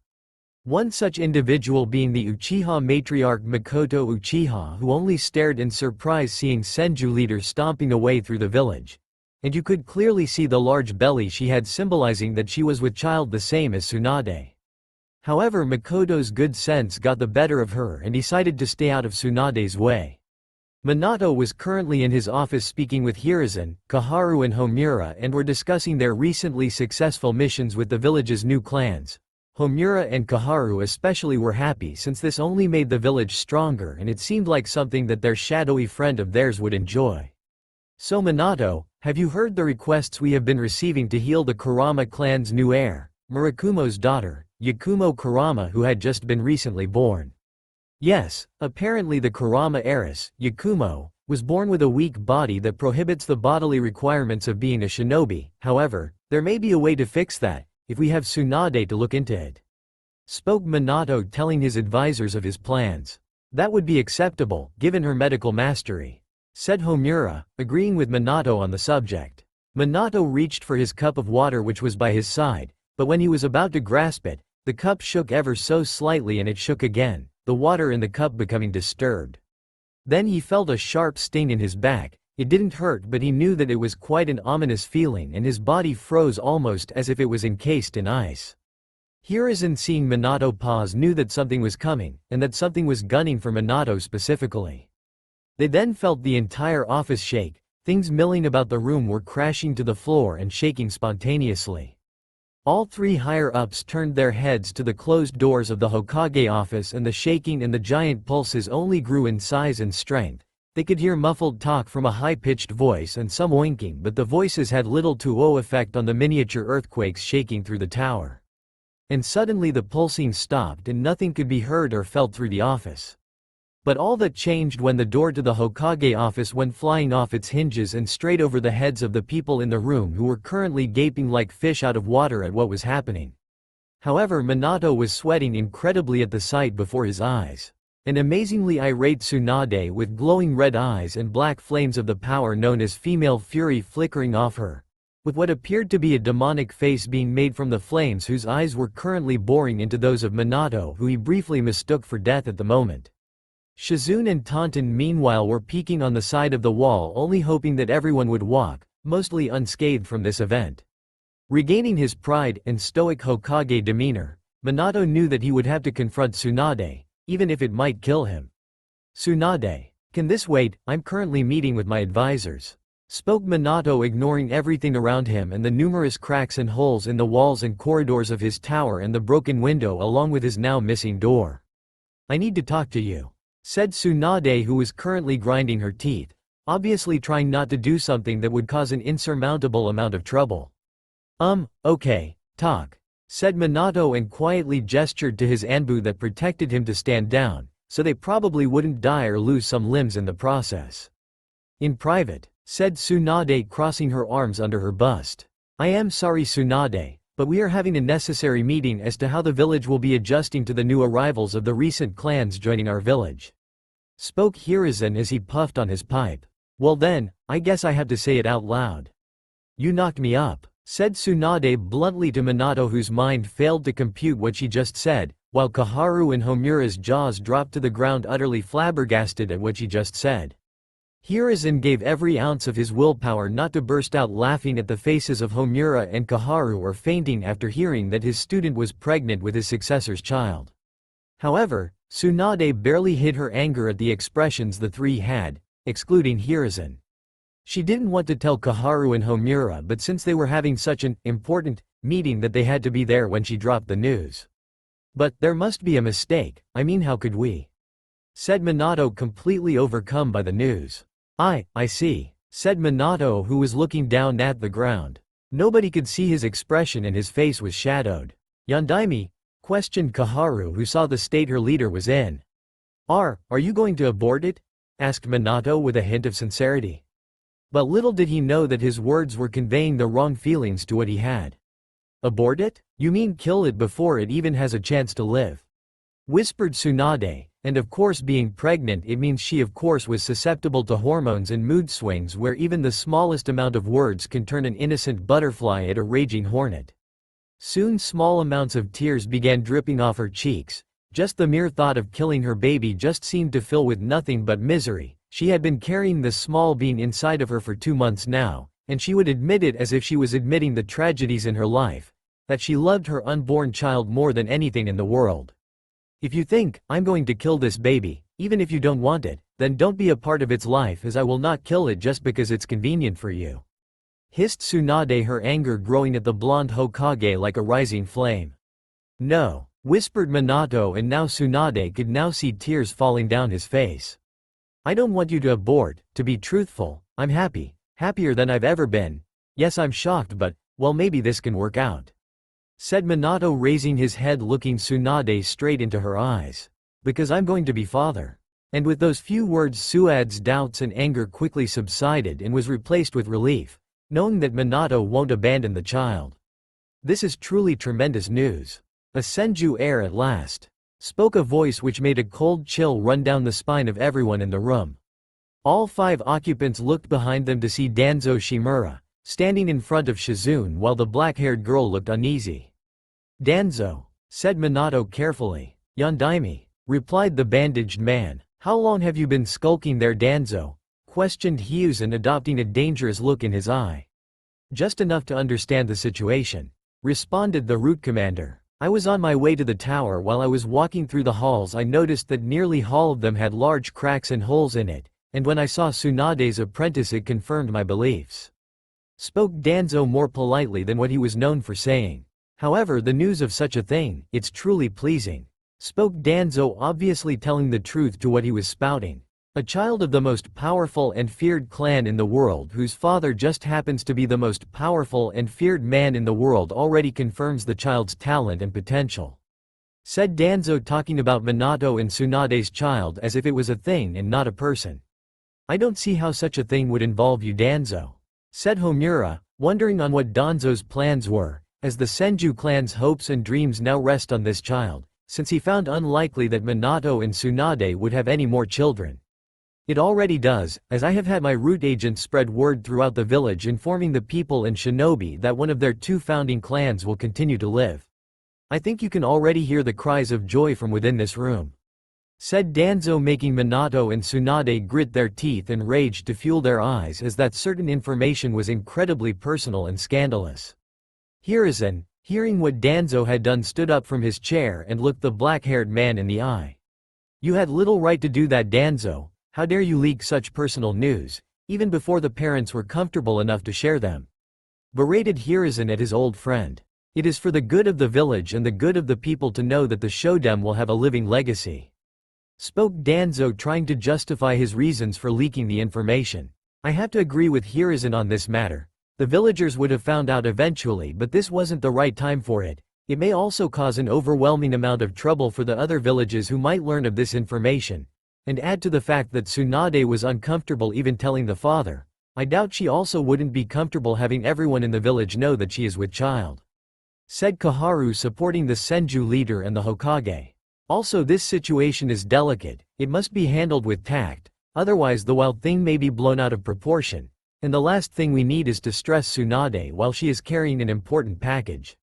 Speaker 1: One such individual being the Uchiha matriarch Makoto Uchiha, who only stared in surprise seeing Senju leader stomping away through the village. And you could clearly see the large belly she had, symbolizing that she was with child the same as Tsunade. However, Makoto's good sense got the better of her and decided to stay out of Tsunade's way. Minato was currently in his office speaking with Hiruzen, Kaharu and Homura and were discussing their recently successful missions with the village's new clans. Homura and Kaharu especially were happy since this only made the village stronger and it seemed like something that their shadowy friend of theirs would enjoy. "So Minato, have you heard the requests we have been receiving to heal the Kurama clan's new heir, Murakumo's daughter, Yakumo Kurama, who had just been recently born?" Yes, apparently the Kurama heiress, Yakumo, was born with a weak body that prohibits the bodily requirements of being a shinobi. However, there may be a way to fix that, if we have Tsunade to look into it. Spoke Minato, telling his advisors of his plans. That would be acceptable, given her medical mastery, said Homura, agreeing with Minato on the subject. Minato reached for his cup of water which was by his side, but when he was about to grasp it, the cup shook ever so slightly and it shook again, the water in the cup becoming disturbed. Then he felt a sharp sting in his back. It didn't hurt, but he knew that it was quite an ominous feeling and his body froze almost as if it was encased in ice. Hiruzen, seeing Minato pause, knew that something was coming, and that something was gunning for Minato specifically. They then felt the entire office shake. Things milling about the room were crashing to the floor and shaking spontaneously. All three higher-ups turned their heads to the closed doors of the Hokage office, and the shaking and the giant pulses only grew in size and strength. They could hear muffled talk from a high-pitched voice and some winking, but the voices had little to no effect on the miniature earthquakes shaking through the tower. And suddenly the pulsing stopped and nothing could be heard or felt through the office. But all that changed when the door to the Hokage office went flying off its hinges and straight over the heads of the people in the room, who were currently gaping like fish out of water at what was happening. However, Minato was sweating incredibly at the sight before his eyes. An amazingly irate Tsunade with glowing red eyes and black flames of the power known as female fury flickering off her, with what appeared to be a demonic face being made from the flames, whose eyes were currently boring into those of Minato, who he briefly mistook for death at the moment. Shizune and Taunton meanwhile were peeking on the side of the wall, only hoping that everyone would walk, mostly unscathed from this event. Regaining his pride and stoic Hokage demeanor, Minato knew that he would have to confront Tsunade, even if it might kill him. "Tsunade, can this wait? I'm currently meeting with my advisors," spoke Minato, ignoring everything around him and the numerous cracks and holes in the walls and corridors of his tower and the broken window along with his now missing door. I need to talk to you," said Tsunade, who was currently grinding her teeth, obviously trying not to do something that would cause an insurmountable amount of trouble. Okay, talk," said Minato and quietly gestured to his Anbu that protected him to stand down, so they probably wouldn't die or lose some limbs in the process. "In private," said Tsunade, crossing her arms under her bust. "I am sorry, Tsunade, but we are having a necessary meeting as to how the village will be adjusting to the new arrivals of the recent clans joining our village," spoke Hiruzen as he puffed on his pipe. "Well then, I guess I have to say it out loud. You knocked me up," said Tsunade bluntly to Minato, whose mind failed to compute what she just said, while Koharu and Homura's jaws dropped to the ground, utterly flabbergasted at what she just said. Hiruzen gave every ounce of his willpower not to burst out laughing at the faces of Homura and Koharu or fainting after hearing that his student was pregnant with his successor's child. However, Tsunade barely hid her anger at the expressions the three had, excluding Hiruzen. She didn't want to tell Koharu and Homura, but since they were having such an important meeting that they had to be there when she dropped the news. "But there must be a mistake, I mean, how could we?" said Minato, completely overcome by the news. I see," said Minato, who was looking down at the ground. Nobody could see his expression and his face was shadowed. "Yondaime?" questioned Koharu, who saw the state her leader was in. Are you going to abort it?" asked Minato with a hint of sincerity. But little did he know that his words were conveying the wrong feelings to what he had. "Abort it? You mean kill it before it even has a chance to live?" whispered Tsunade, and of course, being pregnant, it means she of course was susceptible to hormones and mood swings where even the smallest amount of words can turn an innocent butterfly at a raging hornet. Soon small amounts of tears began dripping off her cheeks. Just the mere thought of killing her baby just seemed to fill with nothing but misery. She had been carrying this small being inside of her for 2 months now, and she would admit it as if she was admitting the tragedies in her life, that she loved her unborn child more than anything in the world. "If you think I'm going to kill this baby, even if you don't want it, then don't be a part of its life, as I will not kill it just because it's convenient for you," hissed Tsunade, her anger growing at the blonde Hokage like a rising flame. "No," whispered Minato, and now Tsunade could now see tears falling down his face. "I don't want you to abort. To be truthful, I'm happy, happier than I've ever been. Yes, I'm shocked, but, well, maybe this can work out," said Minato, raising his head, looking Tsunade straight into her eyes. "Because I'm going to be father." And with those few words, Tsuade's doubts and anger quickly subsided and was replaced with relief, knowing that Minato won't abandon the child. "This is truly tremendous news. A Senju heir at last," spoke a voice which made a cold chill run down the spine of everyone in the room. All 5 occupants looked behind them to see Danzo Shimura standing in front of Shizune, while the black-haired girl looked uneasy. "Danzo," said Minato carefully. "Yondaime," replied the bandaged man. "How long have you been skulking there, Danzo?" questioned Hiruzen, adopting a dangerous look in his eye. "Just enough to understand the situation," responded the route commander. "I was on my way to the tower. While I was walking through the halls, I noticed that nearly all of them had large cracks and holes in it, and when I saw Tsunade's apprentice, it confirmed my beliefs," spoke Danzo more politely than what he was known for saying. "However, the news of such a thing, it's truly pleasing," spoke Danzo, obviously telling the truth to what he was spouting. "A child of the most powerful and feared clan in the world, whose father just happens to be the most powerful and feared man in the world, already confirms the child's talent and potential," said Danzo, talking about Minato and Tsunade's child as if it was a thing and not a person. "I don't see how such a thing would involve you, Danzo," said Homura, wondering on what Danzo's plans were, as the Senju clan's hopes and dreams now rest on this child, since he found unlikely that Minato and Tsunade would have any more children. "It already does, as I have had my root agent spread word throughout the village informing the people and shinobi that one of their 2 founding clans will continue to live. I think you can already hear the cries of joy from within this room," said Danzo, making Minato and Tsunade grit their teeth and rage to fuel their eyes, as that certain information was incredibly personal and scandalous. Hiruzen, hearing what Danzo had done, stood up from his chair and looked the black-haired man in the eye. "You had little right to do that, Danzo. How dare you leak such personal news, even before the parents were comfortable enough to share them?" berated Hiruzen at his old friend. "It is for the good of the village and the good of the people to know that the Shoden will have a living legacy. Spoke Danzo, trying to justify his reasons for leaking the information. I have to agree with Hiruzen on this matter. The villagers would have found out eventually, but this wasn't the right time for it. It may also cause an overwhelming amount of trouble for the other villages who might learn of this information. And add to the fact that Tsunade was uncomfortable even telling the father. I doubt she also wouldn't be comfortable having everyone in the village know that she is with child. Said Koharu, supporting the Senju leader and the Hokage. Also, this situation is delicate, it must be handled with tact, otherwise the wild thing may be blown out of proportion. And the last thing we need is to stress Tsunade while she is carrying an important package.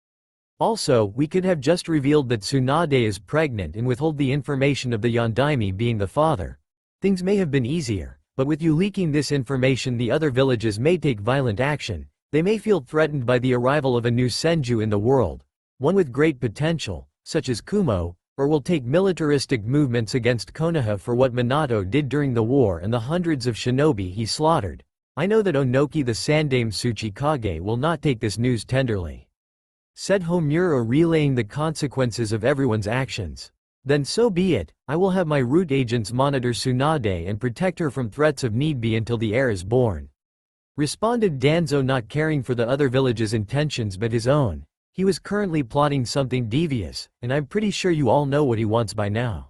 Speaker 1: Also, we could have just revealed that Tsunade is pregnant and withhold the information of the Yondaime being the father. Things may have been easier, but with you leaking this information, the other villages may take violent action. They may feel threatened by the arrival of a new Senju in the world, one with great potential, such as Kumo, or will take militaristic movements against Konoha for what Minato did during the war and the hundreds of shinobi he slaughtered. I know that Onoki the Sandaime Tsuchikage will not take this news tenderly. Said Homura, relaying the consequences of everyone's actions. Then so be it, I will have my root agents monitor Tsunade and protect her from threats if need be until the heir is born. Responded Danzo, not caring for the other village's intentions but his own. He was currently plotting something devious, and I'm pretty sure you all know what he wants by now.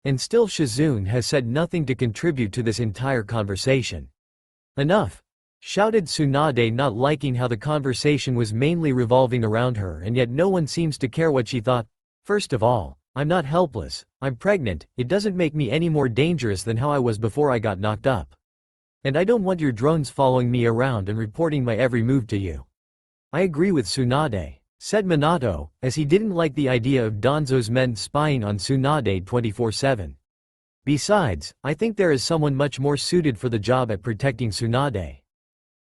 Speaker 1: And still Shizune has said nothing to contribute to this entire conversation. Enough! Shouted Tsunade, not liking how the conversation was mainly revolving around her, and yet no one seems to care what she thought. First of all, I'm not helpless, I'm pregnant. It doesn't make me any more dangerous than how I was before I got knocked up. And I don't want your drones following me around and reporting my every move to you. I agree with Tsunade, said Minato, as he didn't like the idea of Danzo's men spying on Tsunade 24/7. Besides, I think there is someone much more suited for the job at protecting Tsunade.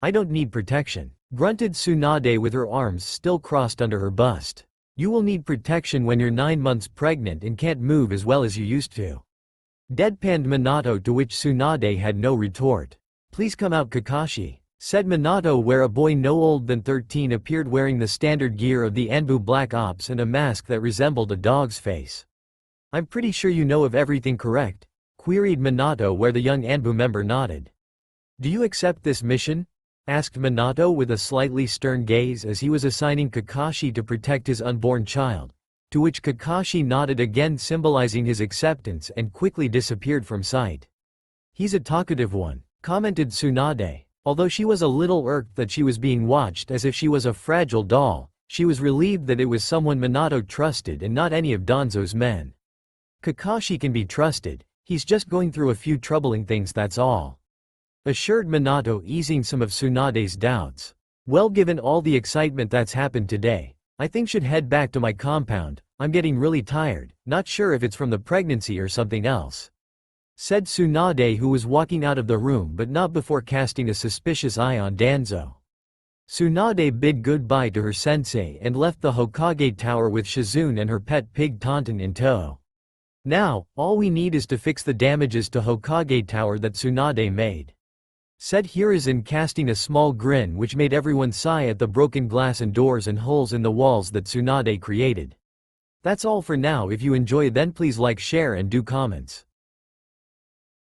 Speaker 1: I don't need protection, grunted Tsunade with her arms still crossed under her bust. You will need protection when you're 9 months pregnant and can't move as well as you used to. Deadpanned Minato, to which Tsunade had no retort. Please come out, Kakashi, said Minato, where a boy no older than 13 appeared wearing the standard gear of the Anbu Black Ops and a mask that resembled a dog's face. I'm pretty sure you know of everything, correct? Queried Minato, where the young Anbu member nodded. Do you accept this mission? Asked Minato with a slightly stern gaze as he was assigning Kakashi to protect his unborn child, to which Kakashi nodded again, symbolizing his acceptance, and quickly disappeared from sight. He's a talkative one, commented Tsunade. Although she was a little irked that she was being watched as if she was a fragile doll, she was relieved that it was someone Minato trusted and not any of Danzo's men. Kakashi can be trusted, he's just going through a few troubling things, that's all. Assured Minato, easing some of Tsunade's doubts. Well, given all the excitement that's happened today, I think should head back to my compound. I'm getting really tired, not sure if it's from the pregnancy or something else. Said Tsunade, who was walking out of the room but not before casting a suspicious eye on Danzo. Tsunade bid goodbye to her sensei and left the Hokage tower with Shizune and her pet pig Tauntaun in tow. Now, all we need is to fix the damages to Hokage tower that Tsunade made. Said Hiruzen, casting a small grin which made everyone sigh at the broken glass and doors and holes in the walls that Tsunade created. That's all for now. If you enjoy, then please like, share and do comments.